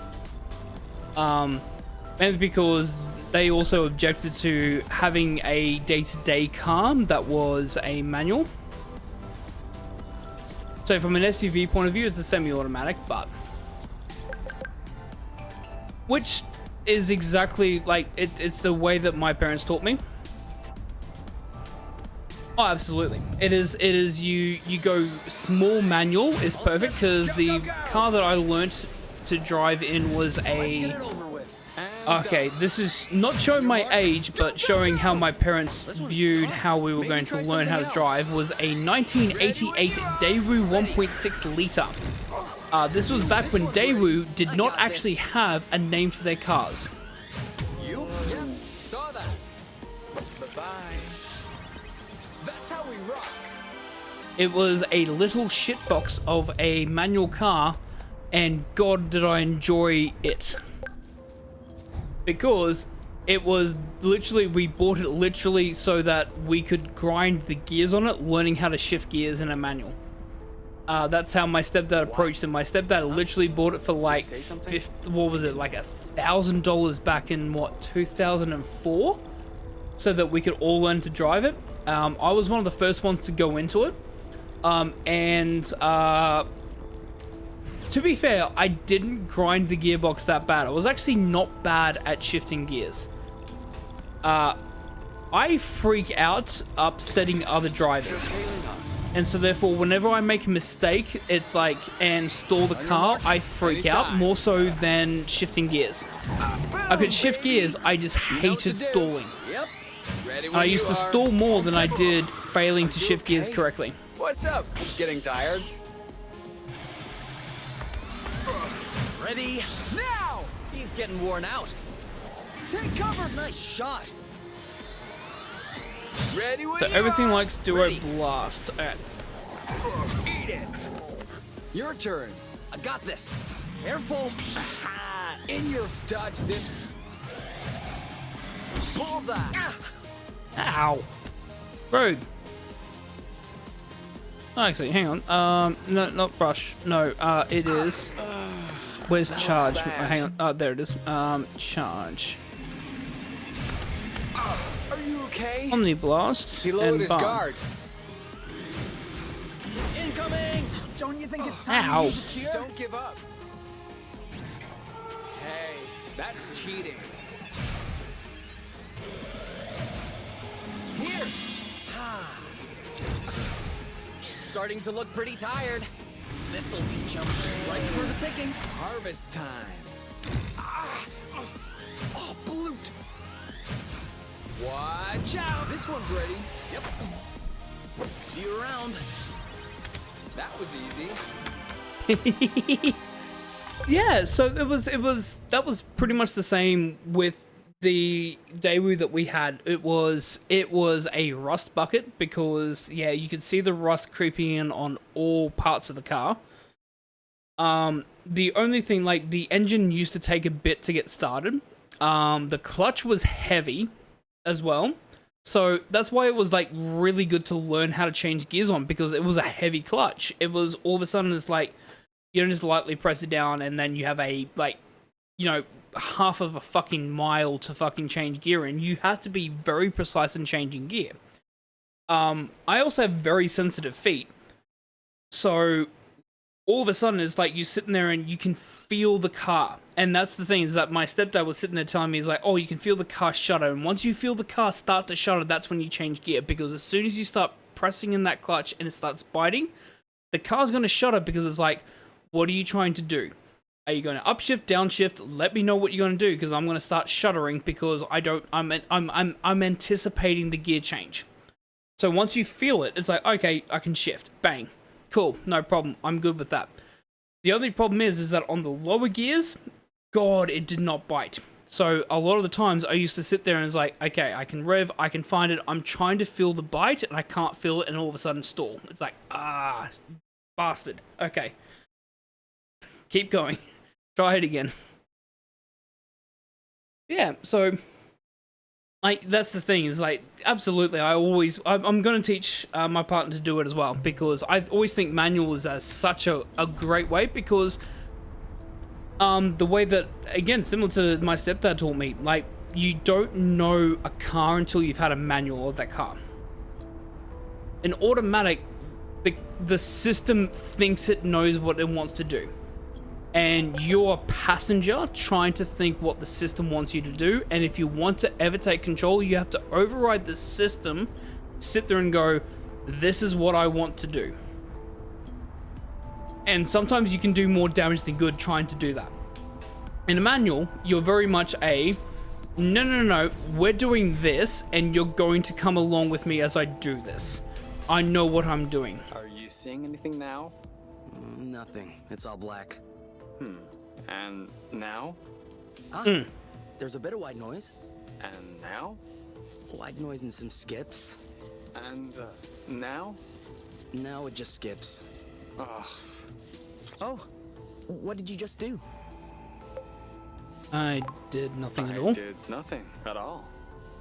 mainly because they also objected to having a day-to-day car that was a manual. So from an SUV point of view, it's a semi-automatic, but which is exactly like it's the way that my parents taught me. Oh, absolutely. It is you go small manual is perfect because the car that I learnt to drive in was a okay, this is not showing my age, but showing how my parents viewed how we were going to learn how to drive, was a 1988 Daewoo 1.6 liter. This was back when Daewoo did not actually have a name for their cars. You? Yeah, saw that. Bye-bye. That's how we rock. It was a little shitbox of a manual car, and God did I enjoy it. Because it was literally, we bought it literally so that we could grind the gears on it, learning how to shift gears in a manual. That's how my stepdad approached it. My stepdad literally bought it for like, what was it, like $1,000 back in what, 2004? So that we could all learn to drive it. I was one of the first ones to go into it. To be fair, I didn't grind the gearbox that bad. I was actually not bad at shifting gears. I freak out upsetting other drivers. And so therefore, whenever I make a mistake, it's like, and stall the car, I freak out more so than shifting gears. I could shift gears, I just hated stalling. And I used to stall more than I did failing to shift gears correctly. What's up? Getting tired? Ready? Now! He's getting worn out. Take cover! Nice shot. Ready when So everything likes Duo Blast. Eat it! Your turn. I got this. Careful. Aha! In your dodge this. Bullseye! Ow. Rude. Actually, hang on. No, not brush. No, it is. Where's charge? Hang on. Oh, there it is. Charge. Are you okay? Omni Blast. He lowered and his bomb. guard. Incoming! Don't you think it's time Ow. to use a cure? Don't give up. Hey, that's cheating. Here! Starting to look pretty tired. This'll teach him. Right for the picking. Harvest time. Oh, blute! Watch out! This one's ready. Yep. See you around. That was easy. Yeah, so that was pretty much the same with the Daewoo that we had. It was a rust bucket because yeah, you could see the rust creeping in on all parts of the car. The only thing, like, the engine used to take a bit to get started. The clutch was heavy as well. So that's why it was like really good to learn how to change gears on, because it was a heavy clutch. It was all of a sudden it's like you don't just lightly press it down and then you have a like you know, half of a fucking mile to fucking change gear in. You have to be very precise in changing gear. I also have very sensitive feet. So all of a sudden it's like you're sitting there and you can feel the car. And that's the thing, is that my stepdad was sitting there telling me, he's like, oh, you can feel the car shudder. And once you feel the car start to shudder, that's when you change gear. Because as soon as you start pressing in that clutch and it starts biting, the car's going to shudder, because it's like, what are you trying to do? Are you going to upshift, downshift? Let me know what you're going to do, because I'm going to start shuddering, because I'm anticipating the gear change. So once you feel it, it's like, okay, I can shift. Bang. Cool, no problem. I'm good with that. The only problem is that on the lower gears, God, it did not bite. So a lot of the times I used to sit there and it's like, okay, I can rev, I can find it. I'm trying to feel the bite and I can't feel it, and all of a sudden stall. It's like, bastard. Okay. Keep going. Try it again. Yeah, so like, that's the thing, is like, absolutely, I'm going to teach my partner to do it as well, because I always think manual is such a great way, because the way that, again, similar to my stepdad taught me, like, you don't know a car until you've had a manual of that car. An automatic, the system thinks it knows what it wants to do. And you're a passenger trying to think what the system wants you to do. And if you want to ever take control, you have to override the system, sit there and go, this is what I want to do. And sometimes you can do more damage than good trying to do that. In a manual, you're very much no, we're doing this, and you're going to come along with me as I do this. I know what I'm doing. Are you seeing anything now? Nothing. It's all black. And now? There's a bit of white noise. And now? White noise and some skips. And now? Now it just skips. Ugh. Oh, what did you just do? I did nothing at I all. did nothing at all.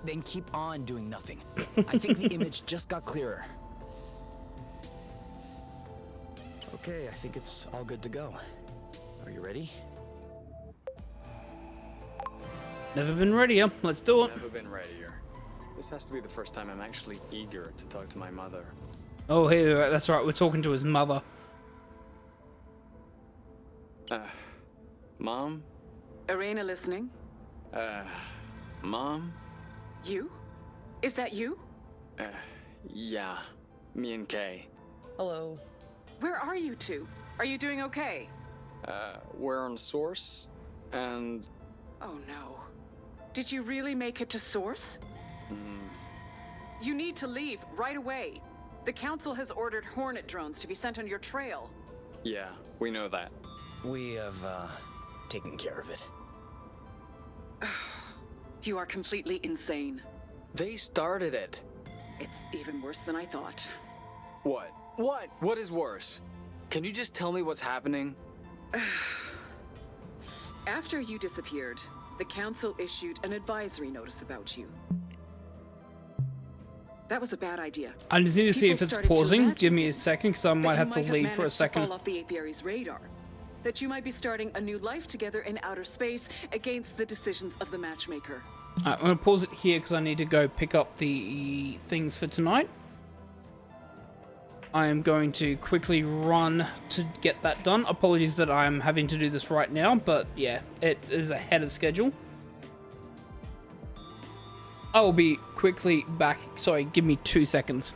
Then keep on doing nothing. I think the image just got clearer. Okay, I think it's all good to go. Are you ready? Never been readier. Let's do it. Never been readier. This has to be the first time I'm actually eager to talk to my mother. Oh, hey, that's right. We're talking to his mother. Mom? Arena listening? Mom? You? Is that you? Yeah. Me and Kay. Hello. Where are you two? Are you doing okay? We're on Source, and... Oh no. Did you really make it to Source? You need to leave right away. The Council has ordered Hornet drones to be sent on your trail. Yeah, we know that. We have, taken care of it. You are completely insane. They started it. It's even worse than I thought. What? What? What is worse? Can you just tell me what's happening? After you disappeared, the Council issued an advisory notice about you. That was a bad idea. I just need to see if People it's started to pausing. imagine Give me a second, because I that might you have to leave for a managed to second. fall off the apiary's radar. That you might be starting a new life together in outer space against the decisions of the matchmaker. Alright, I'm going to pause it here because I need to go pick up the things for tonight. I am going to quickly run to get that done. Apologies that I'm having to do this right now, but yeah, it is ahead of schedule. I will be quickly back. Sorry, give me 2 seconds.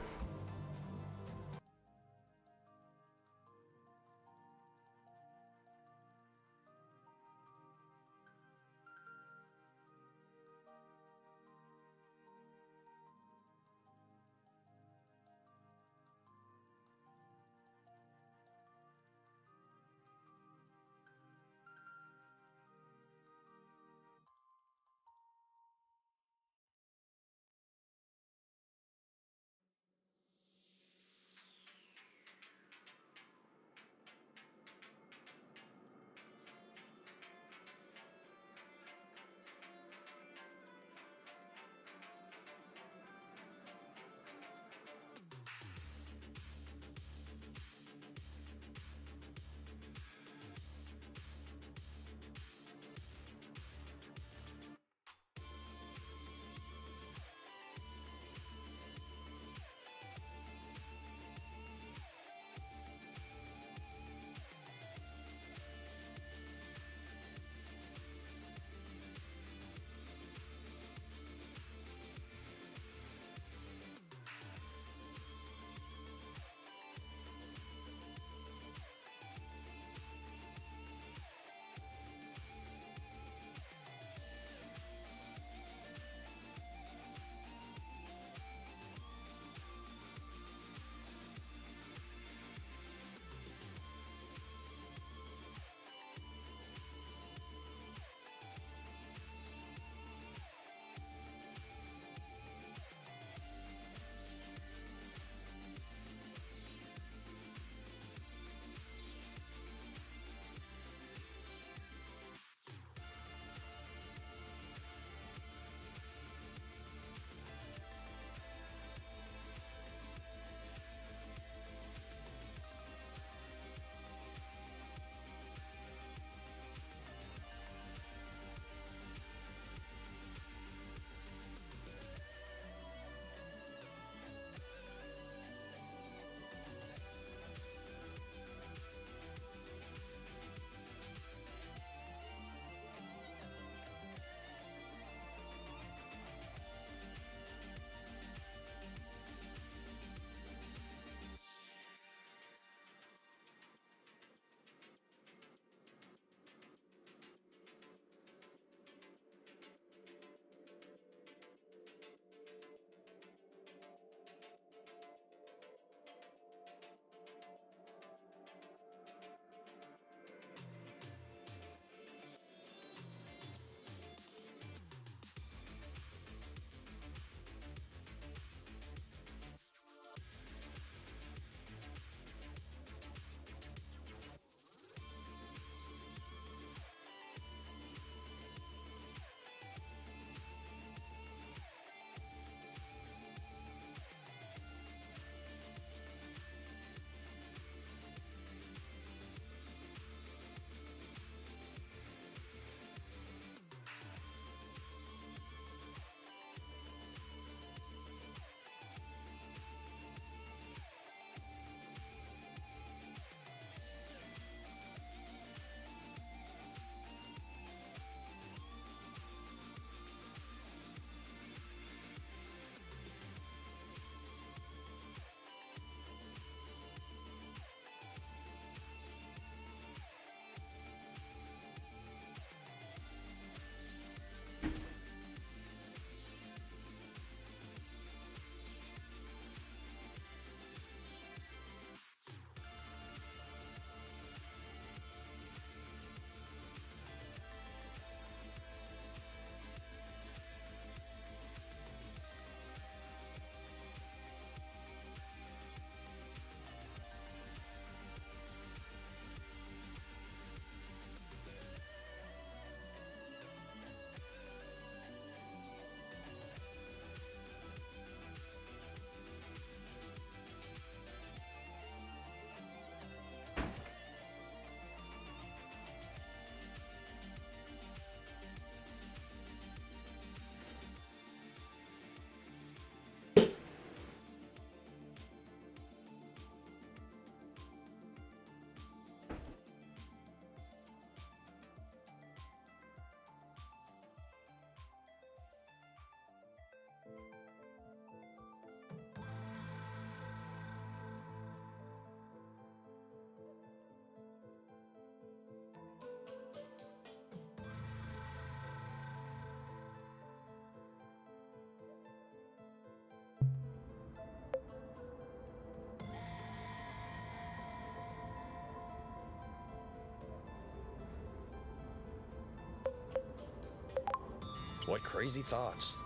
What crazy thoughts.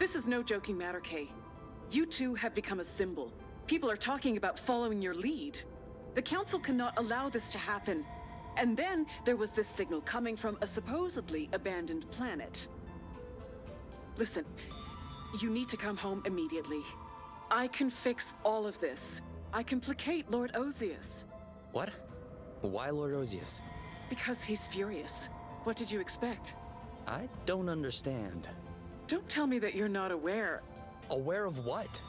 This is no joking matter, Kay. You two have become a symbol. People are talking about following your lead. The Council cannot allow this to happen. And then there was this signal coming from a supposedly abandoned planet. Listen, you need to come home immediately. I can fix all of this. I can placate Lord Ozius. What? Why Lord Ozius? Because he's furious. What did you expect? I don't understand. Don't tell me that you're not aware. Aware of what?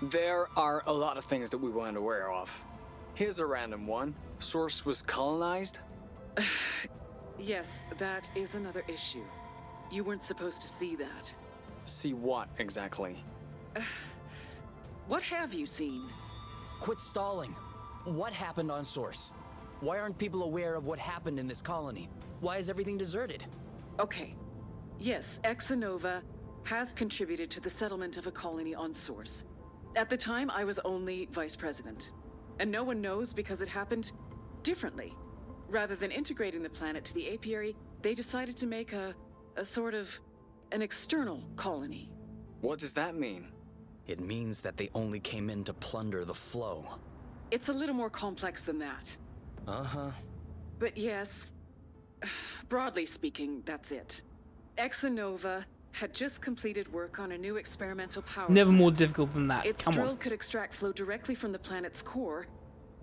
There are a lot of things that we weren't aware of. Here's a random one. Source was colonized? Yes, that is another issue. You weren't supposed to see that. See what exactly? What have you seen? Quit stalling. What happened on Source? Why aren't people aware of what happened in this colony? Why is everything deserted? Okay. Yes, Exanova has contributed to the settlement of a colony on Source. At the time, I was only vice president. And no one knows because it happened differently. Rather than integrating the planet to the apiary, they decided to make a sort of an external colony. What does that mean? It means that they only came in to plunder the flow. It's a little more complex than that. Uh-huh. But yes, broadly speaking, that's it. Exanova had just completed work on a new experimental power Never plant. more difficult than that. Its Come drill on. could extract flow directly from the planet's core.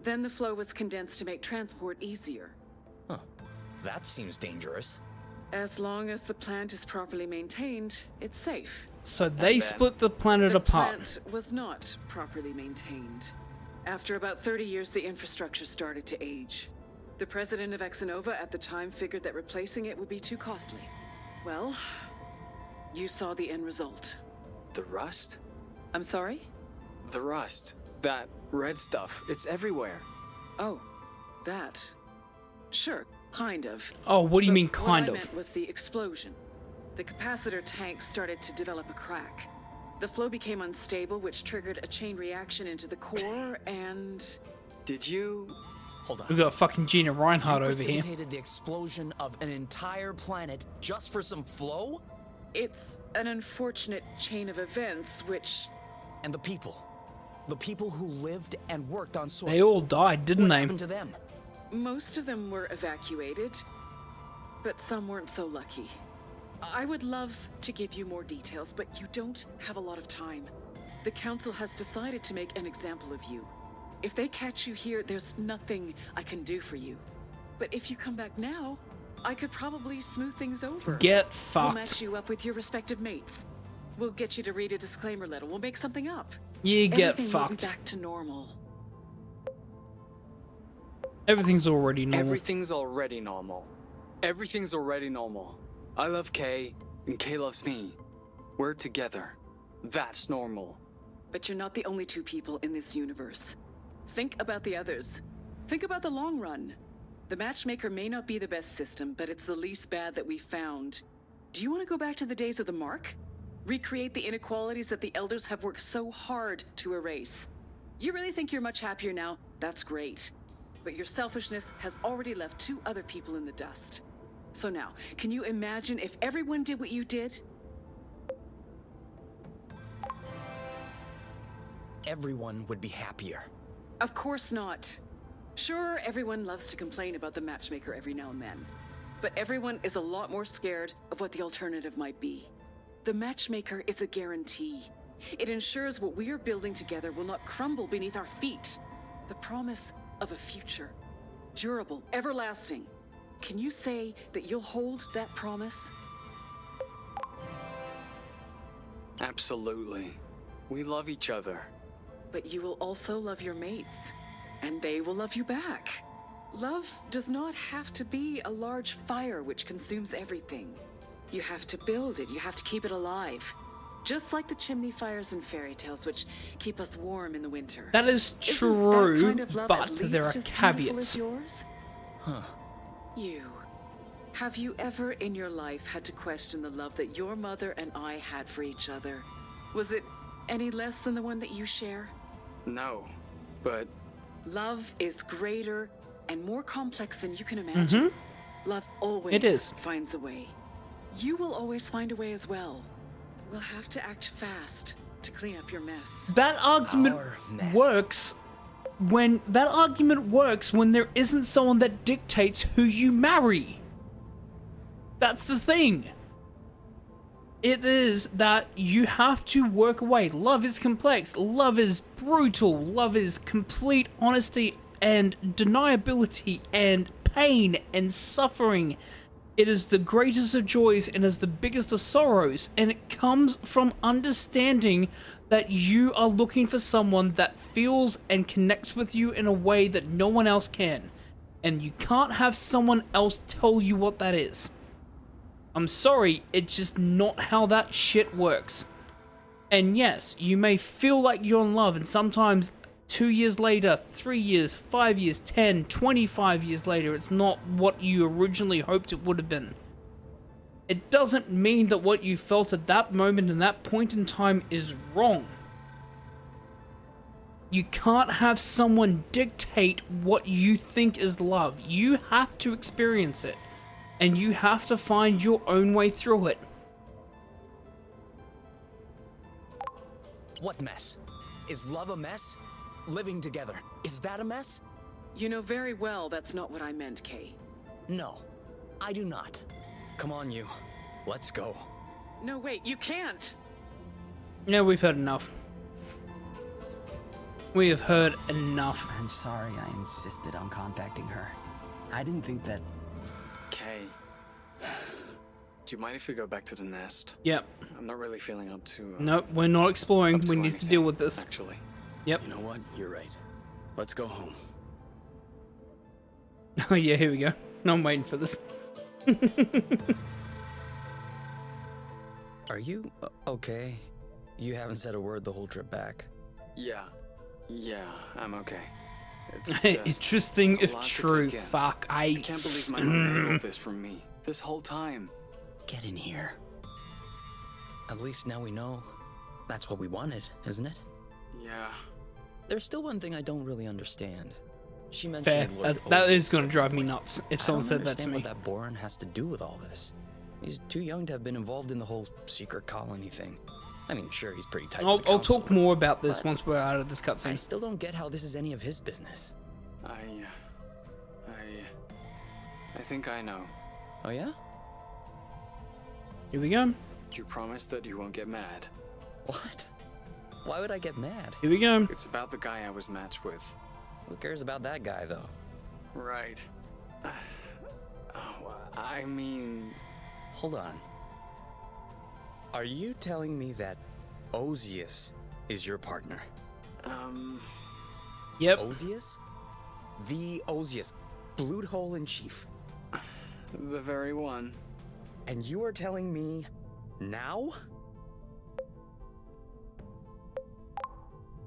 Then the flow was condensed to make transport easier. Huh. That seems dangerous. As long as the plant is properly maintained, it's safe. So they then- split the planet The apart. plant was not properly maintained. After about 30 years, the infrastructure started to age. The president of Exanova at the time figured that replacing it would be too costly. Well, you saw the end result. The rust? I'm sorry? The rust. That red stuff. It's everywhere. Oh, that. Sure, kind of. Oh, what do you But mean, what kind I of? meant was the explosion. The capacitor tank started to develop a crack. The flow became unstable, which triggered a chain reaction into the core, and... Did you... Hold on. We've got fucking Gina Reinhardt You over here. precipitated the explosion of an entire planet just for some flow? It's an unfortunate chain of events which... And the people who lived and worked on Source. They all died, didn't what they? happened to them? Most of them were evacuated, but some weren't so lucky. I would love to give you more details, but you don't have a lot of time. The Council has decided to make an example of you. If they catch you here, there's nothing I can do for you. But if you come back now, I could probably smooth things over. Get We'll fucked. match you up with your respective mates. We'll get you to read a disclaimer letter. We'll make something up. You get Everything will be fucked. back to normal. Everything's already normal. Everything's already normal. Everything's already normal. I love Kay, and Kay loves me. We're together. That's normal. But you're not the only two people in this universe. Think about the others. Think about the long run. The matchmaker may not be the best system, but it's the least bad that we found. Do you want to go back to the days of the Mark? Recreate the inequalities that the Elders have worked so hard to erase? You really think you're much happier now? That's great. But your selfishness has already left 2 other people in the dust. So now, can you imagine if everyone did what you did? Everyone would be happier. Of course not. Sure, everyone loves to complain about the matchmaker every now and then. But everyone is a lot more scared of what the alternative might be. The matchmaker is a guarantee. It ensures what we are building together will not crumble beneath our feet. The promise of a future. Durable, everlasting. Can you say that you'll hold that promise? Absolutely. We love each other. But you will also love your mates, and they will love you back. Love does not have to be a large fire which consumes everything. You have to build it, you have to keep it alive. Just like the chimney fires in fairy tales which keep us warm in the winter. That is Isn't true, that kind of love but at there are least as beautiful caveats. as yours? Huh. You. Have you ever in your life had to question the love that your mother and I had for each other? Was it any less than the one that you share? No, but Love is greater and more complex than you can imagine. Love always It is. finds a way. You will always find a way as well. We'll have to act fast to clean up your mess. That argument Our mess. works when there isn't someone that dictates who you marry. That's the thing. It is that you have to work away. Love is complex. Love is brutal. Love is complete honesty and deniability and pain and suffering. It is the greatest of joys and is the biggest of sorrows. And it comes from understanding that you are looking for someone that feels and connects with you in a way that no one else can. And you can't have someone else tell you what that is. I'm sorry, it's just not how that shit works. And yes, you may feel like you're in love, and sometimes 2 years later, 3 years, 5 years, 10, 25 years later, it's not what you originally hoped it would have been. It doesn't mean that what you felt at that moment and that point in time is wrong. You can't have someone dictate what you think is love. You have to experience it. And you have to find your own way through it. What mess? Is love a mess? Living together, is that a mess? You know very well that's not what I meant, Kay. No, I do not. Come on, you. Let's go. No, wait, you can't! No, we've heard enough. We have heard enough. I'm sorry I insisted on contacting her. I didn't think that... Kay, do you mind if we go back to the nest? Yep. I'm not really feeling up to... Nope, we're not exploring. up to We need to anything, deal with this. Actually. Yep. You know what? You're right. Let's go home. Oh yeah, here we go. No, I'm waiting for this. Are you okay? You haven't said a word the whole trip back. Yeah, I'm okay. It's just Interesting a if lot to true. take in. Fuck, I can't believe my mom hid all this from me this whole time. Get in here. At least now we know. That's what we wanted, isn't it? Yeah. There's still one thing I don't really understand. She Fair. mentioned Lord That Ozius is going to at drive one me point. nuts if I someone don't said that to understand me. what that Boran has to do with all this. He's too young to have been involved in the whole secret colony thing. I mean, sure, he's pretty tight. I'll with the talk council, more about this but once we're out of this I cutscene. still don't get how this is any of his business. I think I know. Oh yeah? Here we go. You promise that you won't get mad. What? Why would I get mad? Here we go. It's about the guy I was matched with. Who cares about that guy, though? Right. I mean... Hold on. Are you telling me that Ozius is your partner? Yep. Ozius? The Ozius, Blood Hole in Chief. The very one. And you are telling me now?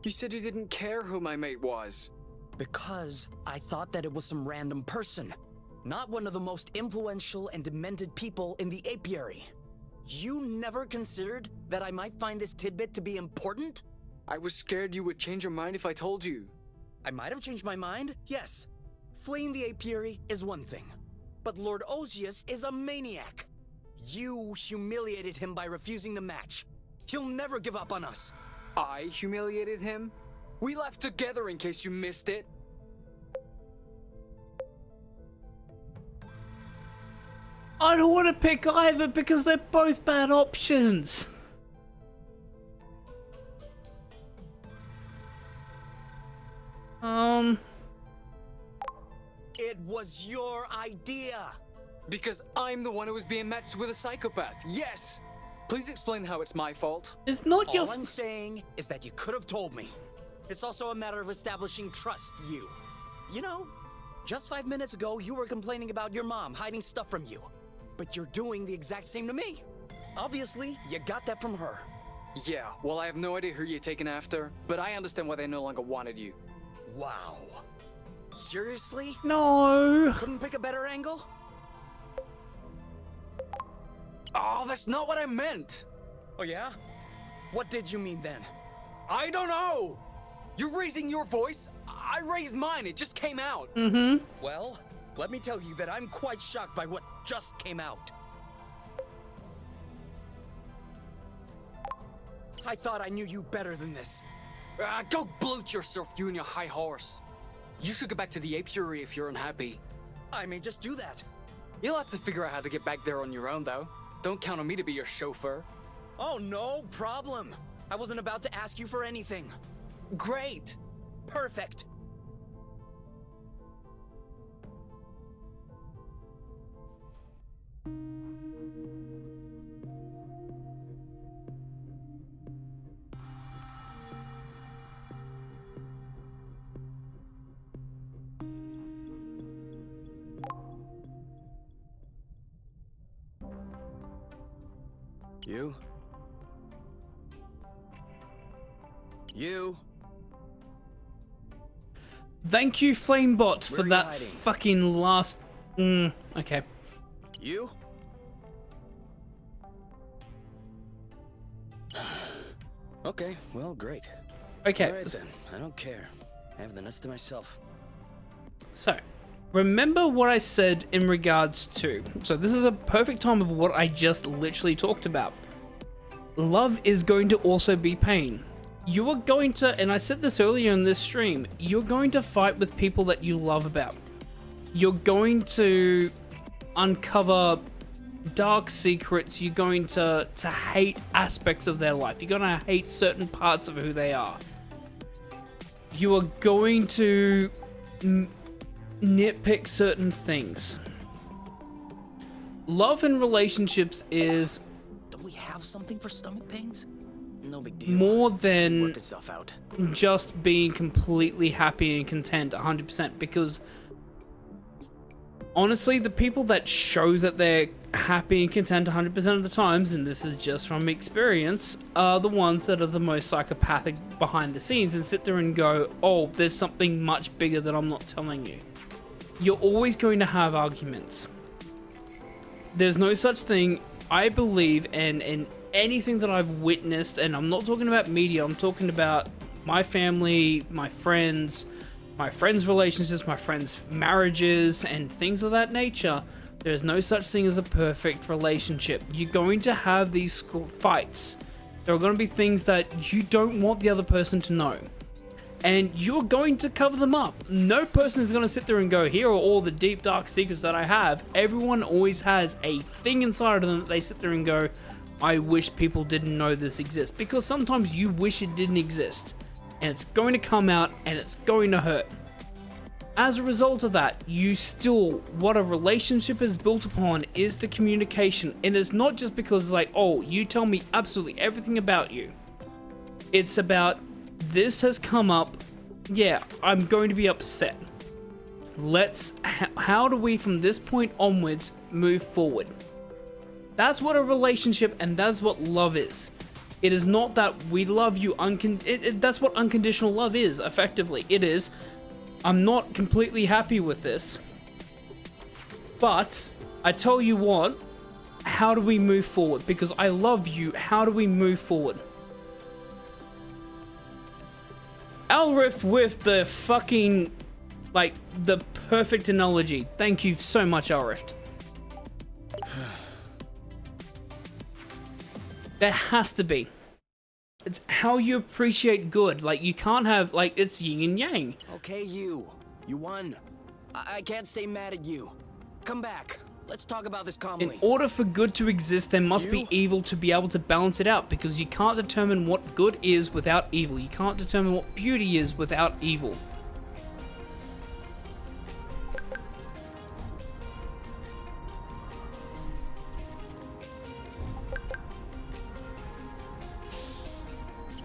You said you didn't care who my mate was. Because I thought that it was some random person, not one of the most influential and demented people in the apiary. You never considered that I might find this tidbit to be important? I was scared you would change your mind if I told you. I might have changed my mind, yes. Fleeing the apiary is one thing, but Lord Ozius is a maniac. You humiliated him by refusing the match. He'll never give up on us. I humiliated him? We left together in case you missed it. I don't want to pick either because they're both bad options. It was your idea. Because I'm the one who was being matched with a psychopath. Yes! Please explain how it's my fault. It's not your... All I'm saying is that you could have told me. It's also a matter of establishing trust, you. You know, just 5 minutes ago, you were complaining about your mom hiding stuff from you. But you're doing the exact same to me. Obviously, you got that from her. Yeah, well, I have no idea who you're taking after, but I understand why they no longer wanted you. Wow. Seriously? No. Couldn't pick a better angle? Oh, that's not what I meant! Oh yeah? What did you mean then? I don't know! You're raising your voice, I raised mine, it just came out. Well, let me tell you that I'm quite shocked by what just came out. I thought I knew you better than this. Go bloat yourself, you and your high horse. You should go back to the apiary if you're unhappy. I may just do that. You'll have to figure out how to get back there on your own, though. Don't count on me to be your chauffeur. Oh, no problem. I wasn't about to ask you for anything. Great. Perfect. You? You? Thank you, Flamebot, Where for are you that hiding? fucking last... okay. You? Okay, well, great. Okay, All right then, I don't care. I have the nuts to myself. so, remember what I said in regards to... So this is a perfect time of what I just literally talked about. Love is going to also be pain. You are going to, and I said this earlier in this stream, you're going to fight with people that you love about. You're going to uncover dark secrets. You're going to hate aspects of their life. You're going to hate certain parts of who they are. You are going to nitpick certain things. Love in relationships is Don't we have something for stomach pains? No big deal. more than Work itself out. just being completely happy and content 100%, because honestly, the people that show that they're happy and content 100% of the times, and this is just from experience, are the ones that are the most psychopathic behind the scenes and sit there and go, oh, there's something much bigger that I'm not telling you. You're always going to have arguments. There's no such thing, I believe, and in anything that I've witnessed, and I'm not talking about media, I'm talking about my family, my friends' relationships, my friends' marriages, and things of that nature. There's no such thing as a perfect relationship. You're going to have these fights. There are going to be things that you don't want the other person to know. And you're going to cover them up. No person is going to sit there and go, here are all the deep, dark secrets that I have. Everyone always has a thing inside of them that they sit there and go, I wish people didn't know this exists. Because sometimes you wish it didn't exist. And it's going to come out and it's going to hurt. As a result of that, what a relationship is built upon is the communication. And it's not just because it's like, oh, you tell me absolutely everything about you. It's about, this has come up, yeah, I'm going to be upset. How do we from this point onwards move forward? That's what a relationship and that's what love is. It is not that we love you, that's what unconditional love is, effectively. It is, I'm not completely happy with this, but I tell you what, how do we move forward? Because I love you, how do we move forward? Alrift with the fucking, like, the perfect analogy. Thank you so much, Alrift. There has to be. It's how you appreciate good. Like, you can't have, like, it's yin and yang. Okay, you won. I can't stay mad at you. Come back. Let's talk about this calmly. In order for good to exist, there must be evil to be able to balance it out, because you can't determine what good is without evil. You can't determine what beauty is without evil.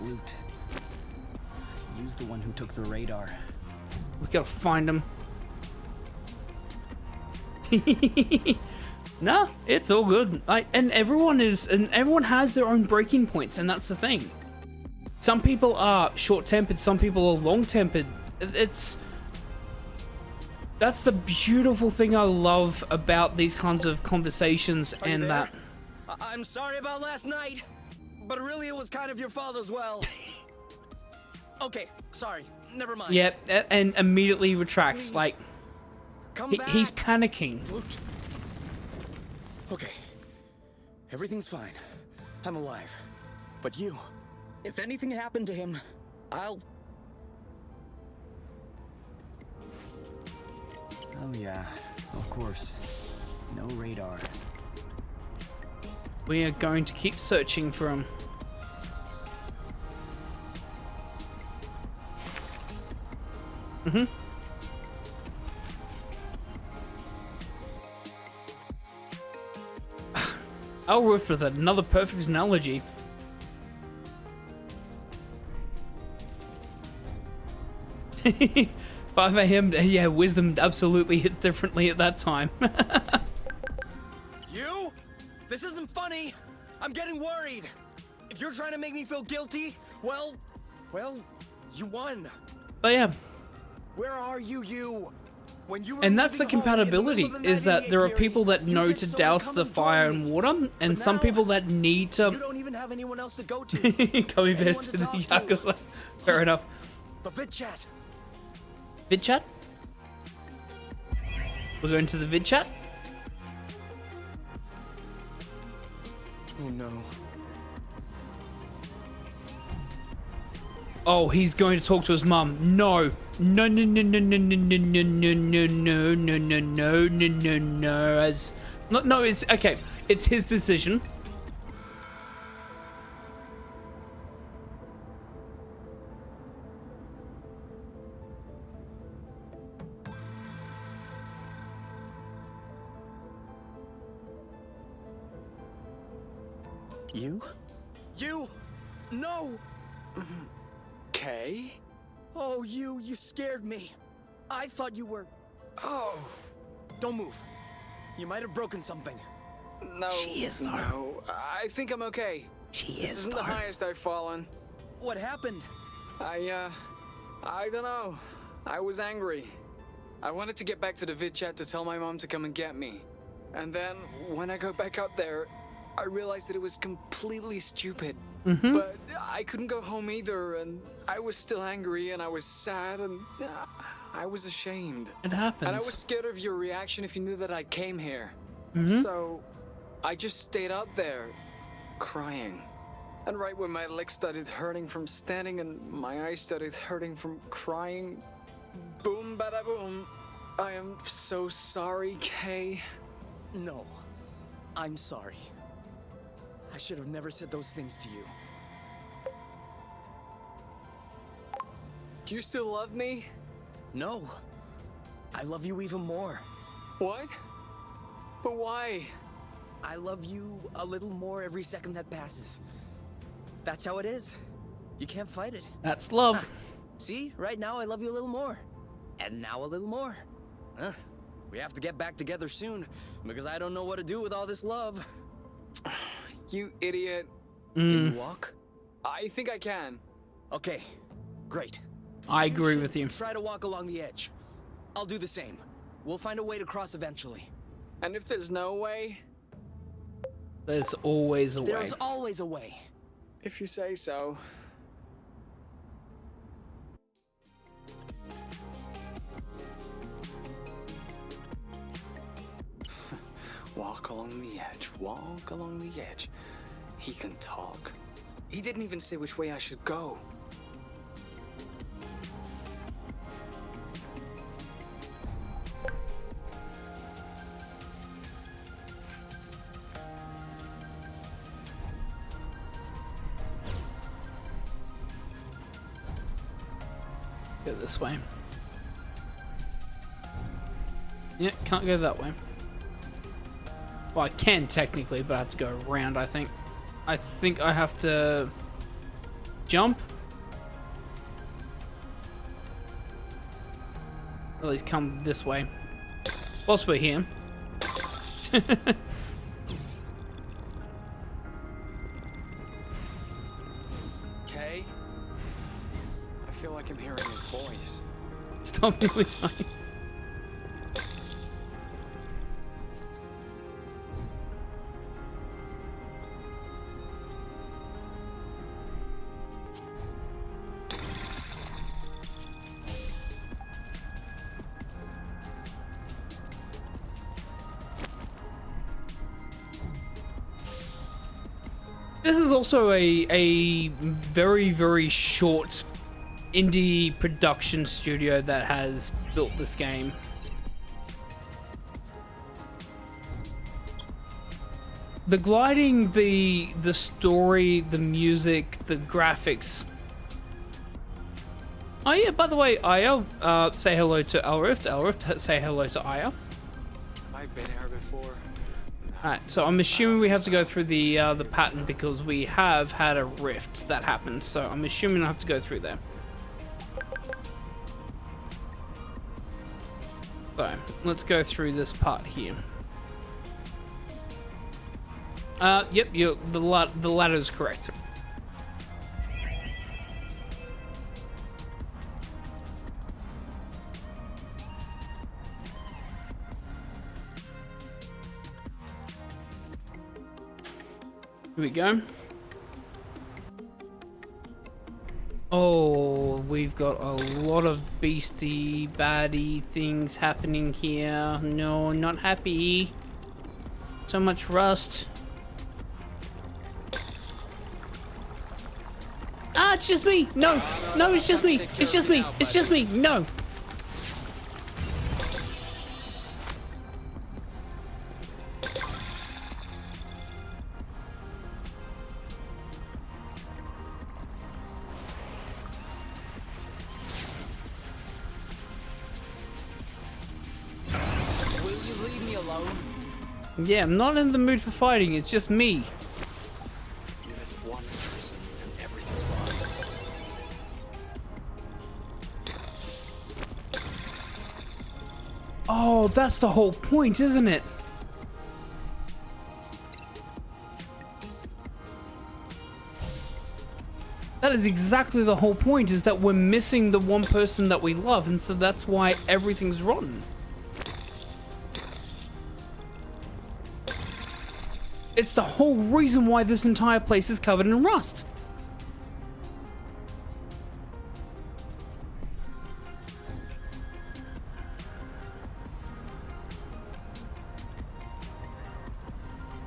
Root. Use the one who took the radar. We gotta find him. No, it's all good. And everyone has their own breaking points, and that's the thing. Some people are short-tempered, some people are long-tempered. That's the beautiful thing I love about these kinds of conversations, and that. I'm sorry about last night, but really it was kind of your fault as well. Okay, sorry, never mind. Yeah, and immediately retracts. Please. Like, Come back. he's panicking. Loot. Okay, everything's fine. I'm alive. But you If anything happened to him, I'll... Oh yeah, of course. No radar. We are going to keep searching for him. I'll riff with it. Another perfect analogy. Five a.m. Yeah, wisdom absolutely hits differently at that time. You? This isn't funny. I'm getting worried. If you're trying to make me feel guilty, well, you won. But yeah, Where are you? When you were and that's the leaving home in the compatibility, middle of the is that there are 98 people that period, know you to get douse someone the to come fire join and me. water, and But some now, people that need You to don't even have anyone else to go to. copy paste Anyone to to the talk to. Yakuza. Fair enough. The vid chat. Vid chat? We're going to the vid chat? Oh no. Oh, he's going to talk to his mum. No. No, no, no, no, no, no, no, no, no, no, no, no, no, no, no, no, no. As no, it's okay. It's his decision. You? No! Kay? Oh, you scared me. I thought you were... Oh, Don't move. You might have broken something. no. She is, though. No, I think I'm okay. She This isn't the highest I've fallen. What happened? I don't know. I was angry. I wanted to get back to the vid chat to tell my mom to come and get me. And then, when I got back up there, I realized that it was completely stupid. But I couldn't go home either, and I was still angry, and I was sad, and I was ashamed. It happens. And I was scared of your reaction if you knew that I came here. So, I just stayed up there, crying. And right when my legs started hurting from standing and my eyes started hurting from crying, boom, bada boom. I am so sorry, Kay. No. I'm sorry. I should have never said those things to you. Do you still love me? No. I love you even more. What? But why? I love you a little more every second that passes. That's how it is. You can't fight it. That's love. See? Right now I love you a little more. And now a little more. We have to get back together soon, because I don't know what to do with all this love. You idiot. Can you walk? I think I can. Okay, great. I agree should with you. Try to walk along the edge. I'll do the same. We'll find a way to cross eventually. And if there's no way? There's always a way. There's always a way. If you say so. Walk along the edge, walk along the edge. He can talk. He didn't even say which way I should go. Go this way. Yeah, can't go that way. Well, I can technically, but I have to go around, I think. I think I have to jump. At least come this way. Whilst we're here. Kay? I feel like I'm hearing his voice. Stop nearly dying. This is also a very, very short indie production studio that has built this game. The gliding, the story, the music, the graphics. Oh yeah, by the way, Aya, say hello to Elrift. Elrift, say hello to Aya. I've been here before. Alright, so I'm assuming we have to go through the pattern because we have had a rift that happened. So I'm assuming I have to go through there. So let's go through this part here. Yep, the ladder is correct. Here we go. Oh, we've got a lot of beastie, baddie things happening here. No, not happy. So much rust. Ah, it's just me. No, no, it's just me. It's just me. It's just me. No. Will you leave me alone? Yeah, I'm not in the mood for fighting. It's just me. You missed one person and everything's wrong. Oh, that's the whole point, isn't it? That is exactly the whole point, is that we're missing the one person that we love, and so that's why everything's rotten. It's the whole reason why this entire place is covered in rust.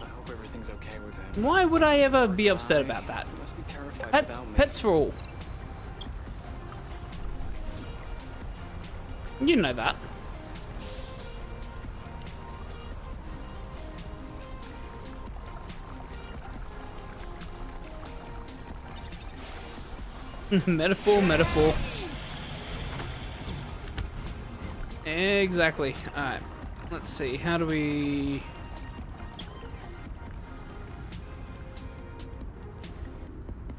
I hope everything's okay with him. Why would I ever be upset about that? You must be terrified about me. Pets for all. You know that. Metaphor, metaphor. Exactly. Alright. Let's see. How do we...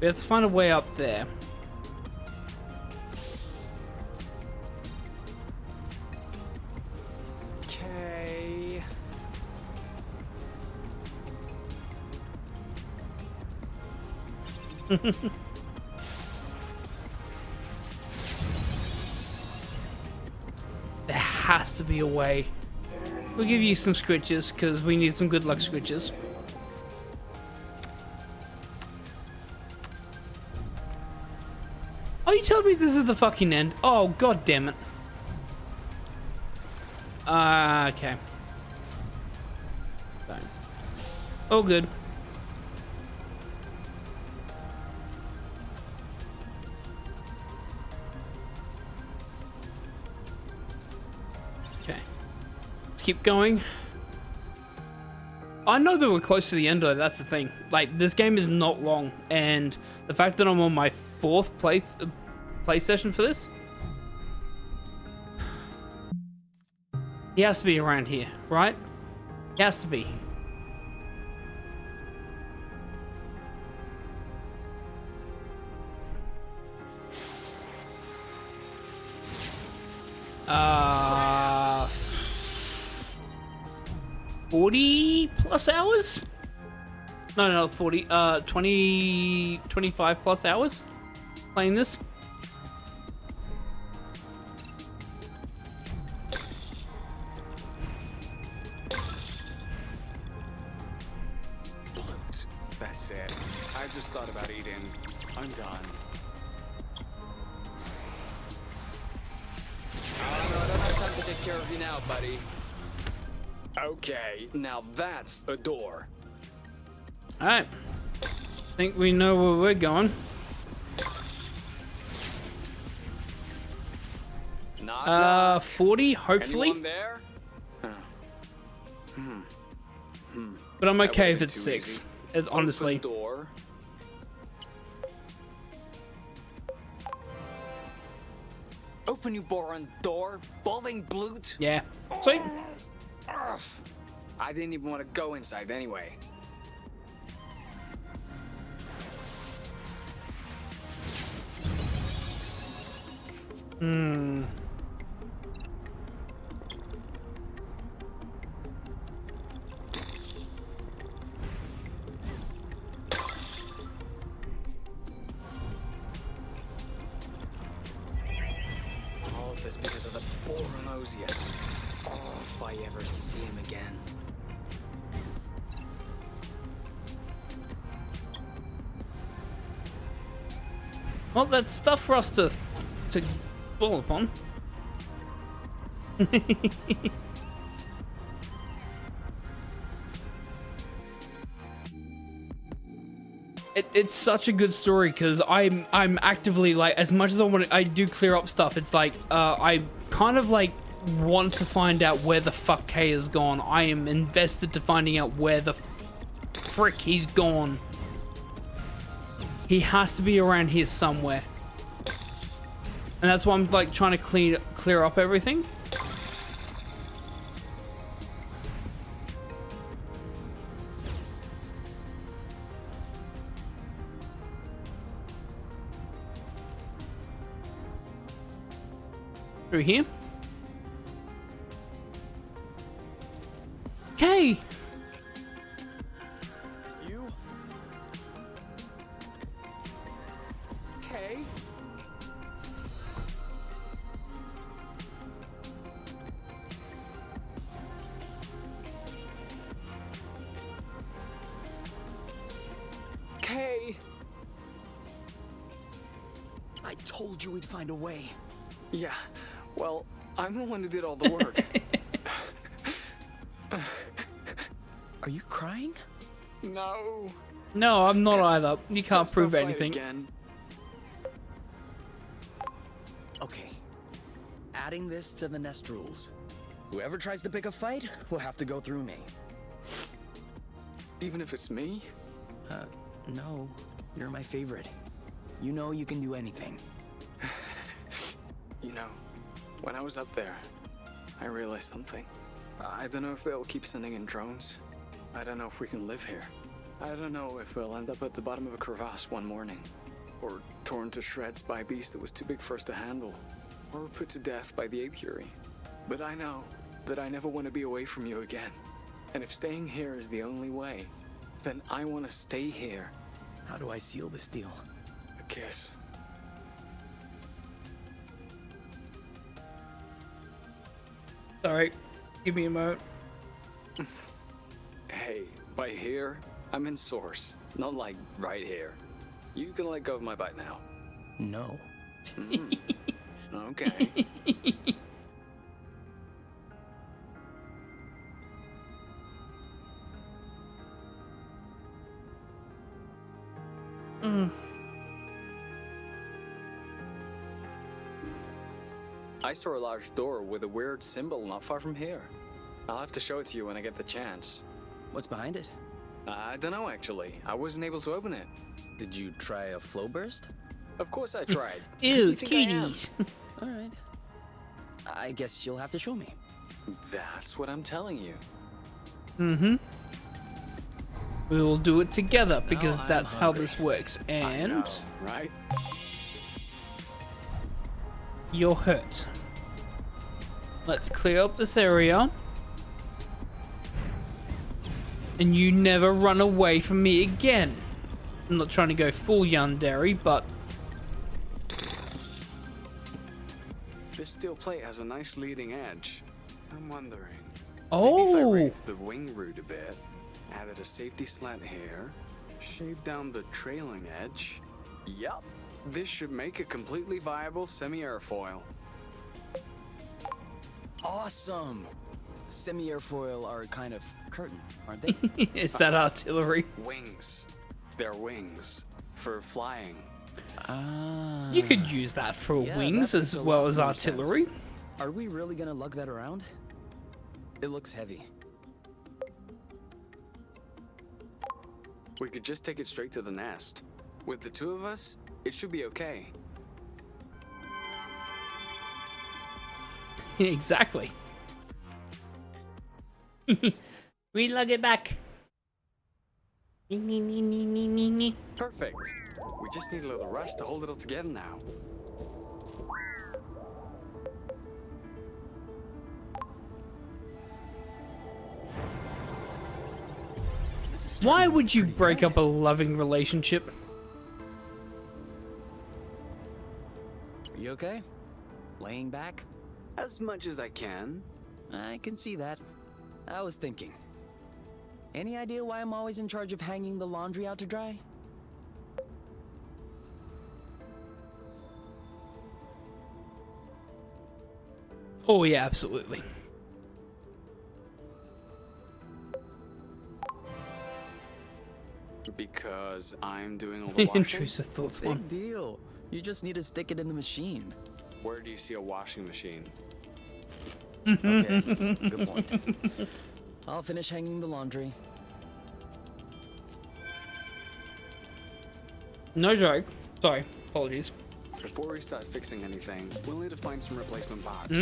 We have to find a way up there. Okay. There has to be a way. We'll give you some scritches, because we need some good luck scritches. Oh, you telling me this is the fucking end? Oh, god damn it. Okay. Fine. Oh, good. Okay. Let's keep going. I know that we're close to the end though, that's the thing. Like, this game is not long, and the fact that I'm on my 4th play session for this, he has to be around here, right? He has to be. Uh, 40 plus hours? No, 40, 20, 25 plus hours playing this. Bloat. That's it. I just thought about eating. I'm done. I don't have time to take care of you now, buddy. Okay, now that's a door. Alright. Think we know where we're going. Knock, 40, hopefully. Anyone there? But I'm That okay if would've it's been too 6. easy. It's honestly. Open door. Open, you boron door, balding blute. Yeah. Sweet. Ugh. I didn't even want to go inside anyway. All of this because of the Boronosius. Oh, if I ever see him again. Well, that's stuff for us to ball upon. It's such a good story because I'm actively like, as much as I do clear up stuff. It's like I kind of like want to find out where the fuck Kay has gone. I am invested to finding out where the frick he's gone. He has to be around here somewhere, and that's why I'm like trying to clear up everything. Through here. Okay. You? Kay? Kay? I told you we'd find a way. Yeah, well, I'm the one who did all the work. Are you crying? No. No, I'm not either. You can't Let's prove not fight anything. Again. Okay. Adding this to the nest rules. Whoever tries to pick a fight will have to go through me. Even if it's me? No. You're my favorite. You know you can do anything. You know, when I was up there, I realized something. I don't know if they'll keep sending in drones. I don't know if we can live here. I don't know if we'll end up at the bottom of a crevasse one morning, or torn to shreds by a beast that was too big for us to handle, or put to death by the apiary. But I know that I never want to be away from you again. And if staying here is the only way, then I want to stay here. How do I seal this deal? A kiss. Sorry. Give me a moment. Hey, by here, I'm in source, not like right here. You can let go of my butt now. No. Okay. I saw a large door with a weird symbol not far from here. I'll have to show it to you when I get the chance. What's behind it? I don't know, actually. I wasn't able to open it. Did you try a flow burst? Of course I tried. Who do Ew, you think I am? kitties. All right. I guess you'll have to show me. That's what I'm telling you. Mm-hmm. We will do it together because I'm that's how hungry. this works. I And know, right? you're hurt. Let's clear up this area. And you never run away from me again. I'm not trying to go full yandere, but This steel plate has a nice leading edge. I'm wondering. Maybe if I oh, raised the wing root a bit, added a safety slant here, shaved down the trailing edge. Yup. This should make a completely viable semi-airfoil. Awesome! Semi-airfoil are a kind of curtain, aren't they? is that artillery? Wings. They're wings for flying. Ah. You could use that for Yeah, wings that makes as a well lot as more artillery. sense. Are we really gonna lug that around? It looks heavy. We could just take it straight to the nest. With the two of us, it should be okay. Exactly. We lug it back. Perfect. We just need a little rush to hold it all together now. Why would you break up a loving relationship? Are you okay? Laying back? As much as I can. I can see that. I was thinking. Any idea why I'm always in charge of hanging the laundry out to dry? Oh yeah, absolutely. Because I'm doing all the washing. Intrusive thoughts, one. Big deal. You just need to stick it in the machine. Where do you see a washing machine? Okay, good point. I'll finish hanging the laundry. No joke. Sorry, apologies. Before we start fixing anything, we'll need to find some replacement parts.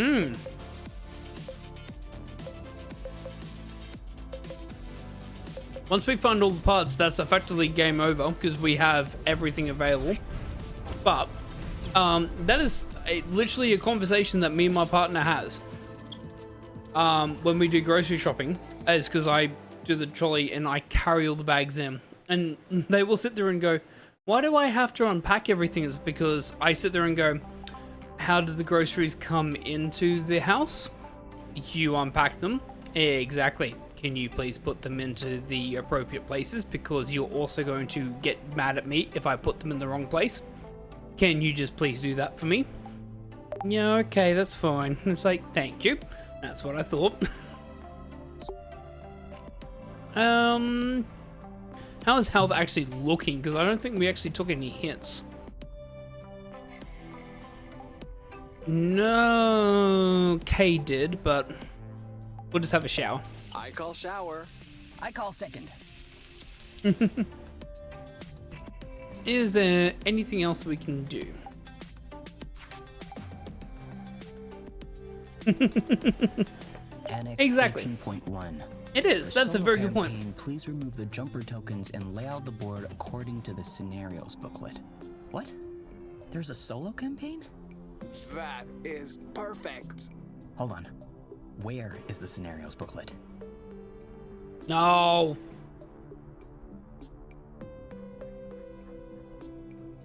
Once we find all the parts, that's effectively game over because we have everything available. But that is literally a conversation that me and my partner has when we do grocery shopping. Is because I do the trolley and I carry all the bags in, and they will sit there and go, "Why do I have to unpack everything?" Is because I sit there and go, "How did the groceries come into the house? You unpack them." Exactly. Can you please put them into the appropriate places? Because you're also going to get mad at me if I put them in the wrong place. Can you just please do that for me? Yeah, okay, that's fine. It's like, thank you. That's what I thought. How is health actually looking? Because I don't think we actually took any hits. No, Kay did, but we'll just have a shower. I call shower. I call second. Is there anything else we can do? Annex Exactly. 18.1. It is. For That's a solo very good point. campaign, please remove the jumper tokens and lay out the board according to the scenarios booklet. What? There's a solo campaign? That is perfect. Hold on. Where is the scenarios booklet? No.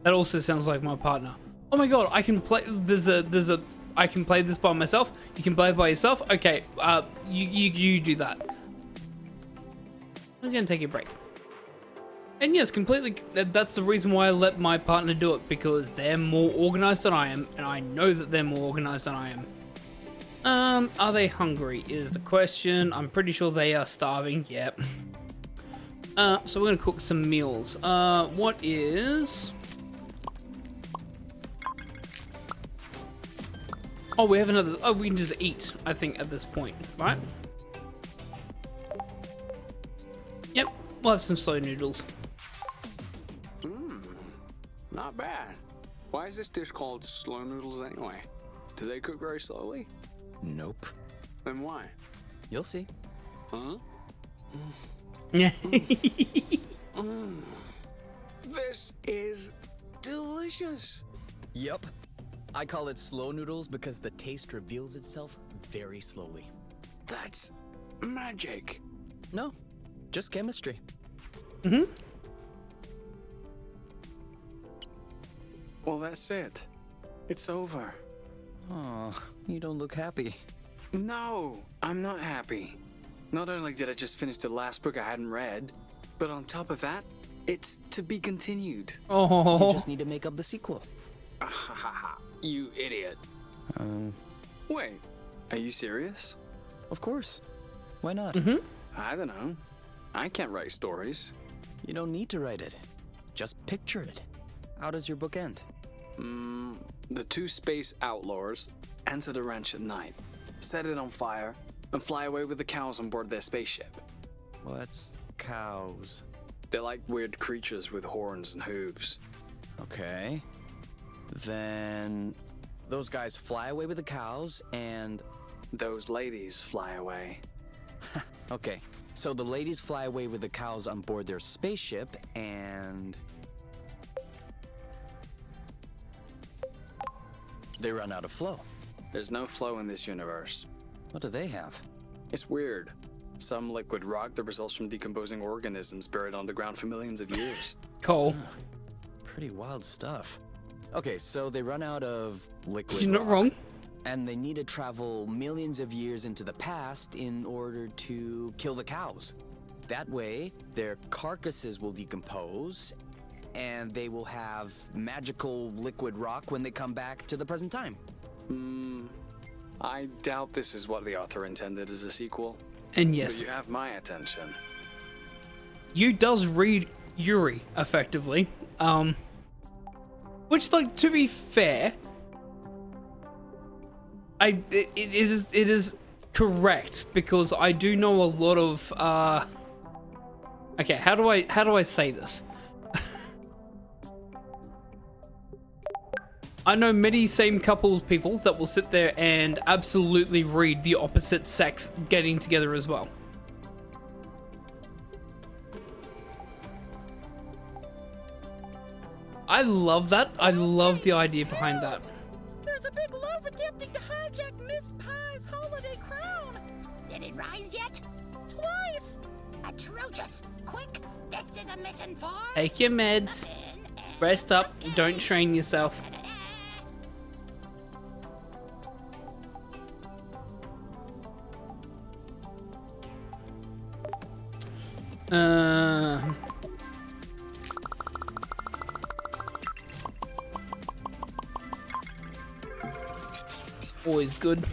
That also sounds like my partner. Oh my god, I can play. I can play this by myself. You can play it by yourself. Okay, you do that. I'm gonna take a break. And yes, completely. That's the reason why I let my partner do it, because they're more organized than I am, and I know that they're more organized than I am. Are they hungry is the question. I'm pretty sure they are starving. Yep. So we're gonna cook some meals. What is? Oh, we have another. Oh, we can just eat, I think, at this point, right? Yep, we'll have some slow noodles. Not bad. Why is this dish called slow noodles anyway? Do they cook very slowly? Nope. Then why? You'll see. Huh? Yeah. This is delicious. Yup. I call it slow noodles because the taste reveals itself very slowly. That's magic. No, just chemistry. Well, that's it. It's over. Oh, you don't look happy. No, I'm not happy. Not only did I just finish the last book I hadn't read, but on top of that, it's to be continued. You Oh. just need to make up the sequel. You idiot. Wait, are you serious? Of course. Why not? I don't know. I can't write stories. You don't need to write it. just picture it. How does your book end? The two space outlaws enter the ranch at night, set it on fire, and fly away with the cows on board their spaceship. What's cows? They're like weird creatures with horns and hooves. Okay. Then those guys fly away with the cows and... Those ladies fly away. Okay, so the ladies fly away with the cows on board their spaceship and... they run out of flow. There's no flow in this universe. What do they have? It's weird. Some liquid rock that results from decomposing organisms buried underground for millions of years. Cole. Pretty wild stuff. Okay, so they run out of liquid You're not rock, wrong. and they need to travel millions of years into the past in order to kill the cows. That way, their carcasses will decompose, and they will have magical liquid rock when they come back to the present time. I doubt this is what the author intended as a sequel. And But yes, you have my attention. you does read Yuri effectively. Which, like, to be fair, it is correct, because I do know a lot of okay, how do I say this? I know many same couples people that will sit there and absolutely read the opposite sex getting together as well. I love that. I love the idea behind that. There's a big loaf attempting to hijack Miss Pie's holiday crown. Did it rise yet? Twice. Atrocious! Quick, this is a mission for... Take your meds. Muffin and Rest up. Cupcake. Don't strain yourself. Always good.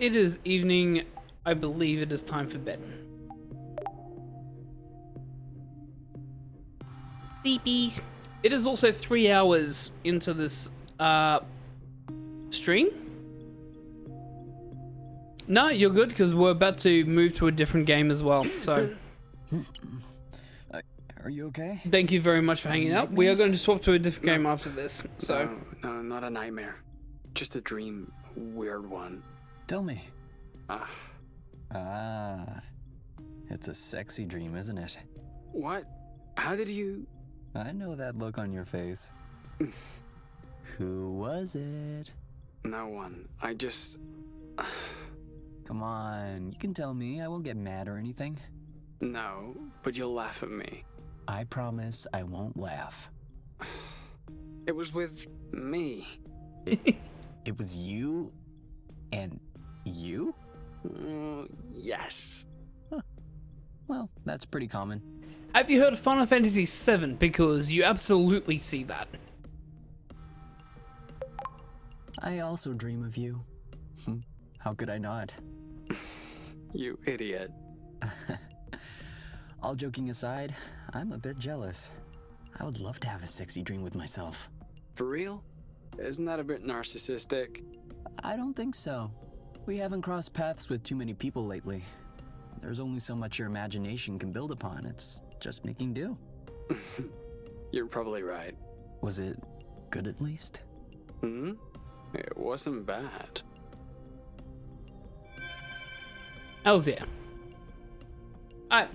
It is evening. I believe it is time for bed. Sleepies. It is also 3 hours into this stream. No, you're good, because we're about to move to a different game as well. So Are you okay? thank you very much for hanging out. We are going to swap to a different game after this. So No, not a nightmare. Just a dream. Weird one. Tell me. Ah, Ah, it's a sexy dream, isn't it? what? How did you... I know that look on your face. Who was it? No one. I just... Come on, you can tell me. I won't get mad or anything. No, but you'll laugh at me. I promise I won't laugh. It was with me. It was you and you? Yes. Well, that's pretty common. have you heard of Final Fantasy VII? Because you absolutely see that. I also dream of you. How could I not? You idiot. All joking aside, I'm a bit jealous. I would love to have a sexy dream with myself. For real? Isn't that a bit narcissistic? I don't think so. We haven't crossed paths with too many people lately. There's only so much your imagination can build upon. It's just making do. You're probably right. Was it good at least? It wasn't bad. How's yeah? Alright,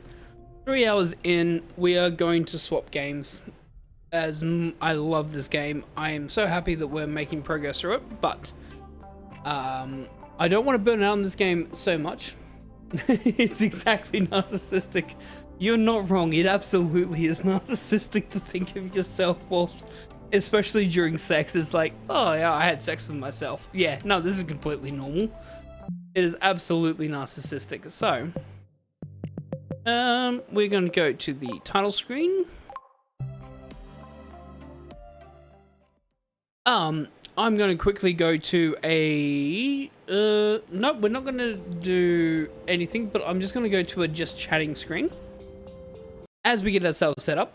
3 hours in, we are going to swap games. As I love this game, I am so happy that we're making progress through it, but I don't want to burn out on this game so much. It's exactly narcissistic. You're not wrong, it absolutely is narcissistic to think of yourself whilst, especially during sex. It's like, oh yeah, I had sex with myself. Yeah, no, this is completely normal. It is absolutely narcissistic. So, we're going to go to the title screen. I'm going to quickly go to a... no, we're not going to do anything, but I'm just going to go to a just chatting screen as we get ourselves set up.